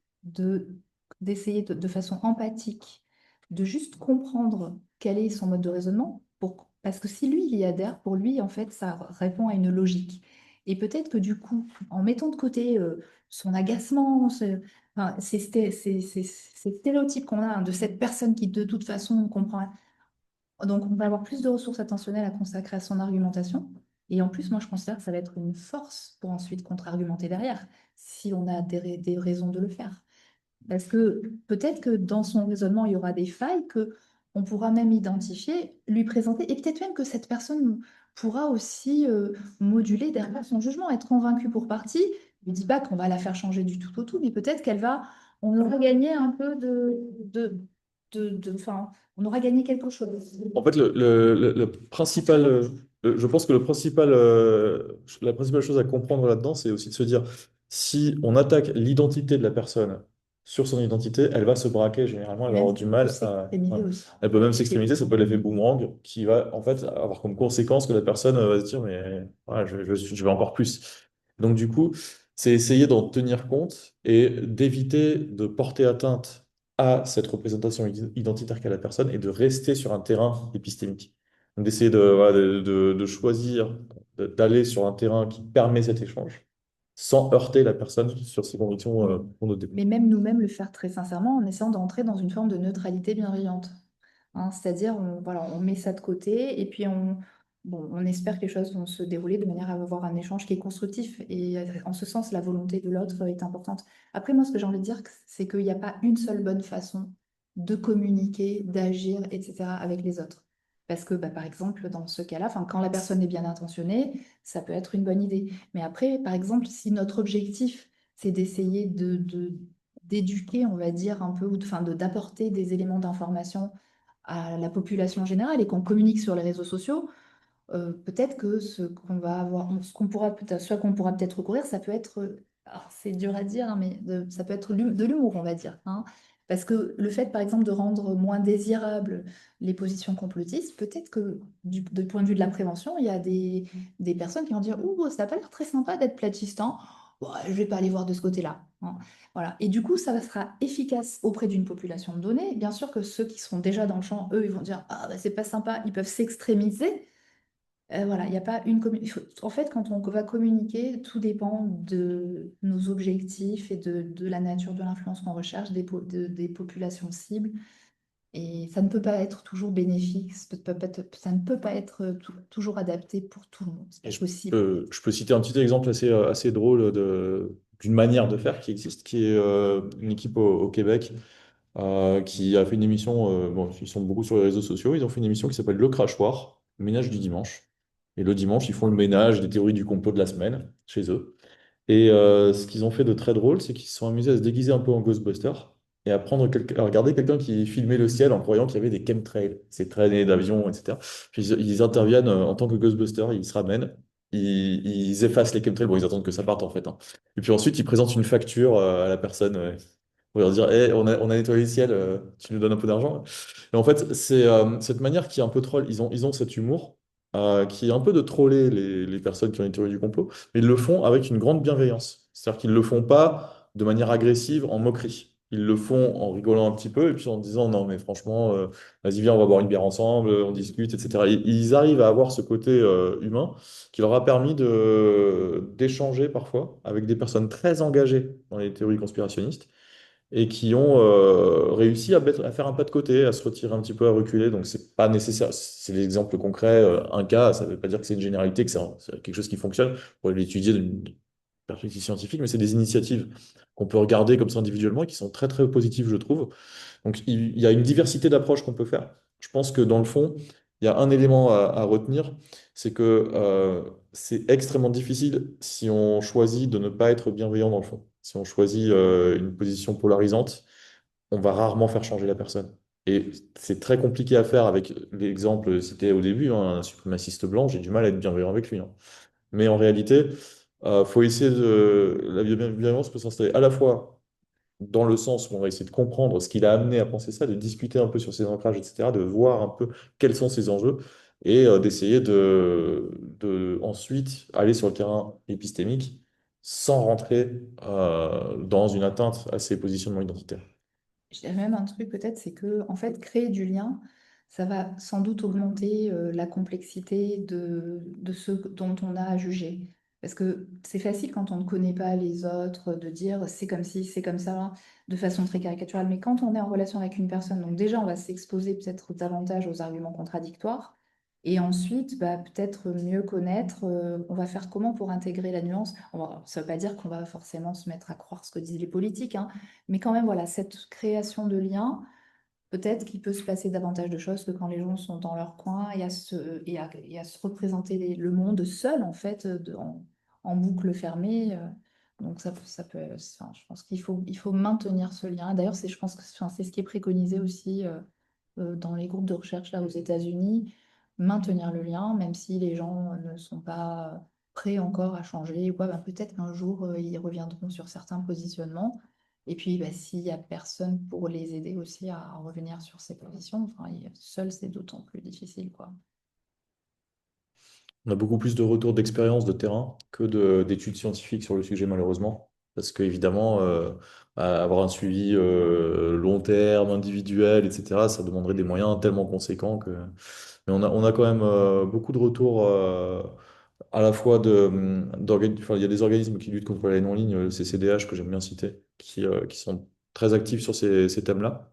d'essayer de façon empathique de juste comprendre quel est son mode de raisonnement parce que si lui, il y adhère, pour lui, en fait, ça répond à une logique. Et peut-être que du coup, en mettant de côté son agacement, enfin, ces stéréotypes qu'on a hein, de cette personne qui de toute façon comprend donc, on va avoir plus de ressources attentionnelles à consacrer à son argumentation. Et en plus, moi, je considère que ça va être une force pour ensuite contre-argumenter derrière, si on a des raisons de le faire. Parce que peut-être que dans son raisonnement, il y aura des failles que on pourra même identifier, lui présenter, et peut-être même que cette personne pourra aussi moduler derrière son jugement, être convaincue pour partie. Je ne dis pas qu'on va la faire changer du tout au tout, mais peut-être on aura gagné un peu enfin, on aura gagné quelque chose. En fait, le principal, je pense que la principale chose à comprendre là-dedans, c'est aussi de se dire, si on attaque l'identité de la personne sur son identité, elle va se braquer, généralement, elle va avoir Même du mal à... s'extrémiser ouais. aussi. Elle peut même s'extrémiser, ça peut l'effet boomerang, qui va en fait avoir comme conséquence que la personne va se dire, mais voilà, je vais encore plus. Donc du coup, c'est essayer d'en tenir compte et d'éviter de porter atteinte à cette représentation identitaire qu'a la personne et de rester sur un terrain épistémique. Donc d'essayer voilà, de choisir d'aller sur un terrain qui permet cet échange sans heurter la personne sur ses convictions pour notre début. Mais même nous-mêmes le faire très sincèrement en essayant d'entrer dans une forme de neutralité bienveillante. Hein, c'est-à-dire, voilà, on met ça de côté et puis on espère que les choses vont se dérouler de manière à avoir un échange qui est constructif. Et en ce sens, la volonté de l'autre est importante. Après, moi, ce que j'ai envie de dire, c'est qu'il n'y a pas une seule bonne façon de communiquer, d'agir, etc. avec les autres. Parce que, bah, par exemple, dans ce cas-là, enfin, quand la personne est bien intentionnée, ça peut être une bonne idée. Mais après, par exemple, si notre objectif, c'est d'essayer d'éduquer, on va dire, un peu, ou d'apporter des éléments d'information à la population générale et qu'on communique sur les réseaux sociaux, peut-être que ce qu'on va avoir, ce qu'on pourra peut-être, soit qu'on pourra peut-être recourir, ça peut être, alors c'est dur à dire, hein, mais ça peut être de l'humour, on va dire. Hein. Parce que le fait, par exemple, de rendre moins désirables les positions complotistes, peut-être que du point de vue de la prévention, il y a des personnes qui vont dire, ouh, ça n'a pas l'air très sympa d'être platiste, hein. Bon, je ne vais pas aller voir de ce côté-là. Hein. Voilà. Et du coup, ça sera efficace auprès d'une population donnée. Bien sûr que ceux qui sont déjà dans le champ, eux, ils vont dire, ah, bah, c'est pas sympa, ils peuvent s'extrémiser. Voilà, il n'y a pas une En fait, quand on va communiquer, tout dépend de nos objectifs et de la nature de l'influence qu'on recherche, des populations cibles. Et ça ne peut pas être toujours bénéfique, ça ne peut pas être toujours adapté pour tout le monde. C'est Et pas possible. je peux citer un petit exemple assez drôle d'une manière de faire qui existe, qui est une équipe au Québec qui a fait une émission, bon, ils sont beaucoup sur les réseaux sociaux, ils ont fait une émission qui s'appelle Le Crachoir, le ménage du dimanche. Et le dimanche, ils font le ménage des théories du complot de la semaine chez eux. Et ce qu'ils ont fait de très drôle, c'est qu'ils se sont amusés à se déguiser un peu en Ghostbusters et à regarder quelqu'un qui filmait le ciel en croyant qu'il y avait des chemtrails, ces traînées d'avions, etc. Puis ils interviennent en tant que Ghostbusters, ils se ramènent, ils effacent les chemtrails, bon, ils attendent que ça parte en fait, hein. Et puis ensuite, ils présentent une facture à la personne, ouais, pour leur dire, hey, on a nettoyé le ciel, tu nous donnes un peu d'argent. Et en fait, c'est cette manière qui est un peu troll, ils ont cet humour qui est un peu de troller les personnes qui ont une théorie du complot, mais ils le font avec une grande bienveillance. C'est-à-dire qu'ils ne le font pas de manière agressive, en moquerie. Ils le font en rigolant un petit peu et puis en disant non, mais franchement, vas-y, viens, on va boire une bière ensemble, on discute, etc. Ils arrivent à avoir ce côté humain qui leur a permis d'échanger parfois avec des personnes très engagées dans les théories conspirationnistes et qui ont réussi à faire un pas de côté, à se retirer un petit peu, à reculer. Donc, c'est pas nécessaire. C'est l'exemple concret. Un cas, ça ne veut pas dire que c'est une généralité, que c'est quelque chose qui fonctionne. Pour l'étudier d'une perspective scientifique, mais c'est des initiatives qu'on peut regarder comme ça individuellement et qui sont très, très positives, je trouve. Donc, il y a une diversité d'approches qu'on peut faire. Je pense que dans le fond, il y a un élément à retenir, c'est que c'est extrêmement difficile si on choisit de ne pas être bienveillant dans le fond. Si on choisit une position polarisante, on va rarement faire changer la personne. Et c'est très compliqué à faire avec l'exemple cité au début, hein, un suprémaciste blanc, j'ai du mal à être bienveillant avec lui, hein. Mais en réalité, faut essayer la bienveillance peut s'installer à la fois dans le sens où on va essayer de comprendre ce qui l'a amené à penser ça, de discuter un peu sur ses ancrages, etc., de voir un peu quels sont ses enjeux et d'essayer de ensuite aller sur le terrain épistémique sans rentrer dans une atteinte à ses positionnements identitaires. Je dirais même un truc peut-être, c'est que en fait, créer du lien, ça va sans doute augmenter la complexité de ce dont on a à juger. Parce que c'est facile quand on ne connaît pas les autres de dire c'est comme ci, c'est comme ça, de façon très caricaturale. Mais quand on est en relation avec une personne, donc déjà on va s'exposer peut-être davantage aux arguments contradictoires. Et ensuite, bah, peut-être mieux connaître, on va faire comment pour intégrer la nuance. Ça ne veut pas dire qu'on va forcément se mettre à croire ce que disent les politiques, hein, mais quand même, voilà, cette création de liens, peut-être qu'il peut se passer davantage de choses que quand les gens sont dans leur coin et à se représenter le monde seul, en fait, en boucle fermée. Donc ça peut, enfin, je pense qu'il faut maintenir ce lien. D'ailleurs, je pense que enfin, c'est ce qui est préconisé aussi dans les groupes de recherche là aux États-Unis, maintenir le lien, même si les gens ne sont pas prêts encore à changer. Ou quoi, ben, peut-être qu'un jour, ils reviendront sur certains positionnements. Et puis, bah, s'il n'y a personne pour les aider aussi à revenir sur ces positions, enfin, seul, c'est d'autant plus difficile, quoi. On a beaucoup plus de retours d'expérience de terrain que d'études scientifiques sur le sujet, malheureusement. Parce qu'évidemment, avoir un suivi long terme, individuel, etc., ça demanderait des moyens tellement conséquents que. Mais on a quand même beaucoup de retours à la fois enfin, il y a des organismes qui luttent contre la haine en ligne, le CCDH que j'aime bien citer, qui sont très actifs sur ces thèmes-là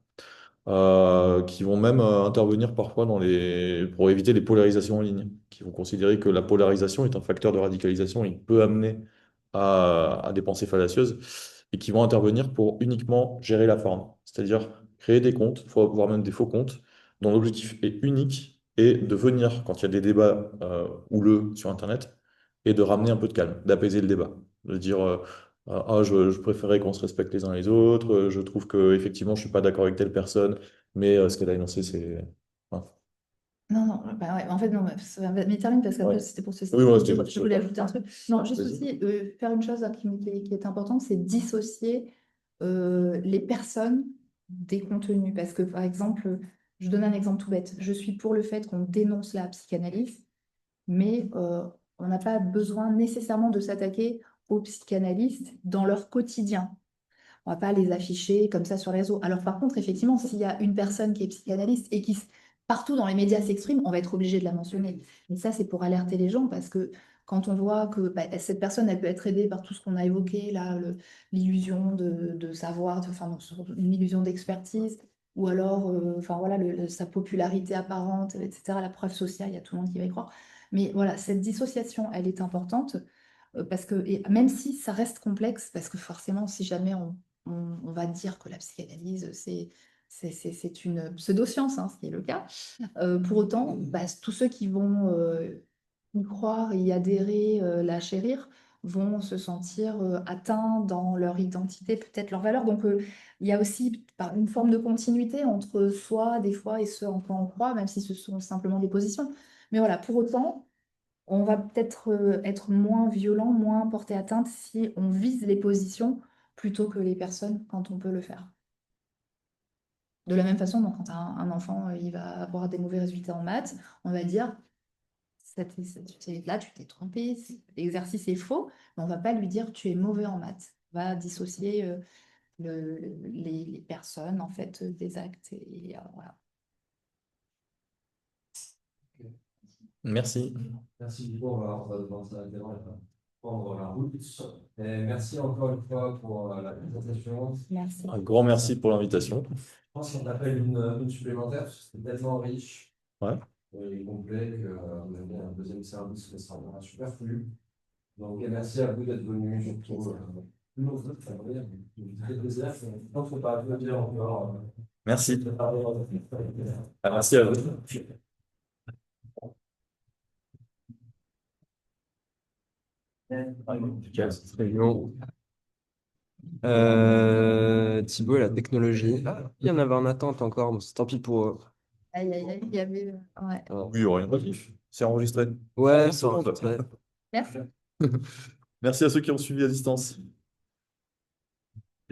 qui vont même intervenir parfois pour éviter les polarisations en ligne, qui vont considérer que la polarisation est un facteur de radicalisation et peut amener à des pensées fallacieuses, et qui vont intervenir pour uniquement gérer la forme, c'est-à-dire créer des comptes, voire même des faux comptes, dont l'objectif est unique et de venir, quand il y a des débats houleux sur Internet, et de ramener un peu de calme, d'apaiser le débat, de dire ah, je préférais qu'on se respecte les uns les autres, je trouve que effectivement je suis pas d'accord avec telle personne, mais ce qu'elle a énoncé, c'est. Enfin, Non, non, bah ouais, en fait, non, mais termine parce qu'après, ouais. c'était pour ceci. Oui, moi, Je voulais ajouter un truc. Non, juste Vas-y. aussi, faire une chose qui est importante, c'est dissocier les personnes des contenus. Parce que, par exemple, je donne un exemple tout bête. Je suis pour le fait qu'on dénonce la psychanalyse, mais on n'a pas besoin nécessairement de s'attaquer aux psychanalystes dans leur quotidien. On va pas les afficher comme ça sur les réseaux. Alors par contre, effectivement, s'il y a une personne qui est psychanalyste et qui partout dans les médias s'exprime, on va être obligé de la mentionner. Mais ça, c'est pour alerter les gens parce que quand on voit que bah, cette personne, elle peut être aidée par tout ce qu'on a évoqué, là, l'illusion de savoir, enfin, non, une illusion d'expertise, ou alors enfin, voilà, sa popularité apparente, etc., la preuve sociale, il y a tout le monde qui va y croire. Mais voilà, cette dissociation, elle est importante parce que, et même si ça reste complexe, parce que forcément, si jamais on va dire que la psychanalyse, c'est une pseudo-science, hein, ce qui est le cas. Pour autant, bah, tous ceux qui vont y croire, y adhérer, la chérir, vont se sentir atteints dans leur identité, peut-être leur valeur. Donc, il y a aussi une forme de continuité entre soi, des fois, et ce en quoi on croit, même si ce sont simplement des positions. Mais voilà, pour autant, on va peut-être être moins violent, moins porter atteinte si on vise les positions plutôt que les personnes quand on peut le faire. De la même façon, donc, quand un enfant il va avoir des mauvais résultats en maths, on va dire là, tu t'es trompé, l'exercice est faux, mais on va pas lui dire tu es mauvais en maths. On va dissocier les personnes en fait des actes. Et, voilà. Merci. Merci beaucoup, on va devoir s'arrêter là, et prendre la route. Et merci encore une fois pour la présentation. Merci. Un grand merci pour l'invitation. Je pense qu'on appelle une supplémentaire, parce que c'était tellement riche Ouais. et complet qu'on a mis un deuxième service qui sera superflu. Donc, merci à vous d'être venus. Surtout, nous, ça va bien. Ça fait plaisir. Je pense qu'on ne peut pas applaudir encore. Merci. Ah, merci à vous. Réunion. Thibaut et la technologie. Ah, il y en avait en attente encore, mais tant pis pour eux. Aïe, aïe, aïe, il y avait. Ouais. Alors, Oui, il y aura une rediff. C'est enregistré. ouais, Merci. Merci. Merci à ceux qui ont suivi à distance.